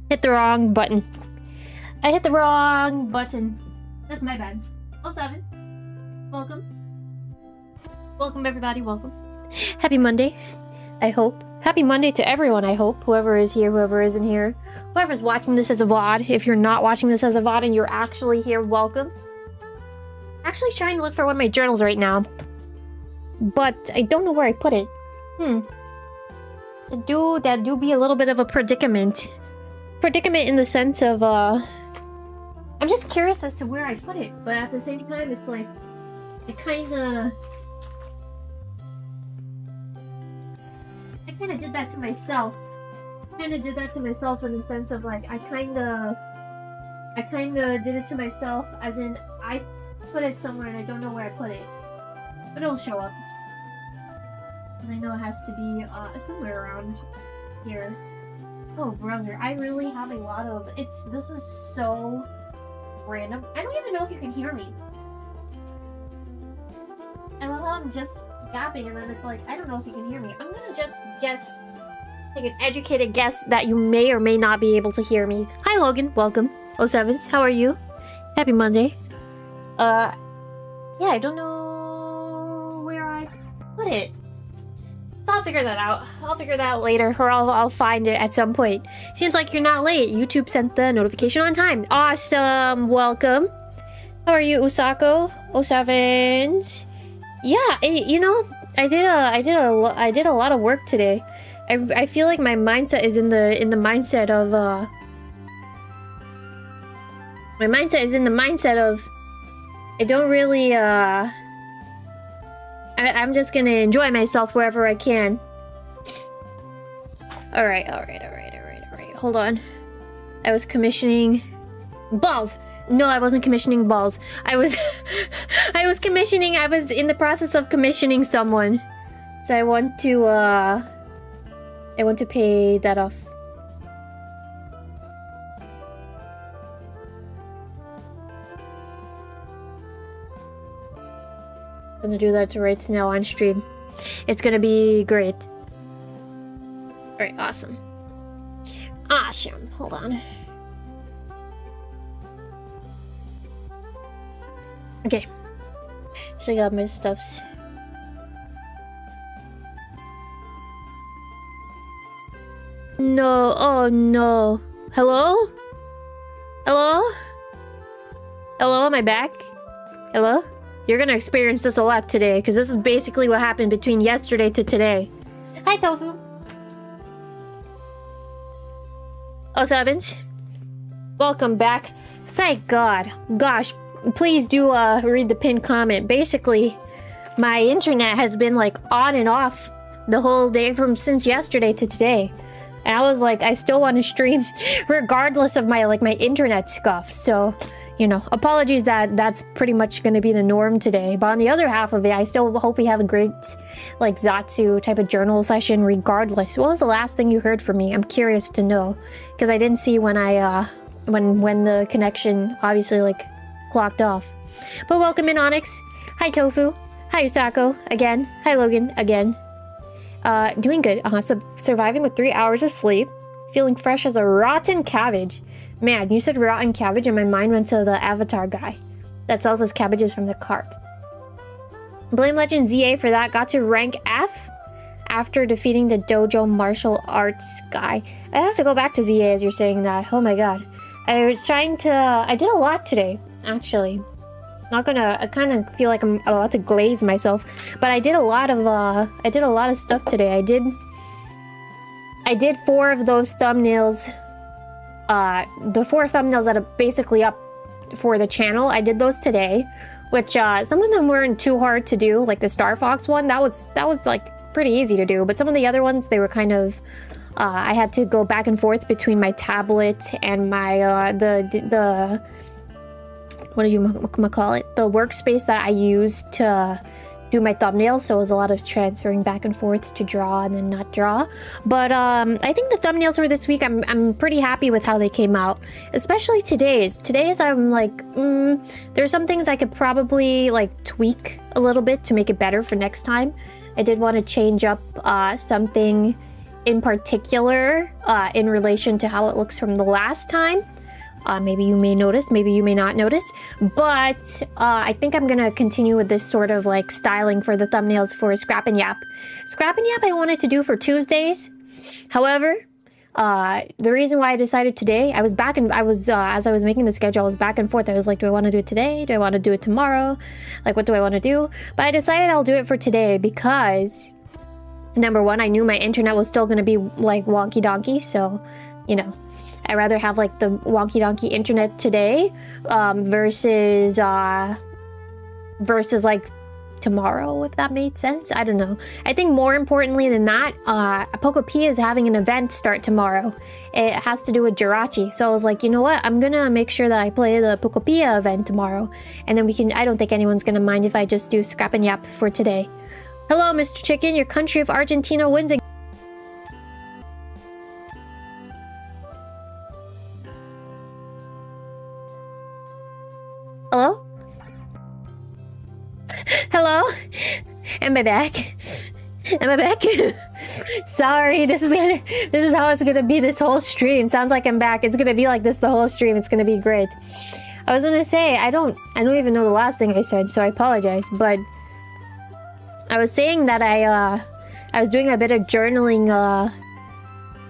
Hit the wrong button. I hit the wrong button. That's my bad. 07. Welcome. Welcome, everybody. Welcome. Happy Monday. I hope. Happy Monday to everyone, I hope. Whoever is here, whoever isn't here. Whoever's watching this as a VOD. If you're not watching this as a VOD and you're actually here, welcome. Actually trying to look for one of my journals right now. But I don't know where I put it. That do be a little bit of a predicament. Predicament in the sense of, I'm just curious as to where I put it. But at the same time, it's like, I kinda did that to myself. In the sense of like, I kinda did it to myself, as in, I put it somewhere and I don't know where I put it. But it'll show up. And I know it has to be somewhere around here. Oh brother, I really have a lot of this is so random. I don't even know if you can hear me. I love how I'm just yapping and then it's like, I don't know if you can hear me. I'm gonna just guess, take an educated guess that you may or may not be able to hear me. Hi Logan, welcome. 07s, how are you? Happy Monday. Yeah, I don't know where I put it. I'll figure that out. I'll figure that out later, or I'll find it at some point. Seems like you're not late. YouTube sent the notification on time. Awesome. Welcome. How are you, Usako? 07s. Yeah, you know, I did a lot of work today. I feel like my mindset is in the mindset of I don't really I'm just gonna enjoy myself wherever I can. Alright. Hold on. I was commissioning balls. No, I wasn't commissioning balls. I was I was in the process of commissioning someone. So I want to pay that off. I'm gonna do that right now on stream. It's gonna be great. Alright, awesome. Awesome. Hold on. Okay. Should I got my stuffs? No, oh no. Hello? Hello? Hello, am I back? Hello? You're gonna experience this a lot today, because this is basically what happened between yesterday to today. Hi, Tofu. 07s. Welcome back. Thank God. Gosh, please do read the pinned comment. Basically, my internet has been like on and off the whole day since yesterday to today. And I was like, I still want to stream regardless of my internet scuff. So, you know, apologies that's pretty much going to be the norm today. But on the other half of it, I still hope we have a great, like, 𝙤'𝙢 type of journal session regardless. What was the last thing you heard from me? I'm curious to know. Because I didn't see when I, when the connection obviously, like, clocked off. But welcome in, Onyx. Hi, Tofu. Hi, Usako. Again. Hi, Logan. Again. Doing good. Surviving with 3 hours of sleep. Feeling fresh as a rotten cabbage. Man, you said rotten cabbage and my mind went to the Avatar guy that sells his cabbages from the cart. Blame Legend 𝙎 for that. Got to rank F after defeating the dojo martial arts guy. I have to go back to 𝙎 as you're saying that. Oh my god. I was trying to... I did a lot today, actually. Not gonna... I kind of feel like I'm about to glaze myself. But I did a lot of stuff today. I did 4 of those thumbnails. The 4 thumbnails that are basically up for the channel, I did those today, which some of them weren't too hard to do, like the Star Fox one. That was like pretty easy to do, but some of the other ones, they were kind of I had to go back and forth between my tablet and my the what did you call it, the workspace that I used to do my thumbnails, so it was a lot of transferring back and forth to draw and then not draw. But I think the thumbnails for this week, I'm pretty happy with how they came out, especially today's. I'm like, there's some things I could probably like tweak a little bit to make it better for next time. I did want to change up something in particular in relation to how it looks from the last time. Maybe you may notice, maybe you may not notice, but I think I'm gonna continue with this sort of like styling for the thumbnails for Scrap and Yap. Scrap and Yap I wanted to do for Tuesdays. However, the reason why I decided today, I was as I was making the schedule, I was back and forth. I was like, do I want to do it today? Do I want to do it tomorrow? Like, what do I want to do? But I decided I'll do it for today because, number one, I knew my internet was still going to be like wonky donkey. So, you know, I'd rather have like the wonky donkey internet today versus like tomorrow, if that made sense. I don't know. I think more importantly than that, 𝙎𝙬 is having an event start tomorrow. It has to do with 𝙎𝙢. So I was like, you know what? I'm gonna make sure that I play the 𝙎𝙬 event tomorrow. And then we can, I don't think anyone's gonna mind if I just do Scrap and Yap for today. Hello, Mr. Chicken. Your country of Argentina wins again. Hello? Hello? Am I back? Am I back? Sorry, this is how it's gonna be this whole stream. Sounds like I'm back. It's gonna be like this the whole stream. It's gonna be great. I was gonna say, I don't even know the last thing I said, so I apologize, but I was saying that I was doing a bit of journaling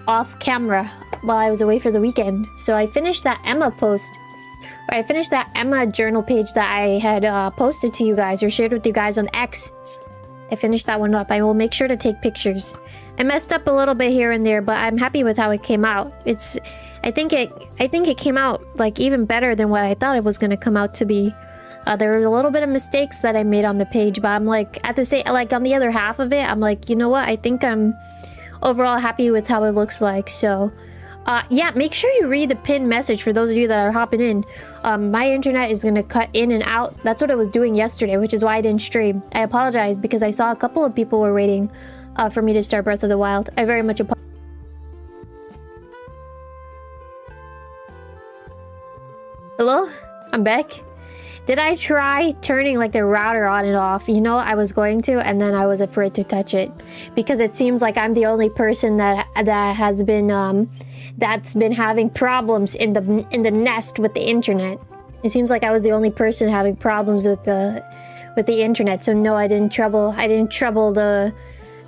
off camera while I was away for the weekend. So I finished that Emma post. I finished that Emma journal page that I had posted to you guys or shared with you guys on X. I finished that one up. I will make sure to take pictures. I messed up a little bit here and there, but I'm happy with how it came out. I think it came out like even better than what I thought it was gonna come out to be. There was a little bit of mistakes that I made on the page, but I'm like at the same, like on the other half of it, I'm like, you know what? I think I'm overall happy with how it looks like. So yeah, make sure you read the pinned message for those of you that are hopping in. My internet is gonna cut in and out. That's what it was doing yesterday, which is why I didn't stream. I apologize because I saw a couple of people were waiting for me to start Breath of the Wild. I very much apologize. Hello? I'm back. Did I try turning like the router on and off? You know, I was going to, and then I was afraid to touch it because it seems like I'm the only person that has been that's been having problems in the nest with the internet. It seems like I was the only person having problems with the internet. So no, I didn't trouble the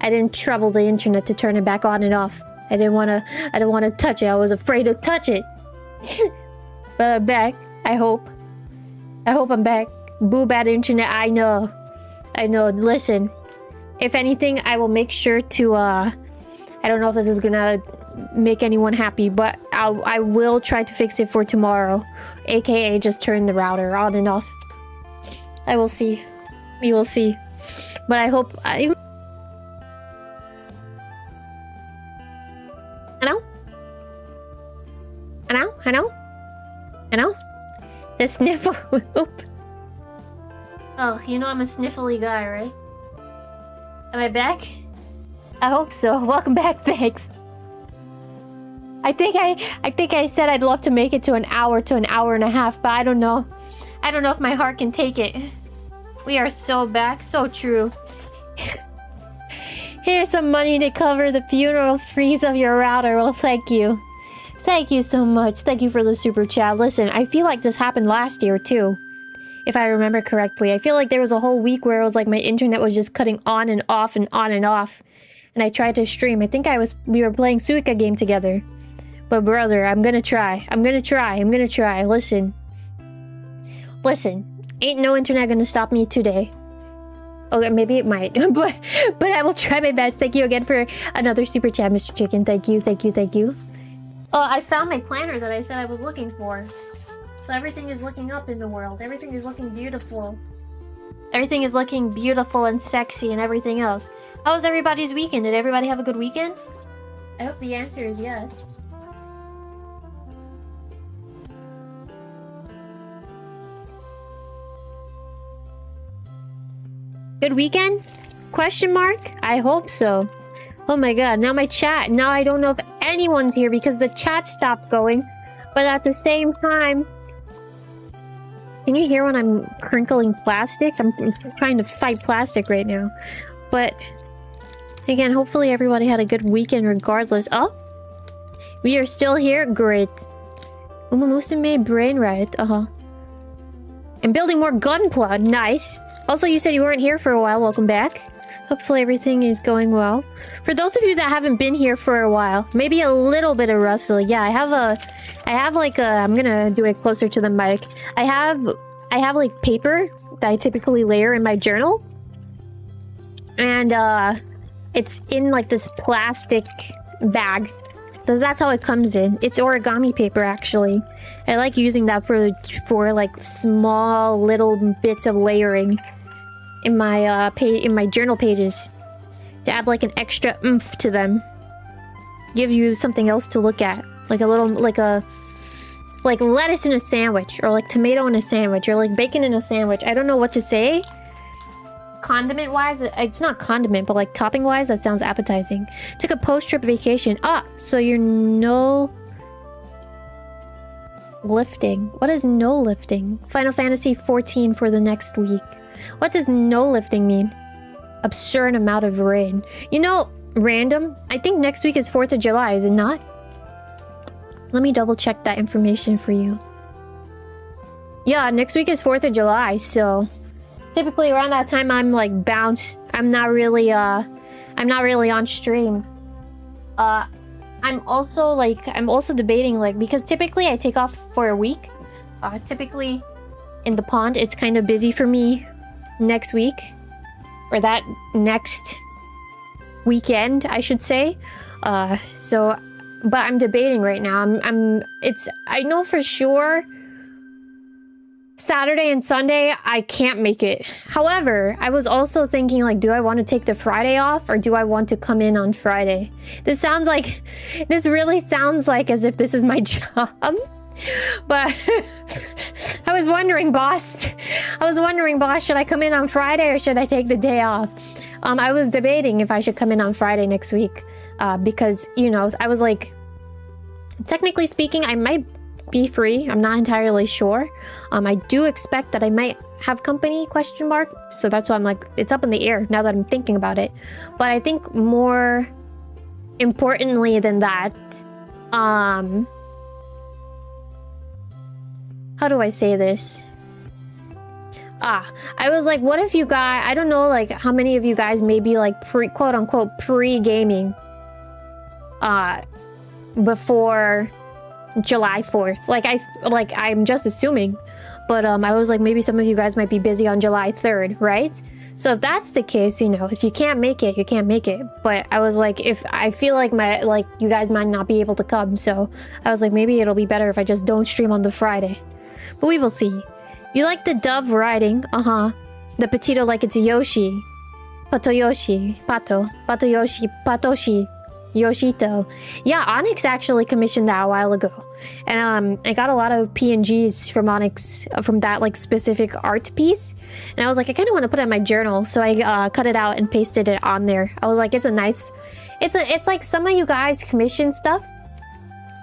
internet to turn it back on and off. I didn't want to touch it. I was afraid to touch it. But I'm back. I hope I'm back. Boo bad internet. I know. Listen, if anything, I will make sure to I don't know if this is gonna make anyone happy, but I will try to fix it for tomorrow, aka just turn the router on and off. I will see. We will see. But I hope I know. The sniffle. Oh, you know I'm a sniffly guy, right? Am I back? I hope so. Welcome back, thanks. I think I said I'd love to make it to an hour and a half, but I don't know. I don't know if my heart can take it. We are so back, so true. Here's some money to cover the funeral fees of your router. Well, thank you. Thank you so much. Thank you for the super chat. Listen, I feel like this happened last year too, if I remember correctly. I feel like there was a whole week where it was like my internet was just cutting on and off and on and off. And I tried to stream. I think we were playing Suika game together. But brother, I'm gonna try. Listen. Ain't no internet gonna stop me today. Okay, maybe it might. but I will try my best. Thank you again for another super chat, Mr. Chicken. Thank you. Oh, I found my planner that I said I was looking for. So everything is looking up in the world. Everything is looking beautiful. Everything is looking beautiful and sexy and everything else. How was everybody's weekend? Did everybody have a good weekend? I hope the answer is yes. Good weekend? Question mark? I hope so. Oh my god, now my chat. Now I don't know if anyone's here because the chat stopped going. But at the same time... Can you hear when I'm crinkling plastic? I'm trying to fight plastic right now. But Again, hopefully everybody had a good weekend regardless. Oh! We are still here? Great. Umumusime brain riot. And building more gunpla. Nice. Also, you said you weren't here for a while. Welcome back. Hopefully everything is going well. For those of you that haven't been here for a while, maybe a little bit of rustling. Yeah, I have like a, I'm gonna do it closer to the mic. I have like paper that I typically layer in my journal. And it's in like this plastic bag. That's how it comes in. It's origami paper, actually. I like using that for like small little bits of layering in my in my journal pages to add like an extra oomph to them. Give you something else to look at, like a little like lettuce in a sandwich, or like tomato in a sandwich, or like bacon in a sandwich. I don't know what to say. Condiment wise, it's not condiment, but like topping wise, that sounds appetizing. Took a post-trip vacation. Ah, so you're no lifting. What is no lifting? Final Fantasy 14 for the next week. What does no lifting mean? Absurd amount of rain. You know, random. I think next week is 4th of July, is it not? Let me double check that information for you. Yeah, next week is 4th of July, so typically around that time I'm like bounced. I'm not really on stream. I'm also debating, like, because typically I take off for a week. Typically in the pond it's kind of busy for me next week, or that next weekend, I should say. So, but I'm debating right now. I know for sure Saturday and Sunday I can't make it. However, I was also thinking, like, do I want to take the Friday off, or do I want to come in on Friday? This really sounds like as if this is my job. But I was wondering, boss, should I come in on Friday or should I take the day off? I was debating if I should come in on Friday next week, because, you know, I was like, technically speaking, I might be free. I'm not entirely sure. I do expect that I might have company, ? So that's why I'm like, it's up in the air now that I'm thinking about it. But I think more importantly than that, how do I say this? I was like, what if you guys, I don't know, like, how many of you guys may be like quote unquote pre-gaming before July 4th. I'm just assuming, but I was like, maybe some of you guys might be busy on July 3rd, right? So if that's the case, you know, if you can't make it, you can't make it. But I was like, if I feel like you guys might not be able to come, so I was like, maybe it'll be better if I just don't stream on the Friday. But we will see. You like the dove riding? The petito like it's a Yoshi. Patoyoshi. Patoyoshi. Patoshi. Yoshito. Yeah, Onyx actually commissioned that a while ago. And I got a lot of PNGs from Onyx, from that like specific art piece. And I was like, I kind of want to put it in my journal. So I cut it out and pasted it on there. I was like, it's a nice... It's like some of you guys commission stuff.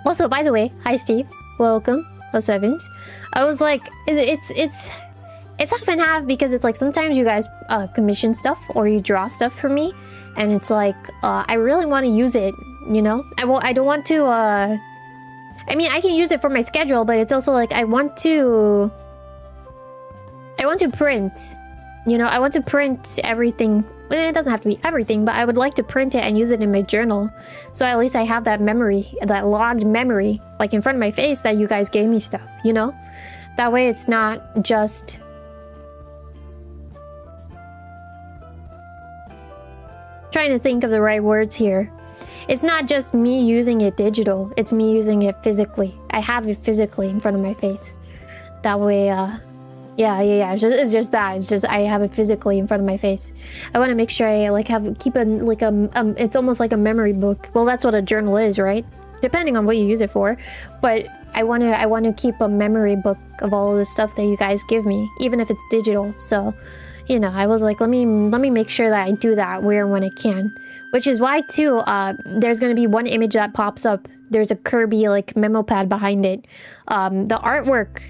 Also, by the way, hi Steve. Welcome. Los Evans. I was like, it's half and half, because it's like sometimes you guys commission stuff or you draw stuff for me, and it's like I really want to use it, you know. I don't want to I mean, I can use it for my schedule, but it's also like I want to print, you know. I want to print everything. Well, it doesn't have to be everything, but I would like to print it and use it in my journal, so at least I have that memory, that logged memory, like in front of my face, that you guys gave me stuff, you know. That way it's not just... trying to think of the right words here. It's not just me using it digital, it's me using it physically. I have it physically in front of my face. That way, yeah. It's just that. It's just I have it physically in front of my face. I want to make sure I like keep it's almost like a memory book. Well, that's what a journal is, right? Depending on what you use it for. But I want to keep a memory book of all of the stuff that you guys give me, even if it's digital. So, you know, I was like, let me make sure that I do that where and when I can. Which is why too, there's gonna be one image that pops up. There's a Kirby like memo pad behind it. The artwork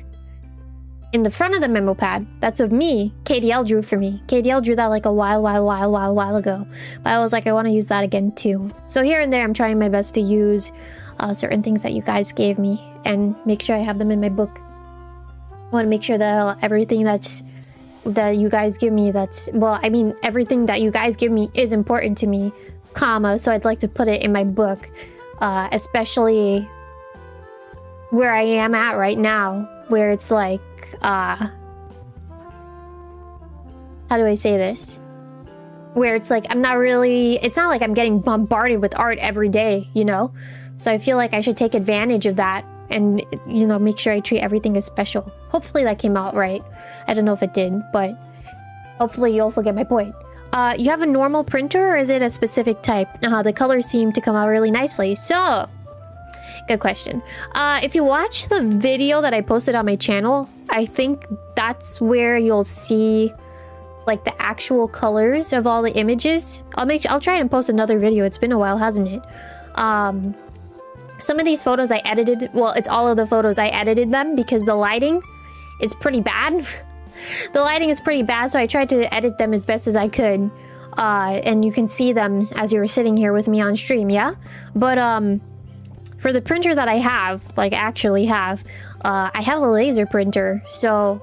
in the front of the memo pad, that's of me, 𝙎𝙢 drew for me. 𝙎𝙢 drew that like a while ago. But I was like, I want to use that again too. So here and there, I'm trying my best to use certain things that you guys gave me and make sure I have them in my book. I want to make sure that everything that you guys give me, everything that you guys give me is important to me, comma, so I'd like to put it in my book, especially where I am at right now, where it's like, how do I say this? Where it's like, it's not like I'm getting bombarded with art every day, you know? So I feel like I should take advantage of that and, you know, make sure I treat everything as special. Hopefully that came out right. I don't know if it did, but hopefully you also get my point. You have a normal printer or is it a specific type? The colors seem to come out really nicely. So, good question. If you watch the video that I posted on my channel, I think that's where you'll see like the actual colors of all the images. I'll try and post another video. It's been a while, hasn't it? Some of these photos I edited, well, it's all of the photos I edited them because the lighting is pretty bad. The lighting is pretty bad, so I tried to edit them as best as I could. And you can see them as you were sitting here with me on stream, yeah? But for the printer that I have, I have a laser printer. So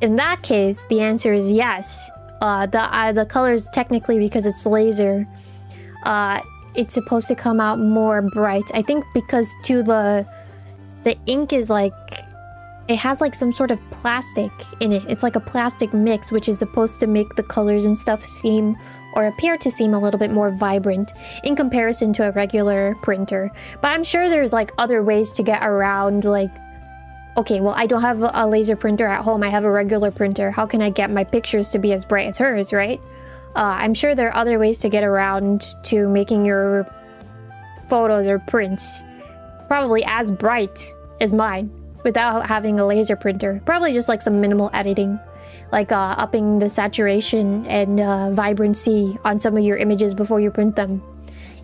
in that case, the answer is yes. The colors, technically, because it's laser, it's supposed to come out more bright. I think because too the ink is like, it has like some sort of plastic in it. It's like a plastic mix, which is supposed to make the colors and stuff seem or appear to seem a little bit more vibrant in comparison to a regular printer. But I'm sure there's like other ways to get around, like, okay, well, I don't have a laser printer at home. I have a regular printer. How can I get my pictures to be as bright as hers, right? I'm sure there are other ways to get around to making your photos or prints probably as bright as mine without having a laser printer. Probably just like some minimal editing, like upping the saturation and vibrancy on some of your images before you print them.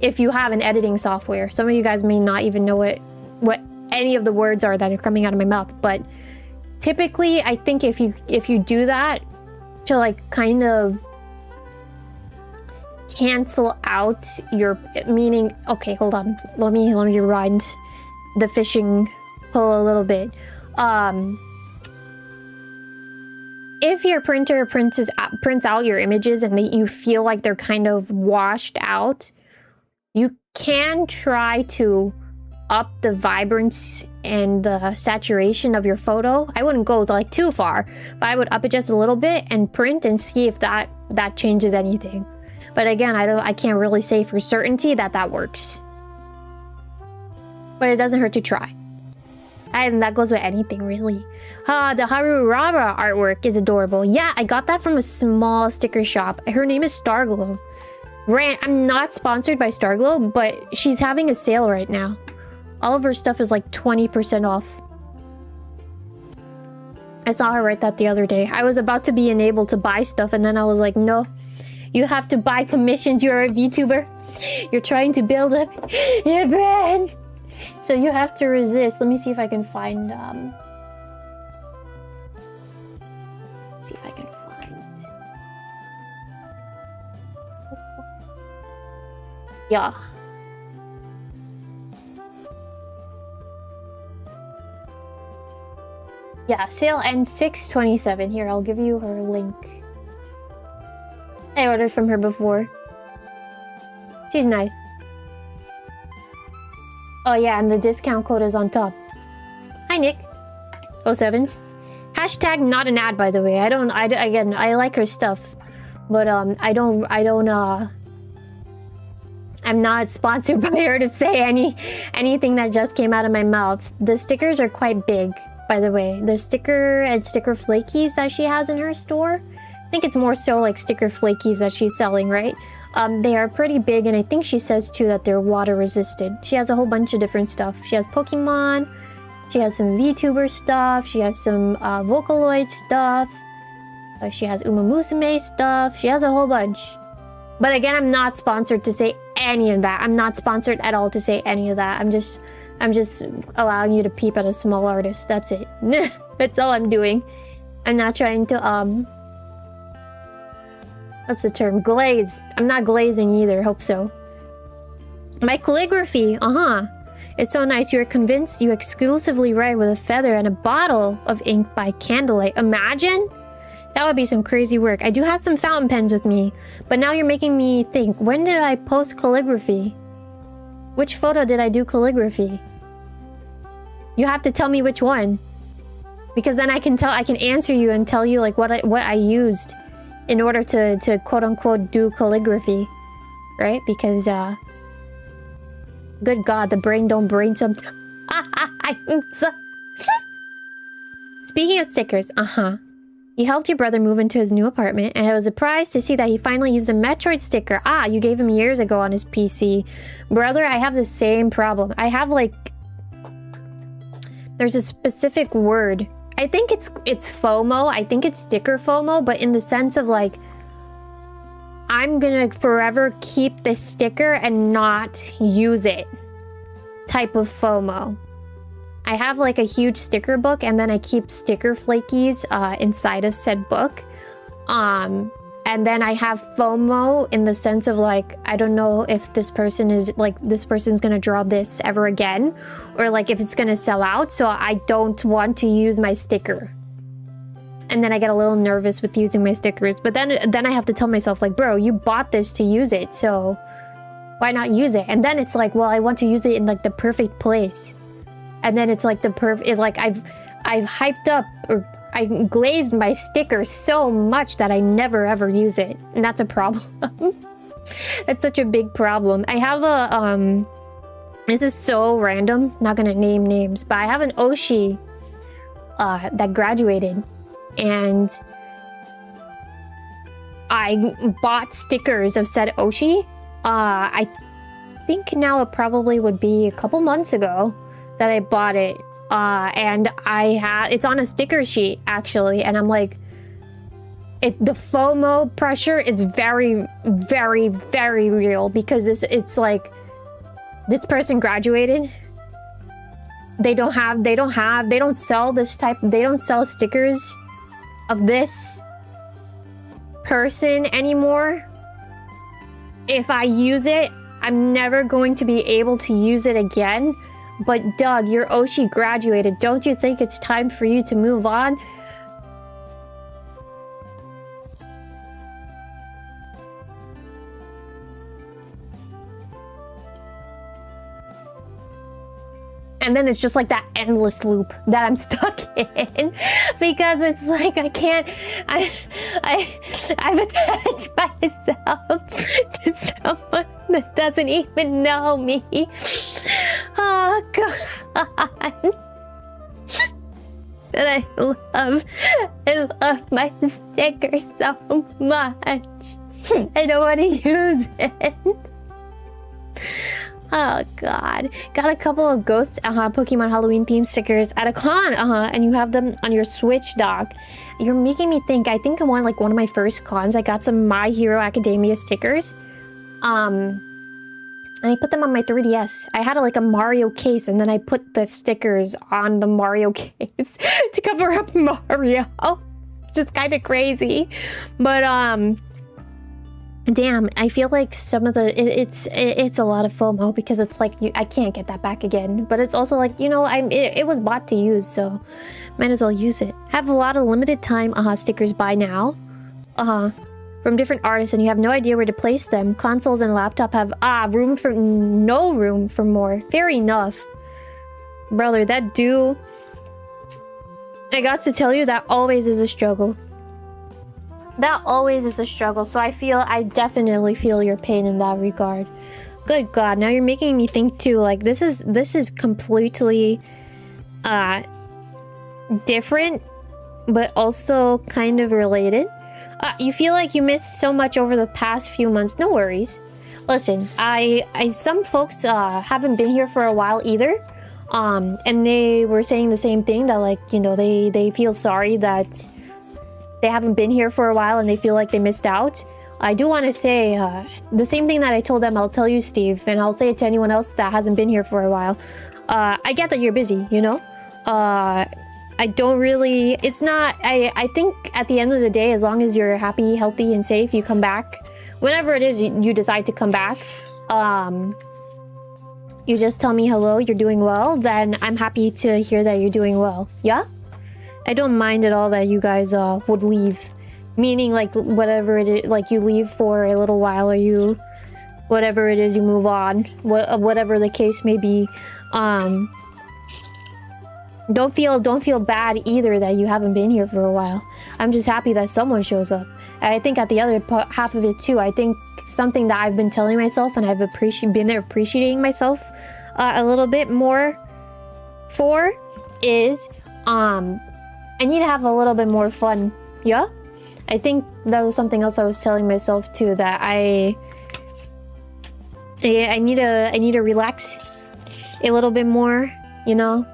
If you have an editing software. Some of you guys may not even know what any of the words are that are coming out of my mouth, but typically I think if you do that to like kind of cancel out your meaning. Okay, hold on, let me rewind the fishing pole a little bit. If your printer prints out your images and you feel like they're kind of washed out, you can try to up the vibrance and the saturation of your photo. I wouldn't go like too far, but I would up it just a little bit and print and see if that changes anything. But again, I can't really say for certainty that works. But it doesn't hurt to try. And that goes with anything, really. The Harurara artwork is adorable. Yeah, I got that from a small sticker shop. Her name is Starglow. I'm not sponsored by Starglow, but she's having a sale right now. All of her stuff is like 20% off. I saw her write that the other day. I was about to be enabled to buy stuff, and then I was like, no. You have to buy commissions. You're a VTuber. You're trying to build up your brand. So you have to resist. Let me see if I can find... see if I can find... Yeah. Yeah, sale ends 6/27. Here, I'll give you her link. I ordered from her before. She's nice. Oh yeah, and the discount code is on top. Hi Nick. 07s. Hashtag not an ad, by the way. Again, I like her stuff. But I'm not sponsored by her to say anything that just came out of my mouth. The stickers are quite big, by the way. The sticker and sticker flakies that she has in her store. I think it's more so like sticker flakies that she's selling, right? They are pretty big, and I think she says too that they're water resistant. She has a whole bunch of different stuff. She has Pokemon, she has some VTuber stuff, she has some Vocaloid stuff, she has Uma Musume stuff, she has a whole bunch. But again, I'm not sponsored to say any of that. I'm not sponsored at all to say any of that. I'm just allowing you to peep at a small artist. That's it. That's all I'm doing. I'm not trying to, what's the term? Glaze. I'm not glazing either. Hope so. My calligraphy, it's so nice. You are convinced you exclusively write with a feather and a bottle of ink by candlelight. Imagine? That would be some crazy work. I do have some fountain pens with me, but now you're making me think, when did I post calligraphy? Which photo did I do calligraphy? You have to tell me which one. Because then I can answer you and tell you like what I used in order to quote unquote do calligraphy. Right? Because good God, the brain don't brain sometimes. Speaking of stickers, you helped your brother move into his new apartment, and I was surprised to see that he finally used a Metroid sticker. You gave him years ago on his PC. Brother, I have the same problem. I have like... There's a specific word. I think it's FOMO. I think it's sticker FOMO, but in the sense of like... I'm gonna forever keep this sticker and not use it. Type of FOMO. I have like a huge sticker book, and then I keep sticker flakies inside of said book. And then I have FOMO in the sense of like, I don't know if this person's gonna draw this ever again, or like if it's gonna sell out, so I don't want to use my sticker. And then I get a little nervous with using my stickers, but then I have to tell myself like, bro, you bought this to use it, so why not use it? And then it's like, well, I want to use it in like the perfect place. And then it's like it's like I've hyped up, or I glazed my sticker so much that I never ever use it. And that's a problem. That's such a big problem. I have a, this is so random, not gonna name names, but I have an Oshi that graduated. And I bought stickers of said Oshi. I think now it probably would be a couple months ago that I bought it, and it's on a sticker sheet actually, and I'm like, the FOMO pressure is very, very, very real, because it's like, this person graduated, they don't sell stickers of this person anymore. If I use it, I'm never going to be able to use it again. But Doug, your Oshi graduated. Don't you think it's time for you to move on? And then it's just like that endless loop that I'm stuck in, because it's like I've attached myself to someone that doesn't even know me. Oh God. But I love my sticker so much. I don't want to use it. Oh God. Got a couple of Ghost Pokemon Halloween themed stickers at a con, and you have them on your Switch dock. You're making me think, I think I won like one of my first cons. I got some My Hero Academia stickers. And I put them on my 3DS. I had like a Mario case, and then I put the stickers on the Mario case to cover up Mario. Just kind of crazy. But damn, I feel like some of the it's a lot of FOMO, because it's like I can't get that back again. But it's also like, you know, it was bought to use, so might as well use it. Have a lot of limited time stickers by now. From different artists, and you have no idea where to place them. Consoles and laptop have no room for more. Fair enough. Brother, that do, I got to tell you, that always is a struggle. That always is a struggle, so I definitely feel your pain in that regard. Good God, now you're making me think too, like this is completely different, but also kind of related. You feel like you missed so much over the past few months. No worries. Listen, some folks haven't been here for a while either. And they were saying the same thing, that like, you know, they feel sorry that they haven't been here for a while and they feel like they missed out. I do want to say the same thing that I told them, I'll tell you, Steve, and I'll say it to anyone else that hasn't been here for a while. I get that you're busy, you know? I don't really, it's not, I think at the end of the day, as long as you're happy, healthy, and safe, you come back. Whenever it is you decide to come back, you just tell me hello, you're doing well, then I'm happy to hear that you're doing well. Yeah? I don't mind at all that you guys would leave. Meaning, like, whatever it is, like, you leave for a little while, or you, whatever it is, you move on. Whatever the case may be. Don't feel bad either that you haven't been here for a while. I'm just happy that someone shows up. I think at the other half of it too, I think something that I've been telling myself and I've been appreciating myself a little bit more for is I need to have a little bit more fun. Yeah? I think that was something else I was telling myself too, that I need to relax a little bit more, you know?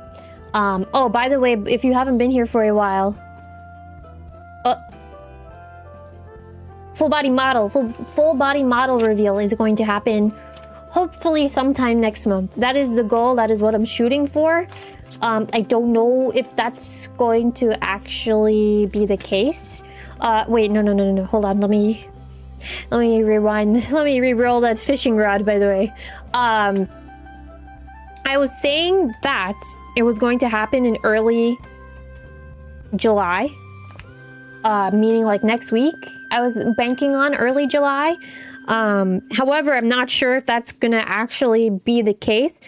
Oh, by the way, if you haven't been here for a while, full body model reveal is going to happen hopefully sometime next month. That is the goal. That is what I'm shooting for. I don't know if that's going to actually be the case. Wait, no. Hold on. Let me rewind. Let me re-roll that fishing rod, by the way. I was saying that it was going to happen in early July, meaning like next week. I was banking on early July. However, I'm not sure if that's gonna actually be the case.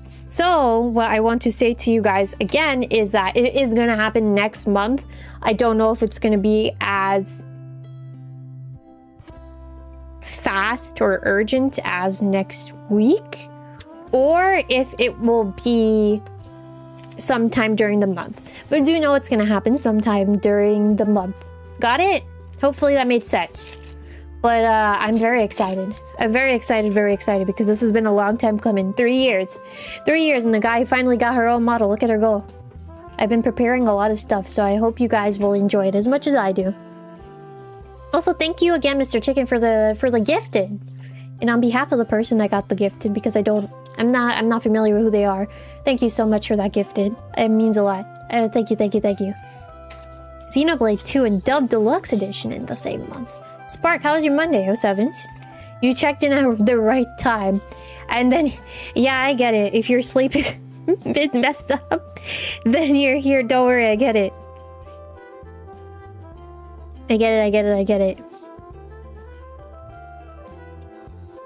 So what I want to say to you guys again is that it is gonna happen next month. I don't know if it's gonna be as fast or urgent as next week, or if it will be sometime during the month. But I do know it's gonna happen sometime during the month. Got it? Hopefully that made sense. But I'm very excited. I'm very excited because this has been a long time coming. 3 years. 3 years and the guy finally got her own model. Look at her go. I've been preparing a lot of stuff, so I hope you guys will enjoy it as much as I do. Also, thank you again, Mr. Chicken, for the gifted. And on behalf of the person that got the gifted, because I'm not familiar with who they are. Thank you so much for that gifted. It means a lot. Thank you. Xenoblade 2 and Dub Deluxe Edition in the same month. Spark, how was your Monday, 07s? You checked in at the right time. And then, yeah, I get it. If you're sleeping, it's messed up. Then you're here, don't worry, I get it. I get it.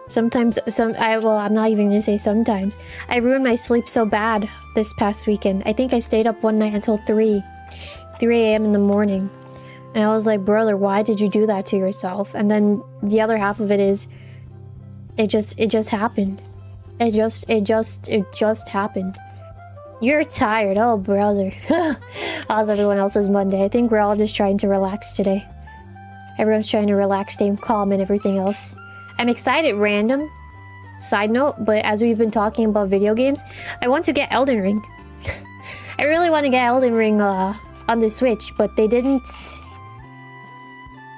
Sometimes, I'm not even gonna say sometimes. I ruined my sleep so bad this past weekend. I think I stayed up one night until 3 a.m. in the morning. And I was like, brother, why did you do that to yourself? And then the other half of it is, it just happened. It just happened. You're tired, oh brother. How's everyone else's Monday? I think we're all just trying to relax today. Everyone's trying to relax, stay calm and everything else. I'm excited, random side note, but as we've been talking about video games, I want to get Elden Ring. I really want to get Elden Ring on the Switch, but they didn't...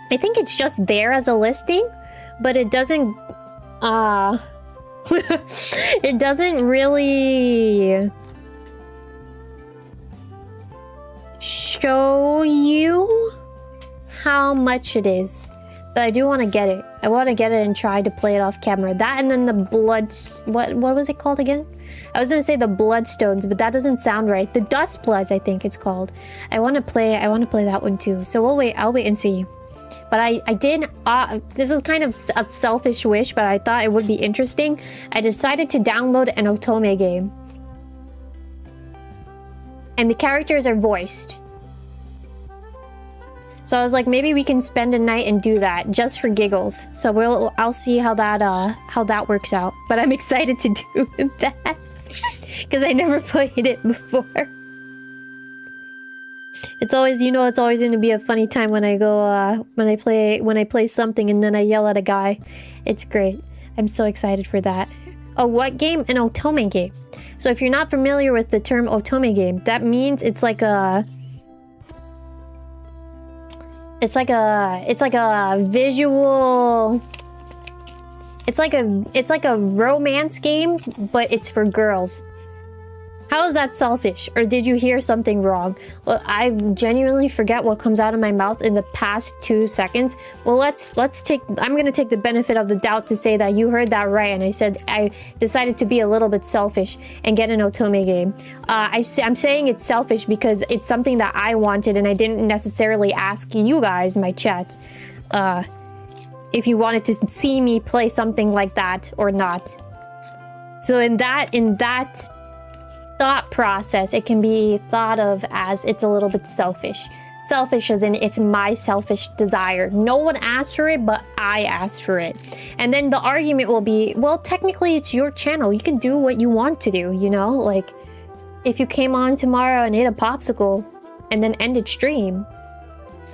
I think it's just there as a listing, but it doesn't... it doesn't really... show you how much it is. But I do want to get it. I want to get it and try to play it off camera. That and then the blood... What was it called again? I was gonna say the Bloodstones, but that doesn't sound right. The Dust Bloods, I think it's called. I want to play that one too. So I'll wait and see. But I did... this is kind of a selfish wish, but I thought it would be interesting. I decided to download an Otome game. And the characters are voiced. So I was like, maybe we can spend a night and do that just for giggles. So I'll see how that works out. But I'm excited to do that because I never played it before. It's always, it's always going to be a funny time when I go when I play something and then I yell at a guy. It's great. I'm so excited for that. Oh, what game? An Otome game. So if you're not familiar with the term Otome game, that means it's like a visual... It's like a romance game, but it's for girls. How is that selfish? Or did you hear something wrong? Well, I genuinely forget what comes out of my mouth in the past 2 seconds. Well, I'm gonna take the benefit of the doubt to say that you heard that right, and I said I decided to be a little bit selfish and get an otome game. I'm saying it's selfish because it's something that I wanted, and I didn't necessarily ask you guys, my chat, if you wanted to see me play something like that or not. So in that thought process, it can be thought of as it's a little bit selfish. Selfish as in it's my selfish desire. No one asked for it, but I asked for it. And then the argument will be, well, technically it's your channel. You can do what you want to do, you know? Like, if you came on tomorrow and ate a popsicle and then ended stream,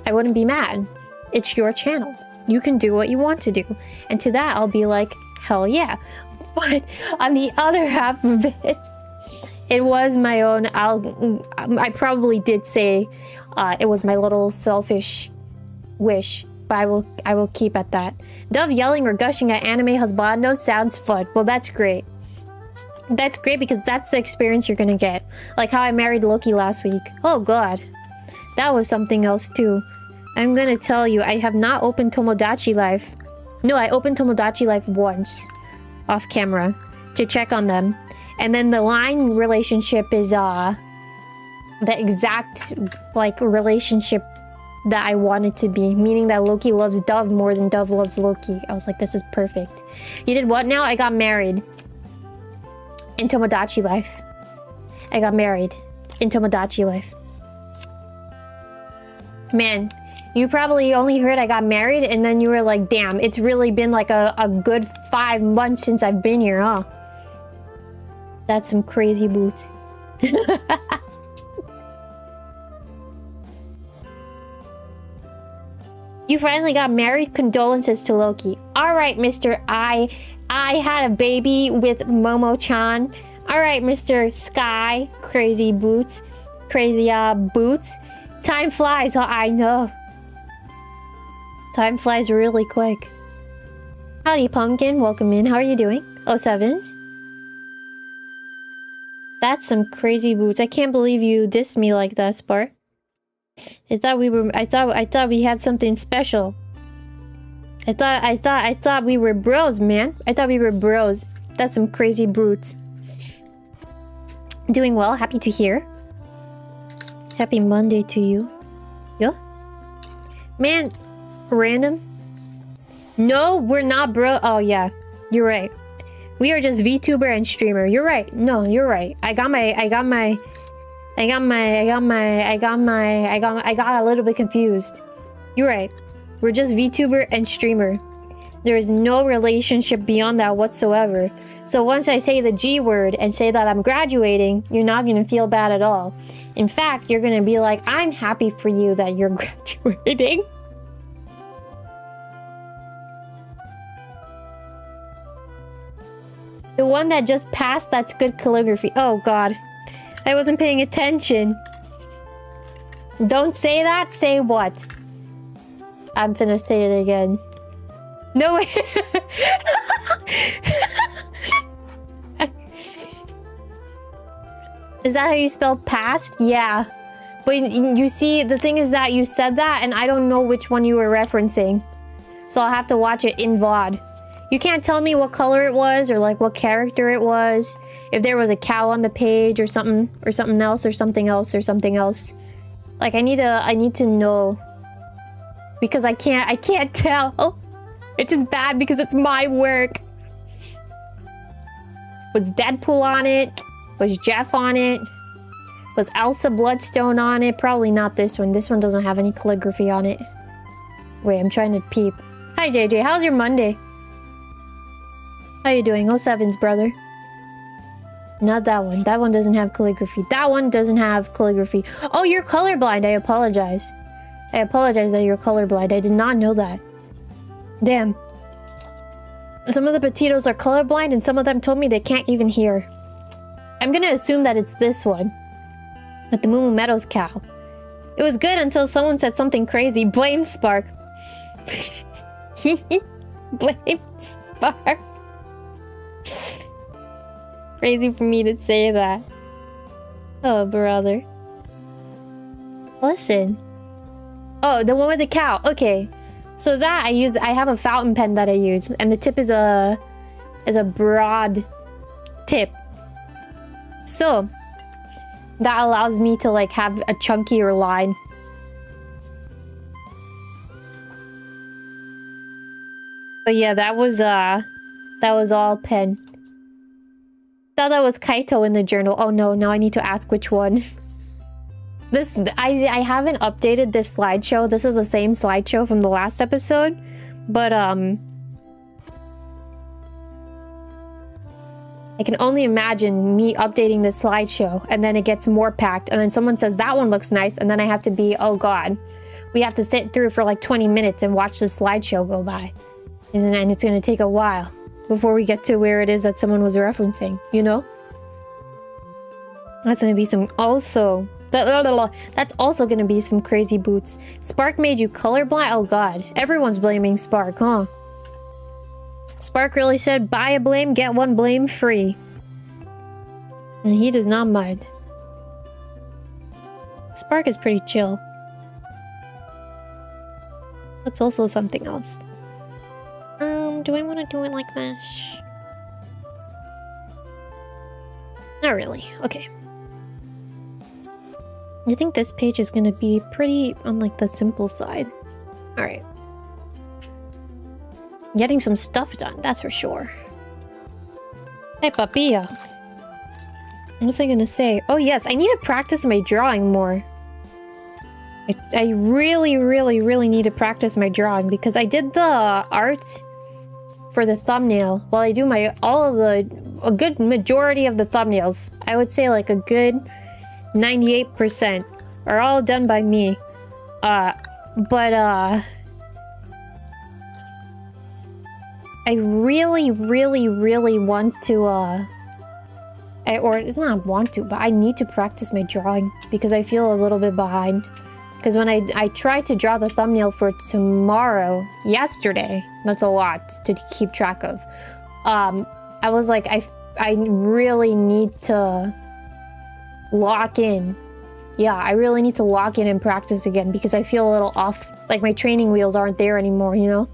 I wouldn't be mad. It's your channel. You can do what you want to do. And to that, I'll be like, hell yeah. But on the other half of it, it was my own. I probably did say it was my little selfish wish, but I will keep at that. Dove yelling or gushing at anime husbandos sounds fun. Well, that's great. That's great because that's the experience you're gonna get. Like how I married Loki last week. Oh god, that was something else too. I'm gonna tell you, I have not opened Tomodachi Life. No, I opened Tomodachi Life once off camera to check on them. And then the line relationship is the exact like relationship that I wanted to be, meaning that Loki loves Dove more than Dove loves Loki. I was like, this is perfect. You did what now? I got married in Tomodachi Life. I got married in Tomodachi Life. Man, you probably only heard I got married and then you were like, damn, it's really been like a good 5 months since I've been here, huh? That's some crazy boots. You finally got married? Condolences to Loki. Alright, Mr. I had a baby with Momo-chan. Alright, Mr. Sky. Crazy boots. Crazy boots. Time flies, oh, I know. Time flies really quick. Howdy, Pumpkin. Welcome in. How are you doing? 07s. That's some crazy boots. I can't believe you dissed me like that, Spark. I thought we had something special. I thought we were bros, man. I thought we were bros. That's some crazy brutes. Doing well, happy to hear. Happy Monday to you. Yeah? Man, random. No, we're not bro. Oh yeah, you're right. We are just VTuber and streamer. You're right. No, you're right. I got a little bit confused. You're right. We're just VTuber and streamer. There is no relationship beyond that whatsoever. So once I say the G word and say that I'm graduating, you're not gonna feel bad at all. In fact, you're gonna be like, I'm happy for you that you're graduating. The one that just passed, that's good calligraphy. Oh god. I wasn't paying attention. Don't say that. Say what? I'm finna say it again. No way. Is that how you spell past? Yeah. But you see, the thing is that you said that and I don't know which one you were referencing. So I'll have to watch it in VOD. You can't tell me what color it was or like what character it was. If there was a cow on the page or something else or something else or something else. Like I need to know. Because I can't tell. It's just bad because it's my work. Was Deadpool on it? Was Jeff on it? Was Elsa Bloodstone on it? Probably not this one. This one doesn't have any calligraphy on it. Wait, I'm trying to peep. Hi JJ, how's your Monday? How you doing? 07's brother. Not that one. That one doesn't have calligraphy. That one doesn't have calligraphy. Oh, you're colorblind. I apologize. I apologize that you're colorblind. I did not know that. Damn. Some of the petitos are colorblind and some of them told me they can't even hear. I'm gonna assume that it's this one. With the Moo Moo Meadows cow. It was good until someone said something crazy. Blame Spark. Blame Spark. Crazy for me to say that. Oh, brother. Listen. Oh, the one with the cow. Okay. So that I have a fountain pen that I use, and the tip is a broad tip. So that allows me to like have a chunkier line. But yeah, that was all pen. Thought that was Kaito in the journal. Oh no, now I need to ask which one. I haven't updated this slideshow. This is the same slideshow from the last episode, but I can only imagine me updating this slideshow, and then it gets more packed, and then someone says that one looks nice, and then I have to be, oh god, we have to sit through for like 20 minutes and watch this slideshow go by, and it's gonna take a while before we get to where it is that someone was referencing, you know? That's gonna be some also. That's also gonna be some crazy boots. Spark made you colorblind? Oh god. Everyone's blaming Spark, huh? Spark really said, buy a blame, get one blame free. And he does not mind. Spark is pretty chill. That's also something else. Do I want to do it like this? Not really. Okay. I think this page is gonna be pretty on like the simple side. Alright. Getting some stuff done, that's for sure. Hey, Papilla. What was I gonna say? Oh yes, I need to practice my drawing more. I really, really, really need to practice my drawing because I did the art for the thumbnail. While I do a good majority of the thumbnails, I would say like a good 98% are all done by me. I really, really, really want to, or it's not want to, but I need to practice my drawing because I feel a little bit behind. Because when I tried to draw the thumbnail for yesterday, that's a lot to keep track of. I was like, I really need to lock in. Yeah, I really need to lock in and practice again because I feel a little off. Like my training wheels aren't there anymore, you know?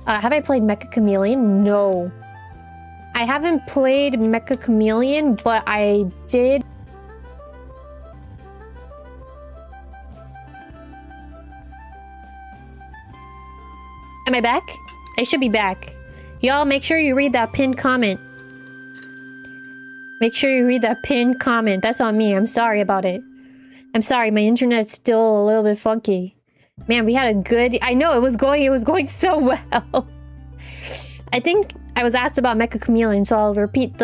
Have I played Mecha Chameleon? No. I haven't played Mecha Chameleon, but I did. Am I back? I should be back. Y'all, make sure you read that pinned comment. Make sure you read that pinned comment. That's on me. I'm sorry about it. I'm sorry, my internet's still a little bit funky. Man, we had a good... I know, it was going so well. I think I was asked about Mecha Chameleon, so I'll repeat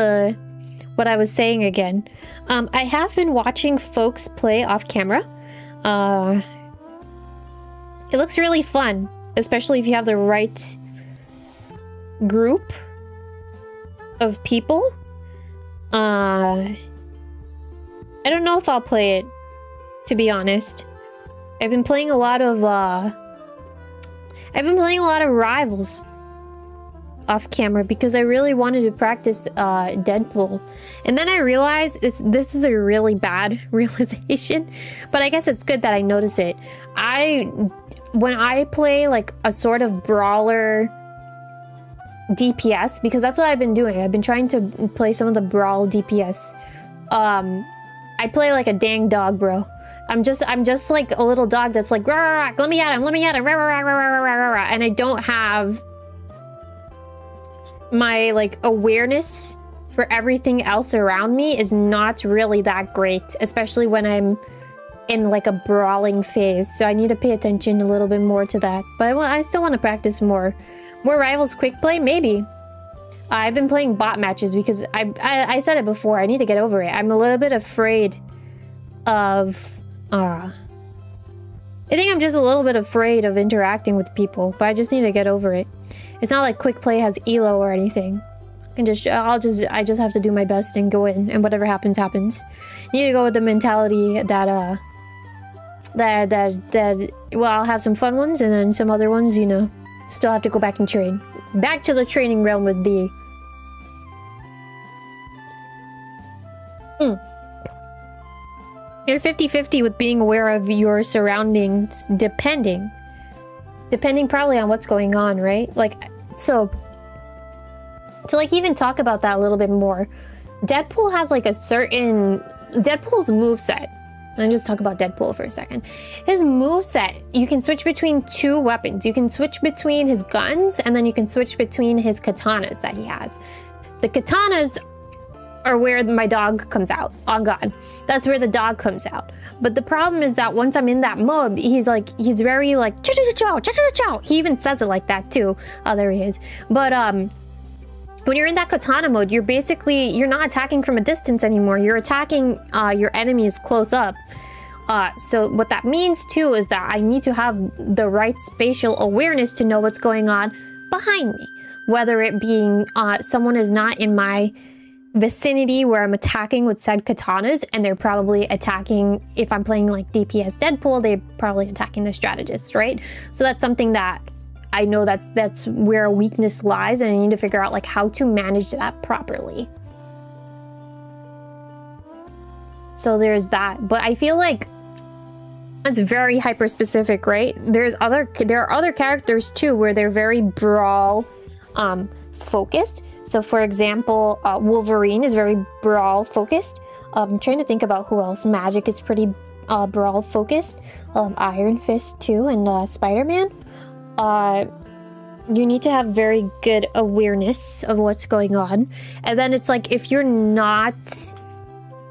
what I was saying again. I have been watching folks play off camera. It looks really fun, especially if you have the right group of people. I don't know if I'll play it, to be honest. I've been playing a lot of Rivals off camera because I really wanted to practice Deadpool. And then I realized this is a really bad realization, but I guess it's good that I notice it. When I play like a sort of brawler DPS, because that's what I've been doing. I've been trying to play some of the brawl DPS. I play like a dang dog, bro. I'm just like a little dog that's like, rah, rah, rah, let me at him, rah, rah, rah, rah, rah, rah, rah, and I don't have my like awareness for everything else around me is not really that great, especially when I'm in like a brawling phase. So I need to pay attention a little bit more to that. But I still want to practice more. More Rivals quick play, maybe. I've been playing bot matches because I said it before. I need to get over it. I'm a little bit afraid of. I think I'm just a little bit afraid of interacting with people, but I just need to get over it. It's not like quick play has elo or anything. I just have to do my best and go in, and whatever happens, happens. You need to go with the mentality that well, I'll have some fun ones, and then some other ones, you know, still have to go back and train. Back to the training realm with thee. You're 50-50 with being aware of your surroundings, depending probably on what's going on, right? Like, so to like even talk about that a little bit more, Deadpool has like a certain Deadpool's moveset. Let me just talk about Deadpool for a second. His moveset, you can switch between 2 weapons. You can switch between his guns, and then you can switch between his katanas that he has. The katanas are where my dog comes out. On God, that's where the dog comes out. But the problem is that once I'm in that mode, he's very like cha-cha-cha-chow, cha-cha-cha-chow. He even says it like that too. Oh, there he is. But when you're in that katana mode, you're not attacking from a distance anymore. You're attacking your enemies close up. So what that means too is that I need to have the right spatial awareness to know what's going on behind me. Whether it being someone is not in my vicinity where I'm attacking with said katanas, and they're probably attacking, if I'm playing like DPS Deadpool, they're probably attacking the strategist, right? So that's something that I know that's where a weakness lies, and I need to figure out like how to manage that properly. So there's that, but I feel like it's very hyper specific, right? There are other characters too where they're very brawl focused. So for example, Wolverine is very brawl focused. I'm trying to think about who else. Magic is pretty brawl focused. Iron Fist too, and Spider-Man. You need to have very good awareness of what's going on. And then it's like, if you're not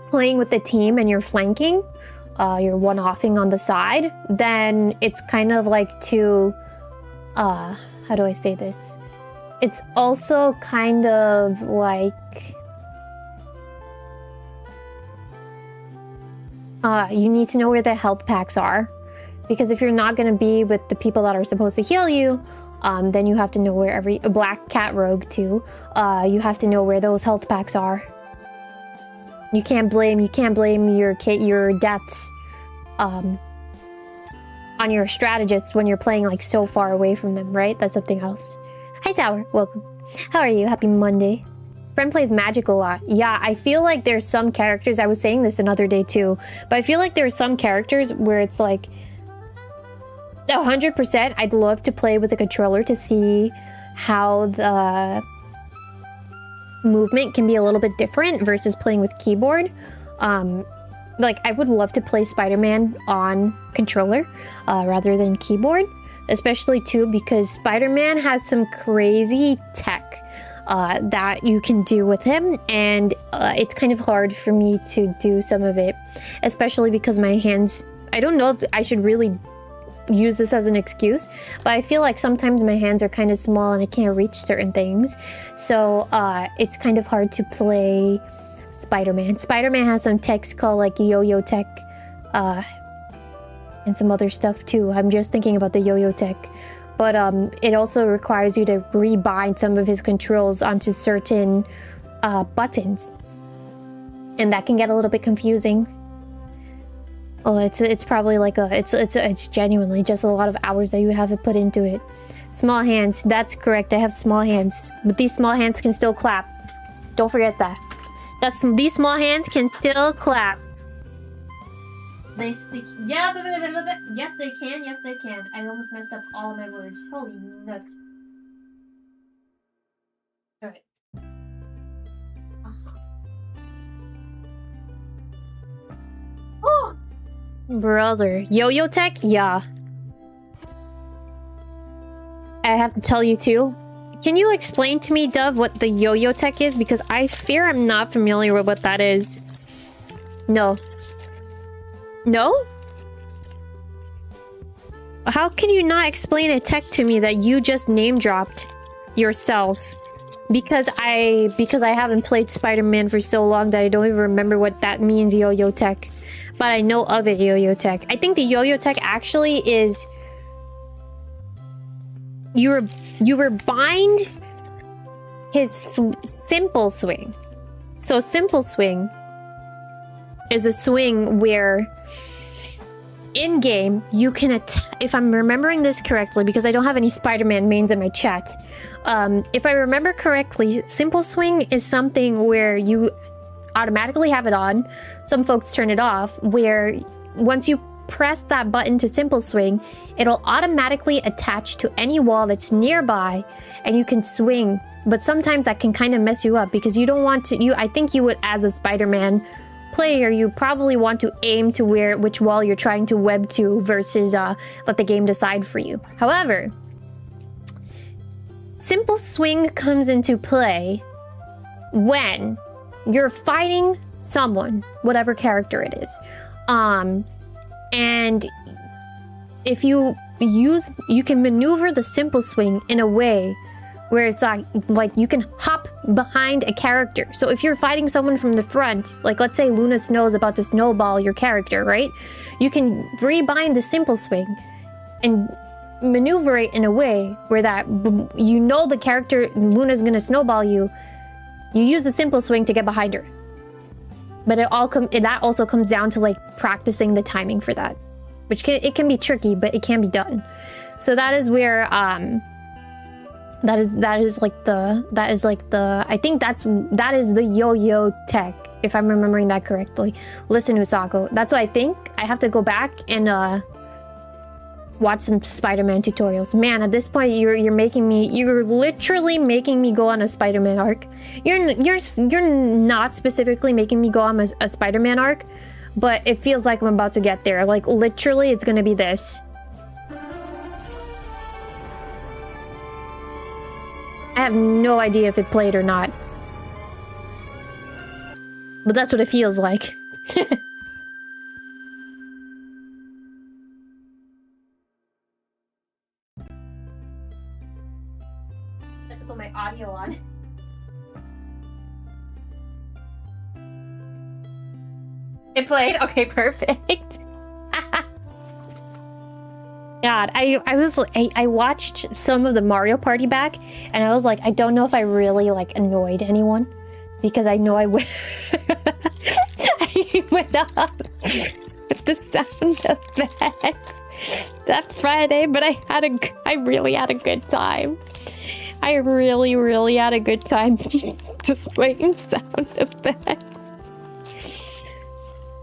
playing with the team and you're flanking, you're one-offing on the side, then it's kind of like to, how do I say this? It's also kind of like, you need to know where the health packs are. Because if you're not going to be with the people that are supposed to heal you, then you have to know where a Black Cat Rogue too. You have to know where those health packs are. You can't blame your deaths on your strategists when you're playing like so far away from them, right? That's something else. Hi Tower, welcome. How are you? Happy Monday. Friend plays Magic a lot. Yeah, I feel like there's some characters, I was saying this another day too, but I feel like there's some characters where it's like 100% I'd love to play with a controller to see how the movement can be a little bit different versus playing with keyboard. Like I would love to play Spider-Man on controller rather than keyboard, especially too because Spider-Man has some crazy tech that you can do with him, and it's kind of hard for me to do some of it, especially because my hands, I don't know if I should really use this as an excuse, but I feel like sometimes my hands are kind of small and I can't reach certain things, so it's kind of hard to play Spider-Man. Spider-Man has some techs called like yo-yo tech and some other stuff too. I'm just thinking about the yo-yo tech, but it also requires you to rebind some of his controls onto certain buttons, and that can get a little bit confusing. Oh, it's probably like it's genuinely just a lot of hours that you have to put into it. Small hands, that's correct. I have small hands, but these small hands can still clap. Don't forget that. These small hands can still clap. Yeah, yes they can, yes they can. I almost messed up all of my words. Holy nuts. Alright. Oh! Brother. Yo-yo tech? Yeah. I have to tell you too. Can you explain to me, Dove, what the yo-yo tech is? Because I fear I'm not familiar with what that is. No. No? How can you not explain a tech to me that you just name dropped yourself? Because I haven't played Spider-Man for so long that I don't even remember what that means, yo-yo tech. But I know of it, yo-yo tech. I think the yo-yo tech actually is you rebind his simple swing. So simple swing is a swing where in-game you can attack. If I'm remembering this correctly, because I don't have any Spider-Man mains in my chat, if I remember correctly, simple swing is something where you automatically have it on. Some folks turn it off, where once you press that button to simple swing, it'll automatically attach to any wall that's nearby and you can swing. But sometimes that can kind of mess you up because you don't want to, I think you would, as a Spider-Man player, you probably want to aim to which wall you're trying to web to versus let the game decide for you. However, simple swing comes into play when you're fighting someone, whatever character it is. And if you can maneuver the simple swing in a way where it's like you can hop behind a character. So if you're fighting someone from the front, like let's say Luna Snow's about to snowball your character, right? You can rebind the simple swing and maneuver it in a way where that, you know, the character Luna's gonna snowball you. You use the simple swing to get behind her. But that also comes down to like practicing the timing for that, which it can be tricky, but it can be done. So that is where that is the yo-yo tech, if I'm remembering that correctly. Listen, Usako, that's what I think. I have to go back and watch some Spider-Man tutorials. Man, at this point you're literally making me go on a Spider-Man arc. You're not specifically making me go on a Spider-Man arc, but it feels like I'm about to get there. Like literally it's gonna be this. I have no idea if it played or not, but that's what it feels like. Let's put my audio on. It played? Okay, perfect. God, I watched some of the Mario Party back, and I was like, I don't know if I really like annoyed anyone, because I know I would. I went up with the sound effects that Friday, but I really had a good time. I really had a good time just playing sound effects.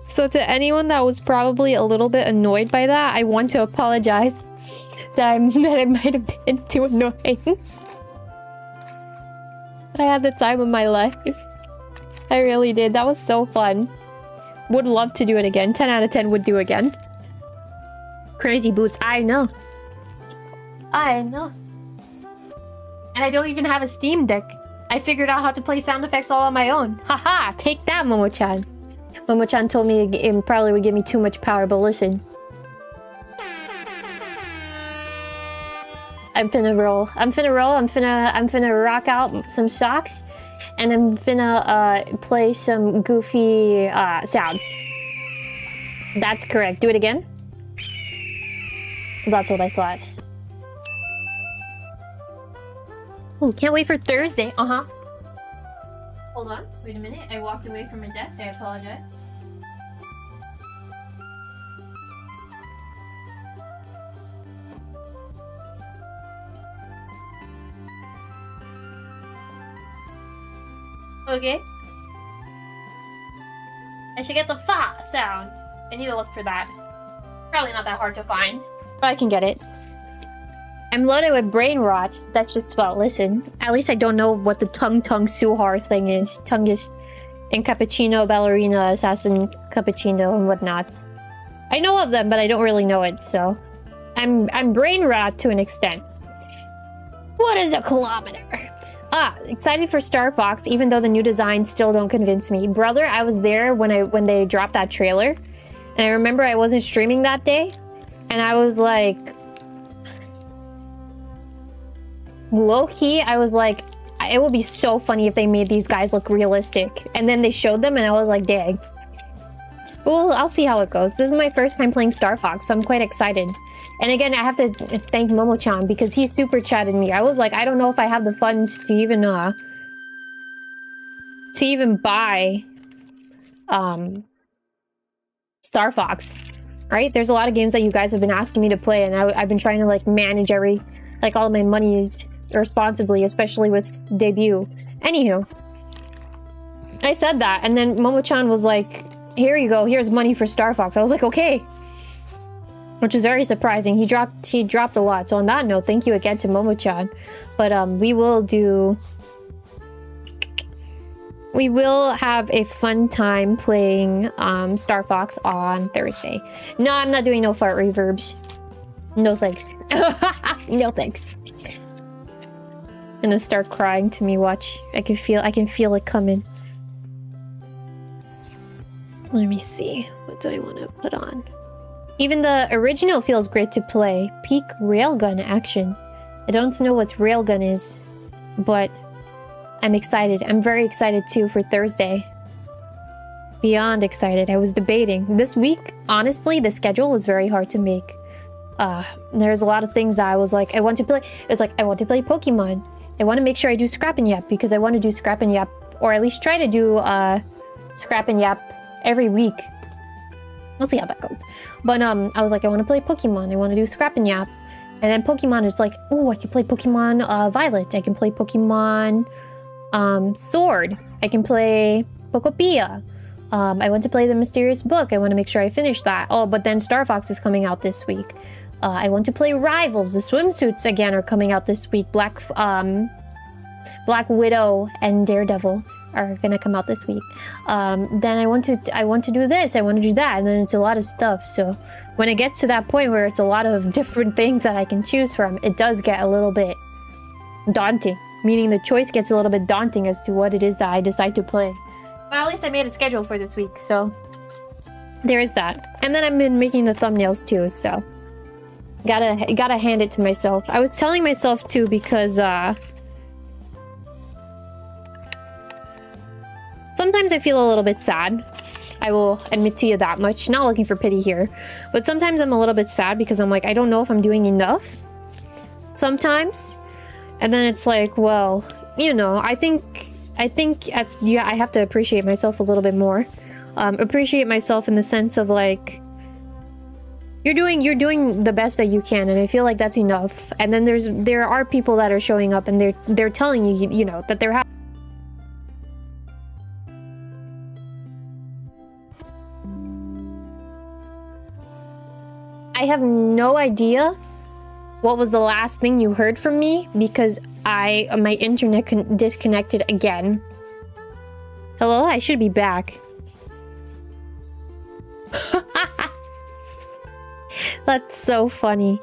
So to anyone that was probably a little bit annoyed by that, I want to apologize that it might have been too annoying. I had the time of my life. I really did. That was so fun. Would love to do it again. 10 out of 10 would do again. Crazy boots. I know. I know. And I don't even have a Steam Deck. I figured out how to play sound effects all on my own. Haha, take that, Momo-chan. Momo-chan told me it probably would give me too much power, but listen. I'm finna roll. I'm finna rock out some socks, and I'm finna play some goofy sounds. That's correct. Do it again. That's what I thought. Ooh, can't wait for Thursday. Uh-huh. Hold on. Wait a minute. I walked away from my desk. I apologize. Okay. I should get the fa sound. I need to look for that. Probably not that hard to find, but I can get it. I'm loaded with brain rot. That's just well, listen. At least I don't know what the tongue suhar thing is. Tungus and cappuccino, ballerina, assassin, cappuccino, and whatnot. I know of them, but I don't really know it, so I'm brain rot to an extent. What is a kilometer? Excited for Star Fox, even though the new designs still don't convince me. Brother, I was there when they dropped that trailer, and I remember I wasn't streaming that day, and I was like, low-key, I was like, it would be so funny if they made these guys look realistic. And then they showed them, and I was like, dang. Well, I'll see how it goes. This is my first time playing Star Fox, so I'm quite excited. And again, I have to thank Momo-chan because he super chatted me. I was like, I don't know if I have the funds to even buy Star Fox, right? There's a lot of games that you guys have been asking me to play, and I've been trying to like manage all of my monies responsibly, especially with debut. Anywho, I said that, and then Momo-chan was like, here you go, here's money for Star Fox. I was like, okay. Which was very surprising. He dropped a lot. So on that note, thank you again to Momo-chan. But we will have a fun time playing Star Fox on Thursday. No, I'm not doing no fart reverbs. No thanks. No thanks. I'm gonna start crying to me, watch. I can feel it coming. Let me see. What do I want to put on? Even the original feels great to play. Peak railgun action. I don't know what railgun is, but I'm excited. I'm very excited too for Thursday. Beyond excited. I was debating. This week, honestly, the schedule was very hard to make. There's a lot of things that I was like, I want to play. It's like, I want to play Pokemon. I want to make sure I do Scrap and Yap because I want to do Scrap and Yap, or at least try to do Scrap and Yap every week. We'll see how that goes. But I was like, I want to play Pokemon. I want to do Scrap and Yap. And then Pokemon, it's like, oh, I can play Pokemon Violet. I can play Pokemon Sword. I can play Pokopia. I want to play the Mysterious Book. I want to make sure I finish that. Oh, but then Star Fox is coming out this week. I want to play Rivals. The swimsuits again are coming out this week. Black Widow and Daredevil are gonna come out this week. Then I want to do this. I want to do that, and then it's a lot of stuff. So when it gets to that point where it's a lot of different things that I can choose from, it does get a little bit daunting. Meaning the choice gets a little bit daunting as to what it is that I decide to play. Well, at least I made a schedule for this week, so there is that. And then I've been making the thumbnails too, so gotta hand it to myself. I was telling myself too because sometimes I feel a little bit sad. I will admit to you that much. Not looking for pity here, but sometimes I'm a little bit sad because I'm like, I don't know if I'm doing enough. Sometimes, and then it's like, well, you know, I think yeah, I have to appreciate myself a little bit more. Appreciate myself in the sense of like, you're doing the best that you can, and I feel like that's enough. And then there are people that are showing up and they're telling you, you know, that they're I have no idea what was the last thing you heard from me because my internet disconnected again. Hello? I should be back. That's so funny.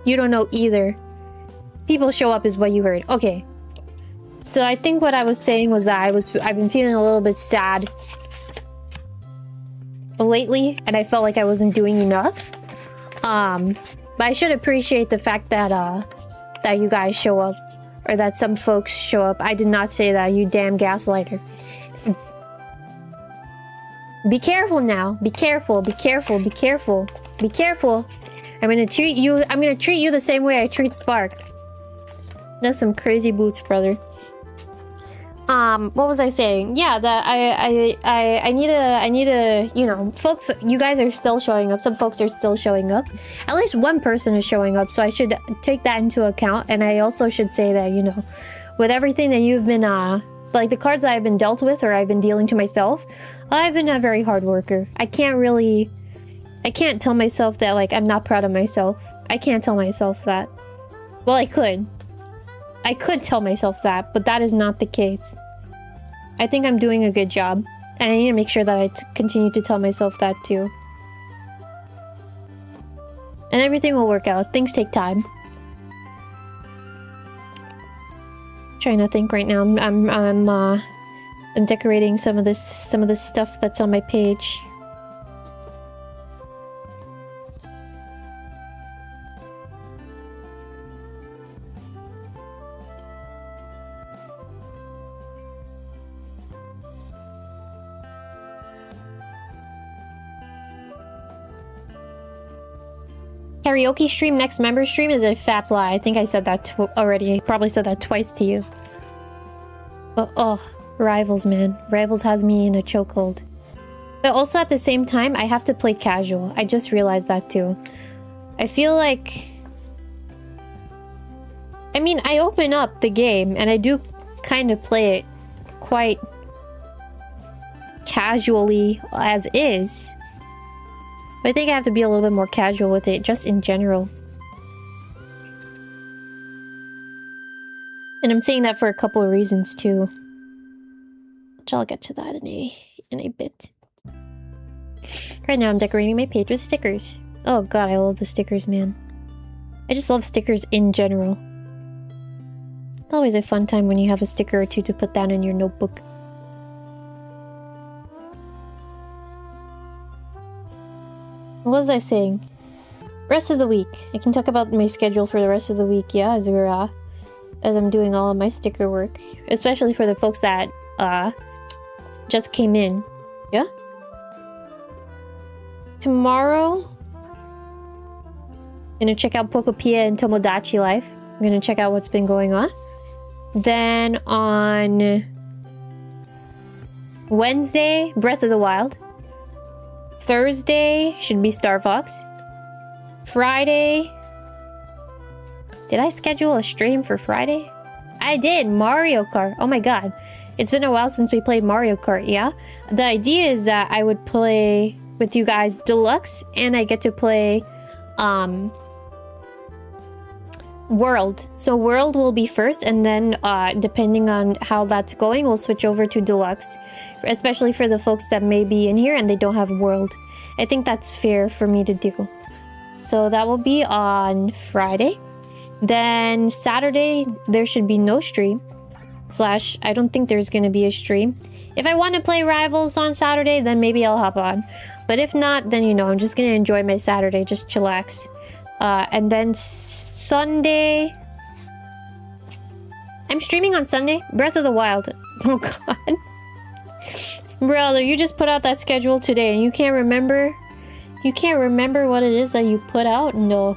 You don't know either. People show up is what you heard. Okay. So I think what I was saying was that I've been feeling a little bit sad lately, and I felt like I wasn't doing enough. But I should appreciate the fact that that you guys show up, or that some folks show up. I did not say that, you damn gaslighter. Be careful now. Be careful. Be careful. Be careful. Be careful. I'm gonna treat you the same way I treat Spark. That's some crazy boots, brother. What was I saying? Yeah, that I need to, you know, folks, you guys are still showing up. Some folks are still showing up. At least one person is showing up, so I should take that into account. And I also should say that, you know, with everything that you've been, like the cards that I've been dealt with or I've been dealing to myself, I've been a very hard worker. I can't tell myself that, like, I'm not proud of myself. I can't tell myself that. Well, I could. I could tell myself that, but that is not the case. I think I'm doing a good job, and I need to make sure that I continue to tell myself that too. And everything will work out. Things take time. Trying to think right now. I'm decorating some of this stuff that's on my page. Karaoke stream, next member stream is a fat lie. I think I said that already. I probably said that twice to you. But oh, Rivals, man. Rivals has me in a chokehold. But also at the same time, I have to play casual. I just realized that too. I feel like... I mean, I open up the game and I do kind of play it quite casually as is. But I think I have to be a little bit more casual with it, just in general. And I'm saying that for a couple of reasons too. Which I'll get to that in a bit. Right now I'm decorating my page with stickers. Oh god, I love the stickers, man. I just love stickers in general. It's always a fun time when you have a sticker or two to put down in your notebook. What was I saying? Rest of the week. I can talk about my schedule for the rest of the week, yeah, as I'm doing all of my sticker work. Especially for the folks that just came in. Yeah? Tomorrow, I'm gonna check out 𝙤𝙬𝙀𝙎 and Tomodachi Life. I'm gonna check out what's been going on. Then on Wednesday, Breath of the Wild. Thursday should be Star Fox. Friday... Did I schedule a stream for Friday? I did! Mario Kart! Oh my god. It's been a while since we played Mario Kart, yeah? The idea is that I would play with you guys Deluxe, and I get to play World. So World will be first, and then depending on how that's going, we'll switch over to Deluxe. Especially for the folks that may be in here and they don't have World. I think that's fair for me to do. So that will be on Friday. Then Saturday, there should be no stream. Slash, I don't think there's going to be a stream. If I want to play Rivals on Saturday, then maybe I'll hop on. But if not, then you know, I'm just going to enjoy my Saturday, just chillax. And then Sunday... I'm streaming on Sunday? Breath of the Wild. Oh god. Brother, you just put out that schedule today and you can't remember? You can't remember what it is that you put out? No.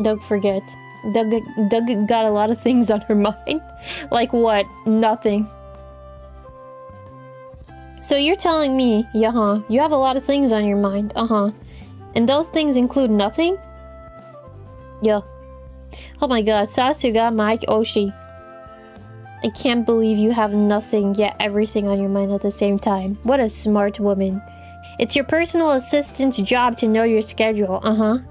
Doug forgets. Doug got a lot of things on her mind. Like what? Nothing. So you're telling me, yeah, you have a lot of things on your mind, and those things include nothing? Yeah. Oh my god, Sasuga Mike Oshi. I can't believe you have nothing yet everything on your mind at the same time. What a smart woman. It's your personal assistant's job to know your schedule, And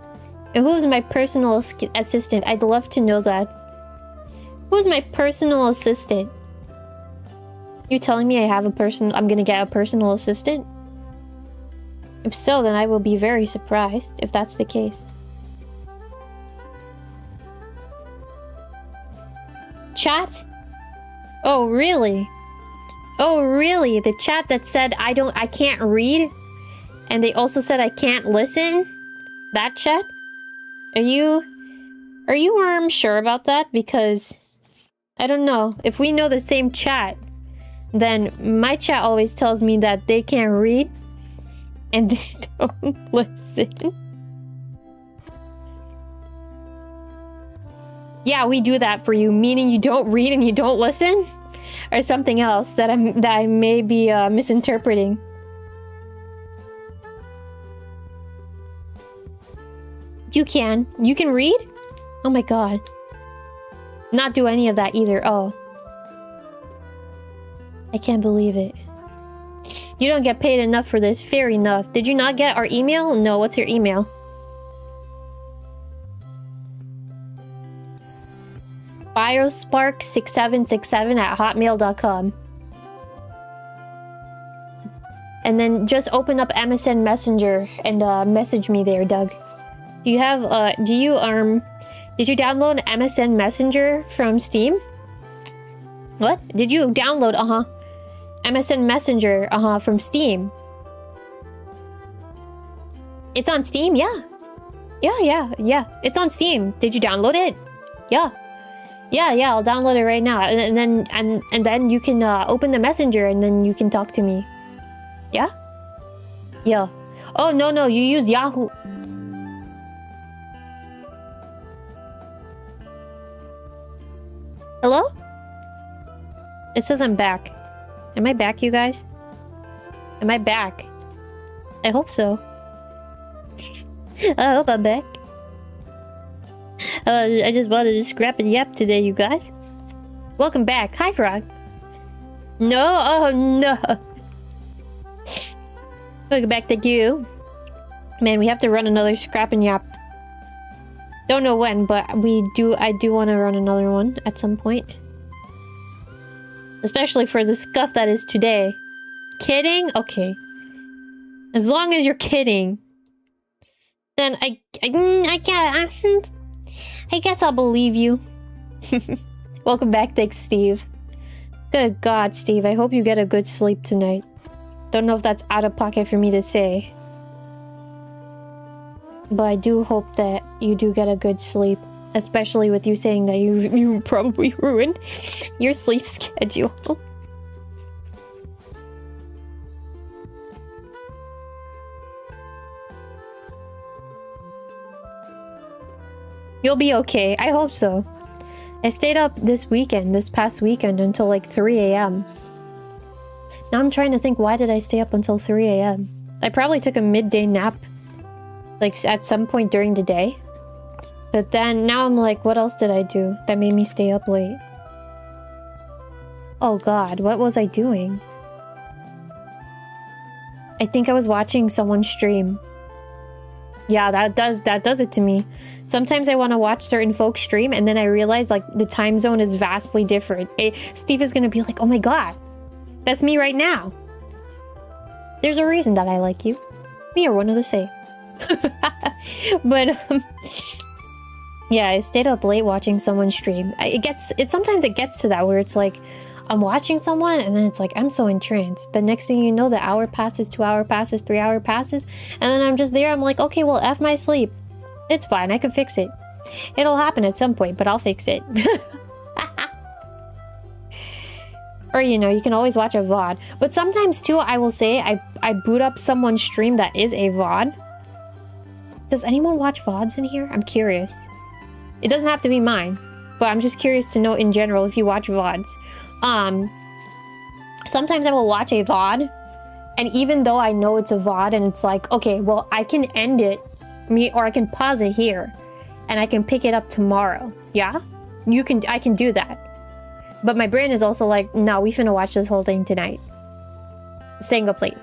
who's my personal assistant? I'd love to know that. Who's my personal assistant? You're telling me I'm gonna get a personal assistant? If so, then I will be very surprised if that's the case. Chat? Oh, really? Oh, really? The chat that said I can't read? And they also said I can't listen? That chat? Are you sure about that? Because I don't know. If we know the same chat, then my chat always tells me that they can't read and they don't listen. Yeah, we do that for you, meaning you don't read and you don't listen? Or something else that I may be misinterpreting. You can read? Oh my god. Not do any of that either. Oh. I can't believe it. You don't get paid enough for this. Fair enough. Did you not get our email? No, what's your email? biospark6767@hotmail.com. And then just open up MSN Messenger and message me there, Doug. Do you have did you download MSN Messenger from Steam? What? Did you download MSN Messenger from Steam? It's on Steam, yeah. Yeah. It's on Steam. Did you download it? Yeah. Yeah, I'll download it right now. And then you can open the messenger and then you can talk to me. Yeah? Yeah. Oh, no, you use Yahoo. Hello? It says I'm back. Am I back, you guys? Am I back? I hope so. I hope I'm back. I just wanted to scrap a yap today, you guys. Welcome back. Hi, Frog. No, oh no. Welcome back to you. Man, we have to run another scrap and yap. Don't know when, but I do want to run another one at some point. Especially for the scuff that is today. Kidding? Okay. As long as you're kidding. Then I guess I'll believe you. Welcome back, thanks, Steve. Good God, Steve. I hope you get a good sleep tonight. Don't know if that's out of pocket for me to say. But I do hope that you do get a good sleep. Especially with you saying that you probably ruined your sleep schedule. You'll be okay. I hope so. I stayed up this past weekend, until like 3 a.m. Now I'm trying to think, why did I stay up until 3 a.m.? I probably took a midday nap, like at some point during the day. But then, now I'm like, what else did I do that made me stay up late? Oh God, what was I doing? I think I was watching someone stream. Yeah, that does it to me. Sometimes I want to watch certain folks stream, and then I realize, like, the time zone is vastly different. Steve is gonna be like, oh my God, that's me right now. There's a reason that I like you. We are one of the same. But, yeah, I stayed up late watching someone stream. Sometimes it gets to that where it's like, I'm watching someone, and then it's like, I'm so entranced. The next thing you know, the hour passes, 2 hour passes, 3 hour passes, and then I'm just there, I'm like, okay, well, F my sleep. It's fine, I can fix it. It'll happen at some point, but I'll fix it. Or, you know, you can always watch a VOD. But sometimes, too, I will say, I boot up someone's stream that is a VOD. Does anyone watch VODs in here? I'm curious. It doesn't have to be mine, but I'm just curious to know in general if you watch VODs. Sometimes I will watch a VOD, and even though I know it's a VOD and it's like, okay, well, I can end it, or I can pause it here, and I can pick it up tomorrow. Yeah? I can do that. But my brain is also like, no, we finna watch this whole thing tonight. Staying up late.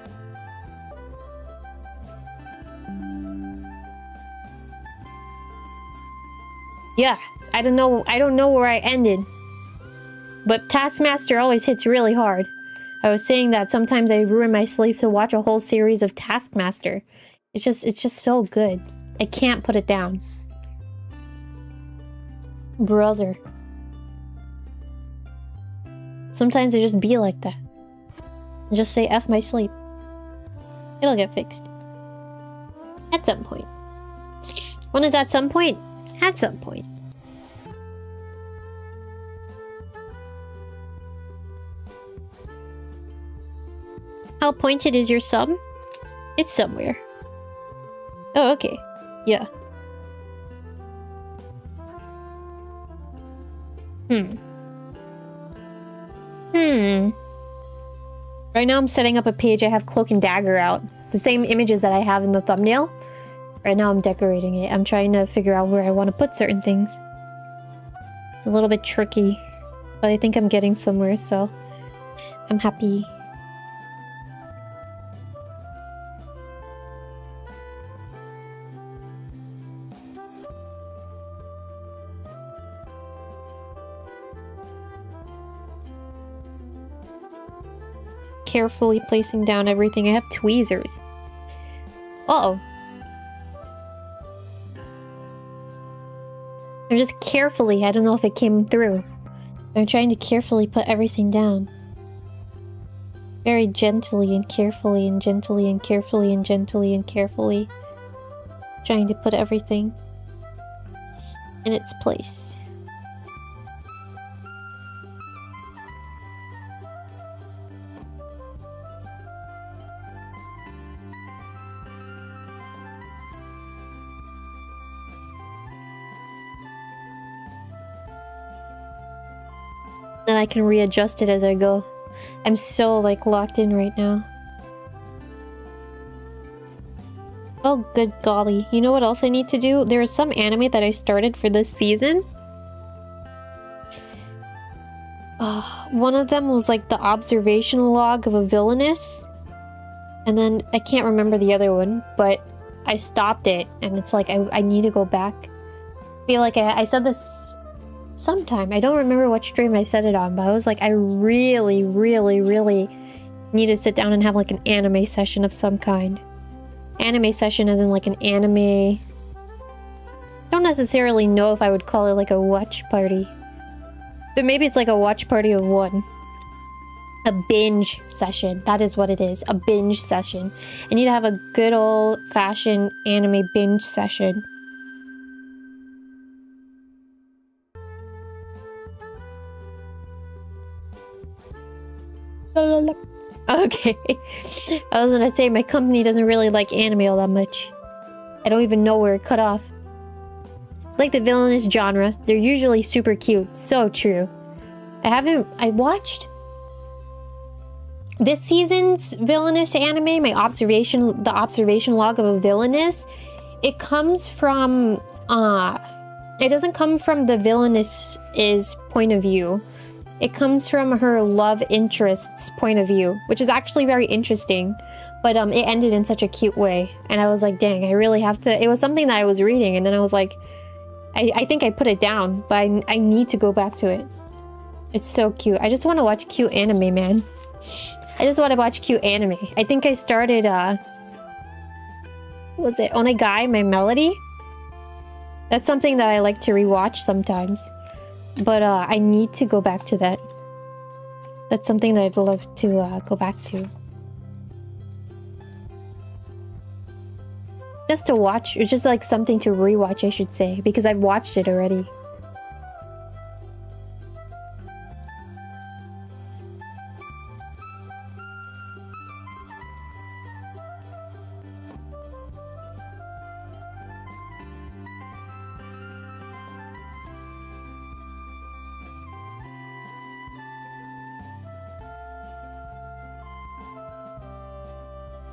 Yeah, I don't know where I ended. But Taskmaster always hits really hard. I was saying that sometimes I ruin my sleep to watch a whole series of Taskmaster. It's just so good. I can't put it down. Brother. Sometimes I just be like that. And just say F my sleep. It'll get fixed. At some point. When is at some point? At some point. How pointed is your sub? It's somewhere. Oh, okay. Yeah. Right now I'm setting up a page. I have Cloak and Dagger out. The same images that I have in the thumbnail. Right now I'm decorating it. I'm trying to figure out where I want to put certain things. It's a little bit tricky, but I think I'm getting somewhere, so I'm happy. Carefully placing down everything. I have tweezers. Uh-oh. I'm just carefully, I don't know if it came through. I'm trying to carefully put everything down. Very gently and carefully and gently and carefully and gently and carefully. Trying to put everything in its place. Then I can readjust it as I go. I'm so, like, locked in right now. Oh, good golly. You know what else I need to do? There is some anime that I started for this season. One of them was like the observation log of a villainess. And then I can't remember the other one, but I stopped it. And it's like, I need to go back. I feel like I said this sometime. I don't remember what stream I said it on, but I was like, I really, really, really need to sit down and have like an anime session of some kind. Anime session as in like an anime... Don't necessarily know if I would call it like a watch party. But maybe it's like a watch party of one. A binge session. That is what it is. A binge session. I need to have a good old-fashioned anime binge session. Okay. I was gonna say, my company doesn't really like anime all that much. I don't even know where it cut off. Like the villainous genre, they're usually super cute. So true. I watched this season's villainous anime, the observation log of a villainess. It comes from, it doesn't come from the villainess's point of view. It comes from her love interest's point of view, which is actually very interesting. But it ended in such a cute way. And I was like, dang, I really have to... It was something that I was reading, and then I was like... I think I put it down, but I need to go back to it. It's so cute. I just want to watch cute anime, man. I just want to watch cute anime. I think I started, was it Onegai, My Melody? That's something that I like to rewatch sometimes. But, I need to go back to that. That's something that I'd love to, go back to. Just to watch, it's just like something to rewatch, I should say, because I've watched it already.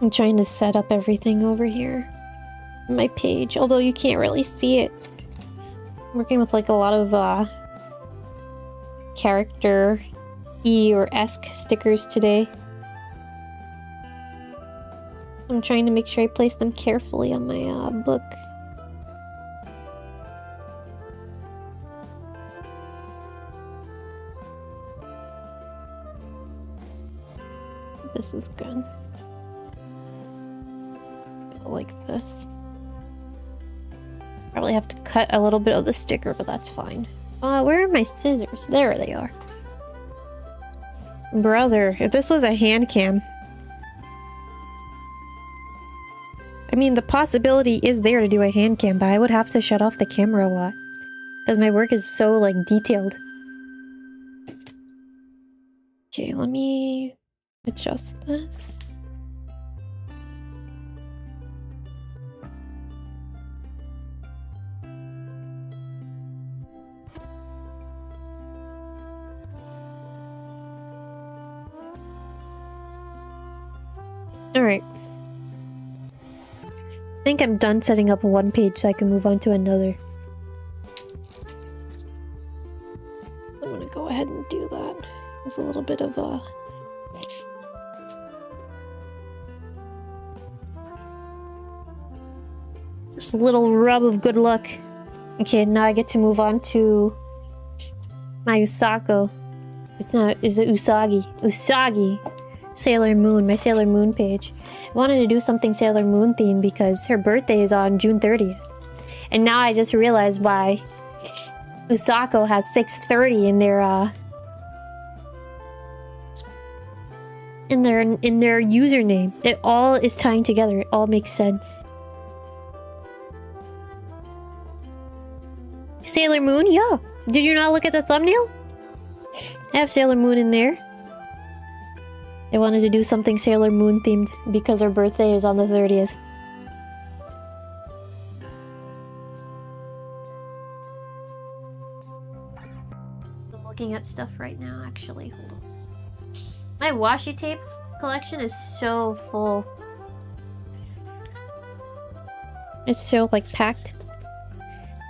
I'm trying to set up everything over here. My page, although you can't really see it. I'm working with like a lot of character E or esque stickers today. I'm trying to make sure I place them carefully on my book. This is good. Like this. Probably have to cut a little bit of the sticker, but that's fine. Where are my scissors? There they are. Brother, if this was a hand cam... I mean, the possibility is there to do a hand cam, but I would have to shut off the camera a lot. Because my work is so, like, detailed. Okay, let me adjust this. Alright. I think I'm done setting up one page so I can move on to another. I'm gonna go ahead and do that. There's a little bit of a... just a little rub of good luck. Okay, now I get to move on to my Usako. It's not... is it Usagi? Usagi! Sailor Moon, my Sailor Moon page. I wanted to do something Sailor Moon themed because her birthday is on June 30th. And now I just realized why Usako has 630 in their username. It all is tying together. It all makes sense. Sailor Moon? Yeah. Did you not look at the thumbnail? I have Sailor Moon in there. I wanted to do something Sailor Moon themed because her birthday is on the 30th. I'm looking at stuff right now, actually. Hold on. My washi tape collection is so full. It's so, like, packed.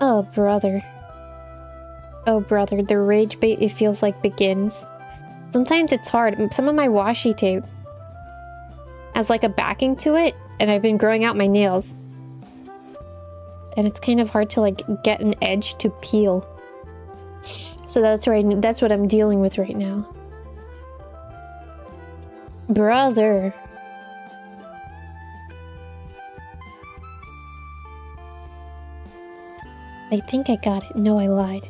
Oh, brother. Oh, brother. The rage bait, it feels like, begins. Sometimes it's hard. Some of my washi tape has like a backing to it, and I've been growing out my nails. And it's kind of hard to like get an edge to peel. So that's what I'm dealing with right now. Brother. I think I got it. No, I lied.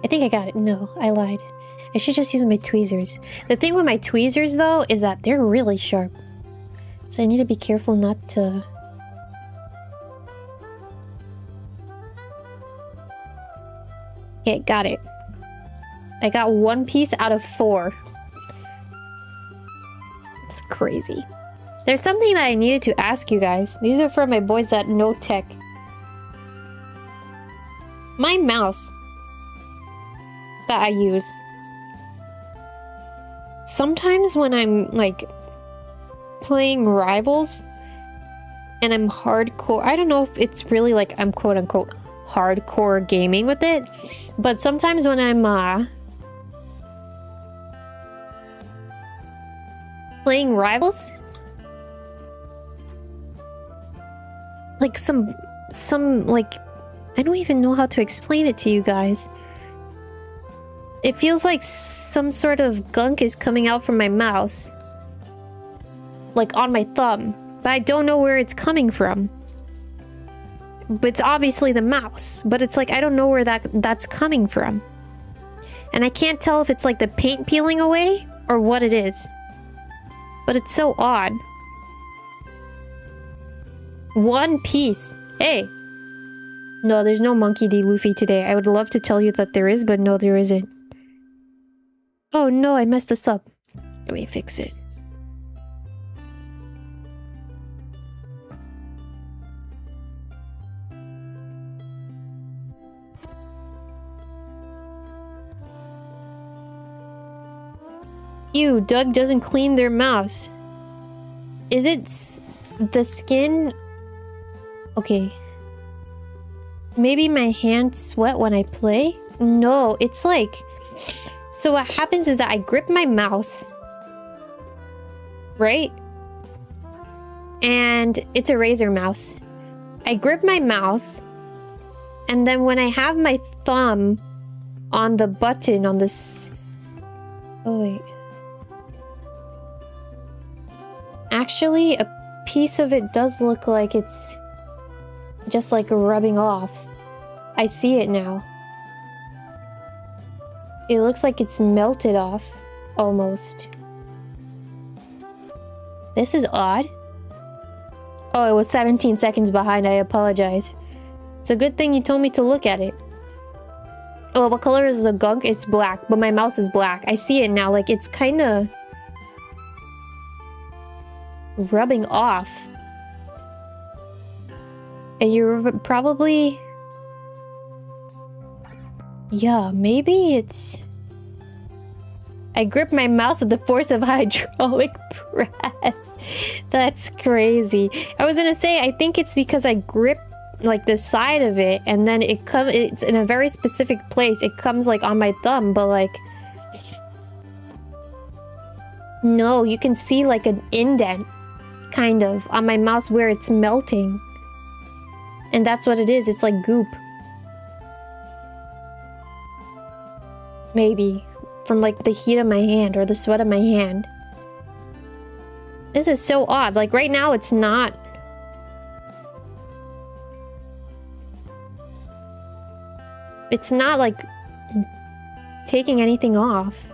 I think I got it. No, I lied. I should just use my tweezers. The thing with my tweezers, though, is that they're really sharp. So I need to be careful not to... Okay, got it. I got 1 piece out of 4. It's crazy. There's something that I needed to ask you guys. These are for my boys that know tech. My mouse that I use. Sometimes when I'm like playing Rivals and I'm hardcore, I don't know if it's really like I'm quote unquote hardcore gaming with it, but sometimes when I'm playing Rivals, like some like, I don't even know how to explain it to you guys. It feels like some sort of gunk is coming out from my mouse. Like on my thumb. But I don't know where it's coming from. But it's obviously the mouse. But it's like, I don't know where that's coming from. And I can't tell if it's like the paint peeling away or what it is. But it's so odd. 1 piece. Hey. No, there's no Monkey D. Luffy today. I would love to tell you that there is, but no, there isn't. Oh no, I messed this up. Let me fix it. Ew, Doug doesn't clean their mouse. Is it the skin? Okay. Maybe my hands sweat when I play? No, it's like... So what happens is that I grip my mouse, right? And it's a Razer mouse. I grip my mouse, and then when I have my thumb on the button on this... Oh, wait. Actually, a piece of it does look like it's just like rubbing off. I see it now. It looks like it's melted off, almost. This is odd. Oh, it was 17 seconds behind. I apologize. It's a good thing you told me to look at it. Oh, what color is the gunk? It's black, but my mouse is black. I see it now. Like, it's kind of rubbing off. And you're probably... Yeah, maybe it's... I grip my mouse with the force of hydraulic press. That's crazy. I was gonna say, I think it's because I grip like the side of it, and then it's in a very specific place. It comes like on my thumb, but like... No, you can see like an indent, kind of, on my mouse where it's melting. And that's what it is. It's like goop. Maybe. From like the heat of my hand or the sweat of my hand. This is so odd. Like right now it's not. It's not like taking anything off.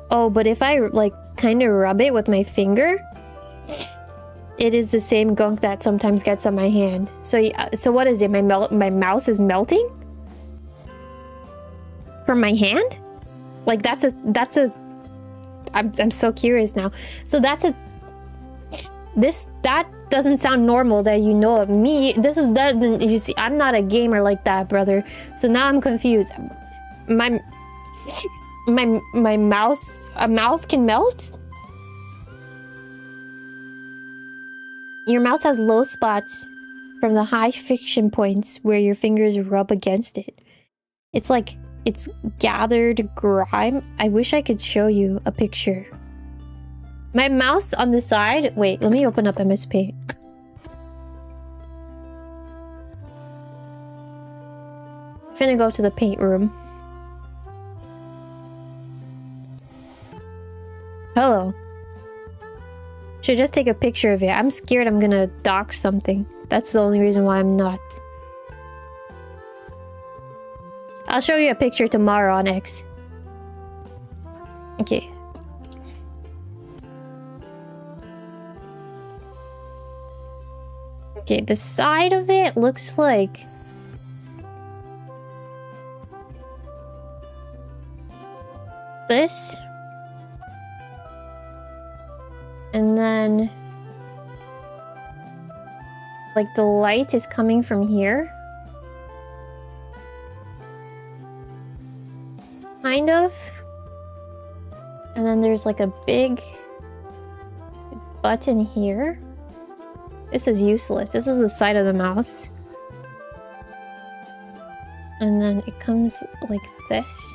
Oh, but if I like kind of rub it with my finger, it is the same gunk that sometimes gets on my hand. So what is it? My mouse is melting? From my hand? Like that's a I'm so curious now. So that doesn't sound normal that you know of me. You see, I'm not a gamer like that, brother. So now I'm confused. My mouse, a mouse can melt? Your mouse has low spots. from the high friction points where your fingers rub against it. It's like it's gathered grime. I wish I could show you a picture. My mouse on the side. Wait, let me open up MS Paint. Finna go to the paint room. Hello. Should just take a picture of it. I'm scared I'm gonna dox something. That's the only reason why I'm not. I'll show you a picture tomorrow on X. Okay. Okay, the side of it looks like... this. And then... like the light is coming from here. Kind of. And then there's like a big button here. This is useless. This is the side of the mouse. And then it comes like this.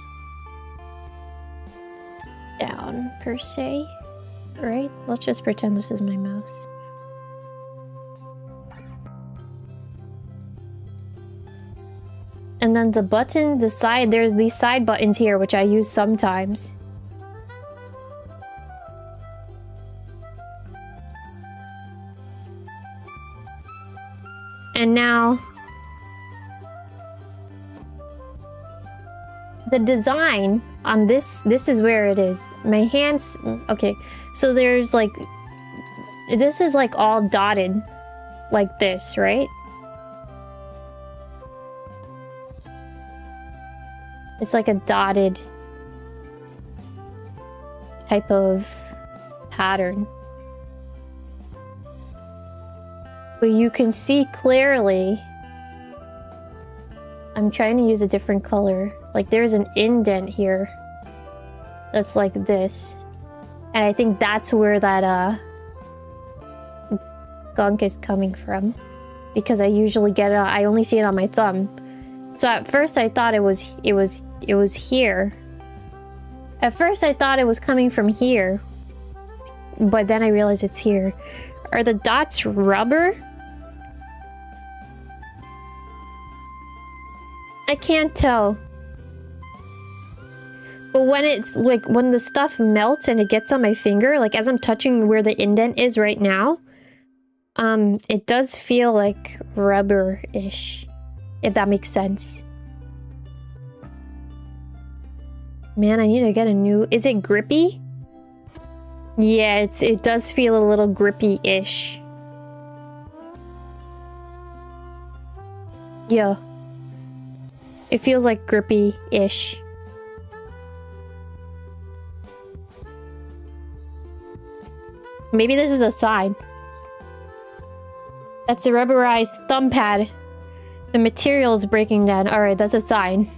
Down, per se. Right? Let's just pretend this is my mouse. And then the button, the side, there's these side buttons here, which I use sometimes. And now... the design on this is where it is. My hands... okay, so there's like... this is like all dotted. Like this, right? It's like a dotted type of pattern. But you can see clearly... I'm trying to use a different color. Like there's an indent here. That's like this. And I think that's where that gunk is coming from. Because I usually get it, I only see it on my thumb. So at first I thought it was here. At first I thought it was coming from here. But then I realized it's here. Are the dots rubber? I can't tell. But when it's like, when the stuff melts and it gets on my finger, like as I'm touching where the indent is right now, it does feel like rubber-ish. If that makes sense. Man, I need to get a new... is it grippy? Yeah, it does feel a little grippy-ish. Yeah. It feels like grippy-ish. Maybe this is a sign. That's a rubberized thumb pad. The material is breaking down. Alright, that's a sign.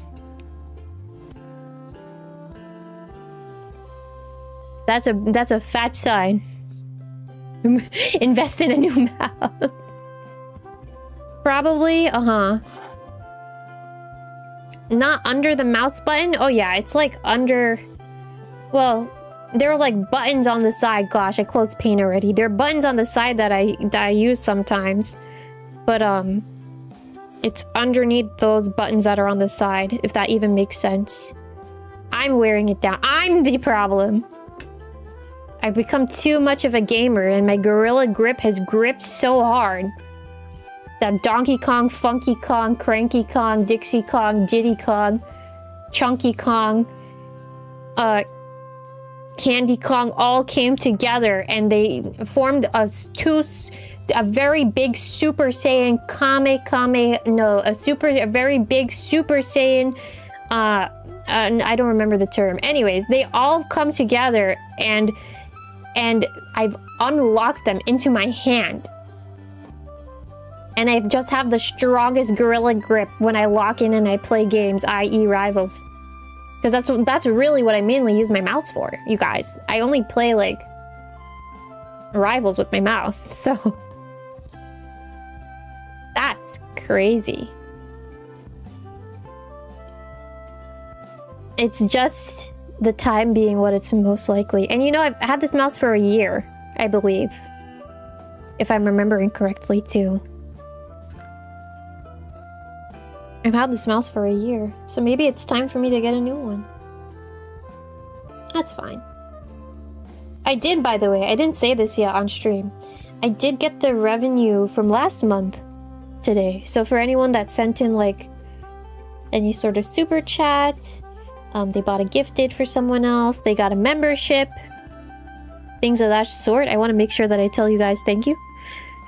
That's a fat sign. Invest in a new mouse. Probably, not under the mouse button? Oh yeah, it's like under... well, there are like buttons on the side. Gosh, I closed paint already. There are buttons on the side that I use sometimes. But, it's underneath those buttons that are on the side, if that even makes sense. I'm wearing it down. I'm the problem. I've become too much of a gamer, and my Gorilla Grip has gripped so hard that Donkey Kong, Funky Kong, Cranky Kong, Dixie Kong, Diddy Kong, Chunky Kong, Candy Kong all came together, and they formed a very big Super Saiyan a very big Super Saiyan, I don't remember the term. Anyways, they all come together, and I've unlocked them into my hand. And I just have the strongest Gorilla Grip when I lock in and I play games, i.e. Rivals. Because that's really what I mainly use my mouse for, you guys. I only play, like, Rivals with my mouse, so... crazy. It's just the time being what it's most likely. And you know, I've had this mouse for a year, I believe. If I'm remembering correctly, too. I've had this mouse for a year, so maybe it's time for me to get a new one. That's fine. I did, by the way, I didn't say this yet on stream. I did get the revenue from last month today. So for anyone that sent in, like, any sort of super chat, they bought a gifted for someone else, they got a membership, things of that sort, I want to make sure that I tell you guys thank you,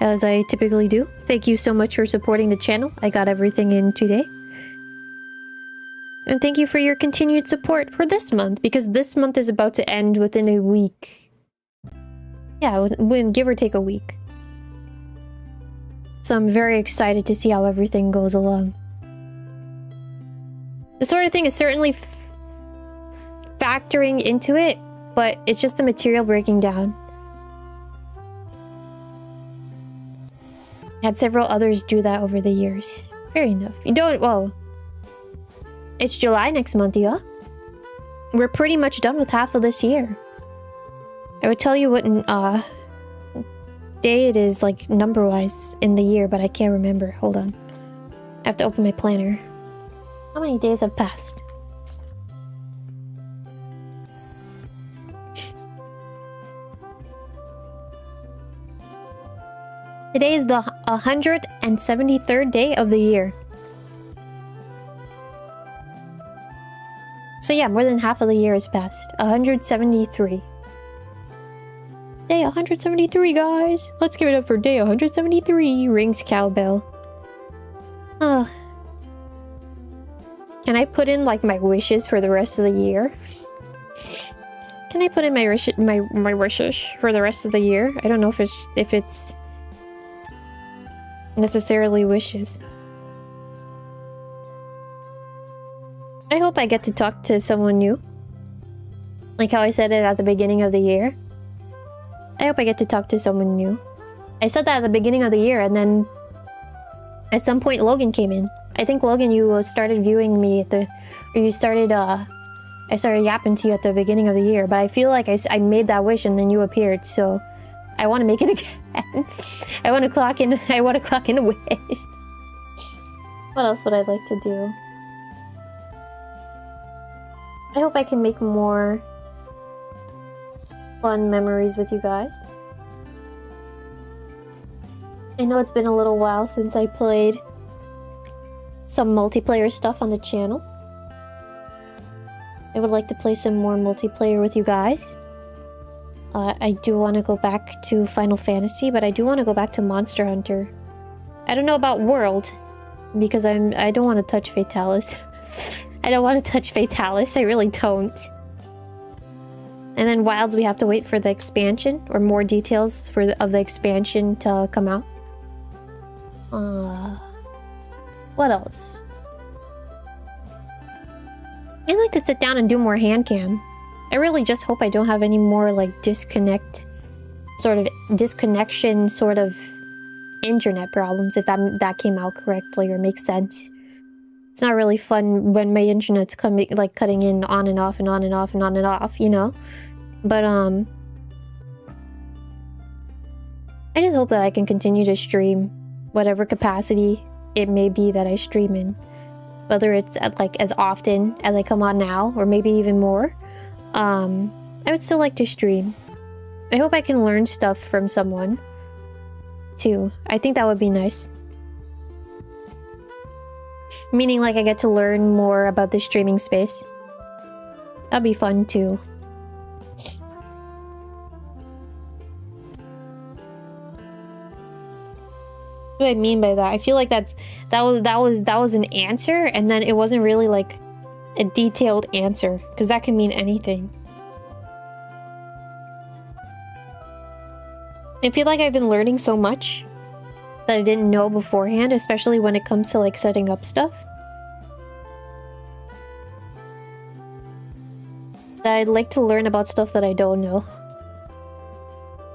as I typically do. Thank you so much for supporting the channel. I got everything in today. And thank you for your continued support for this month, because this month is about to end within a week. Yeah, give or take a week. So I'm very excited to see how everything goes along. The sort of thing is certainly factoring into it, but it's just the material breaking down. Had several others do that over the years. Fair enough. You don't... Whoa. It's July next month, yeah? We're pretty much done with half of this year. I would tell you what day it is, like, number-wise in the year, but I can't remember. Hold on. I have to open my planner. How many days have passed? Today is the 173rd day of the year. So yeah, more than half of the year has passed. 173. Day 173, guys! Let's give it up for day 173! Rings cowbell. Oh. Can I put in, like, my wishes for the rest of the year? Can I put in my wishes for the rest of the year? I don't know if it's necessarily wishes. I hope I get to talk to someone new. Like how I said it at the beginning of the year. I hope I get to talk to someone new. I said that at the beginning of the year, and then at some point Logan came in. I think, Logan, you started viewing me at the... Or you started, I started yapping to you at the beginning of the year, but I feel like I made that wish and then you appeared, so... I want to make it again. I want to clock in a wish. What else would I like to do? I hope I can make more fun memories with you guys. I know it's been a little while since I played some multiplayer stuff on the channel. I would like to play some more multiplayer with you guys. I do want to go back to Final Fantasy, but I do want to go back to Monster Hunter. I don't know about World, because I don't want to touch Fatalis. I don't want to touch Fatalis, I really don't. And then Wilds, we have to wait for the expansion, or more details of the expansion to come out. What else? I'd like to sit down and do more handcam. I really just hope I don't have any more, like, disconnection sort of internet problems, if that came out correctly or makes sense. It's not really fun when my internet's cutting in on and off and on and off and on and off, you know? But, I just hope that I can continue to stream whatever capacity it may be that I stream in. Whether it's at, like, as often as I come on now, or maybe even more. I would still like to stream. I hope I can learn stuff from someone, too. I think that would be nice. Meaning, like, I get to learn more about the streaming space. That'd be fun, too. What do I mean by that? I feel like that was an answer, and then it wasn't really, like, a detailed answer, because that can mean anything. I feel like I've been learning so much that I didn't know beforehand, especially when it comes to, like, setting up stuff. That I'd like to learn about stuff that I don't know.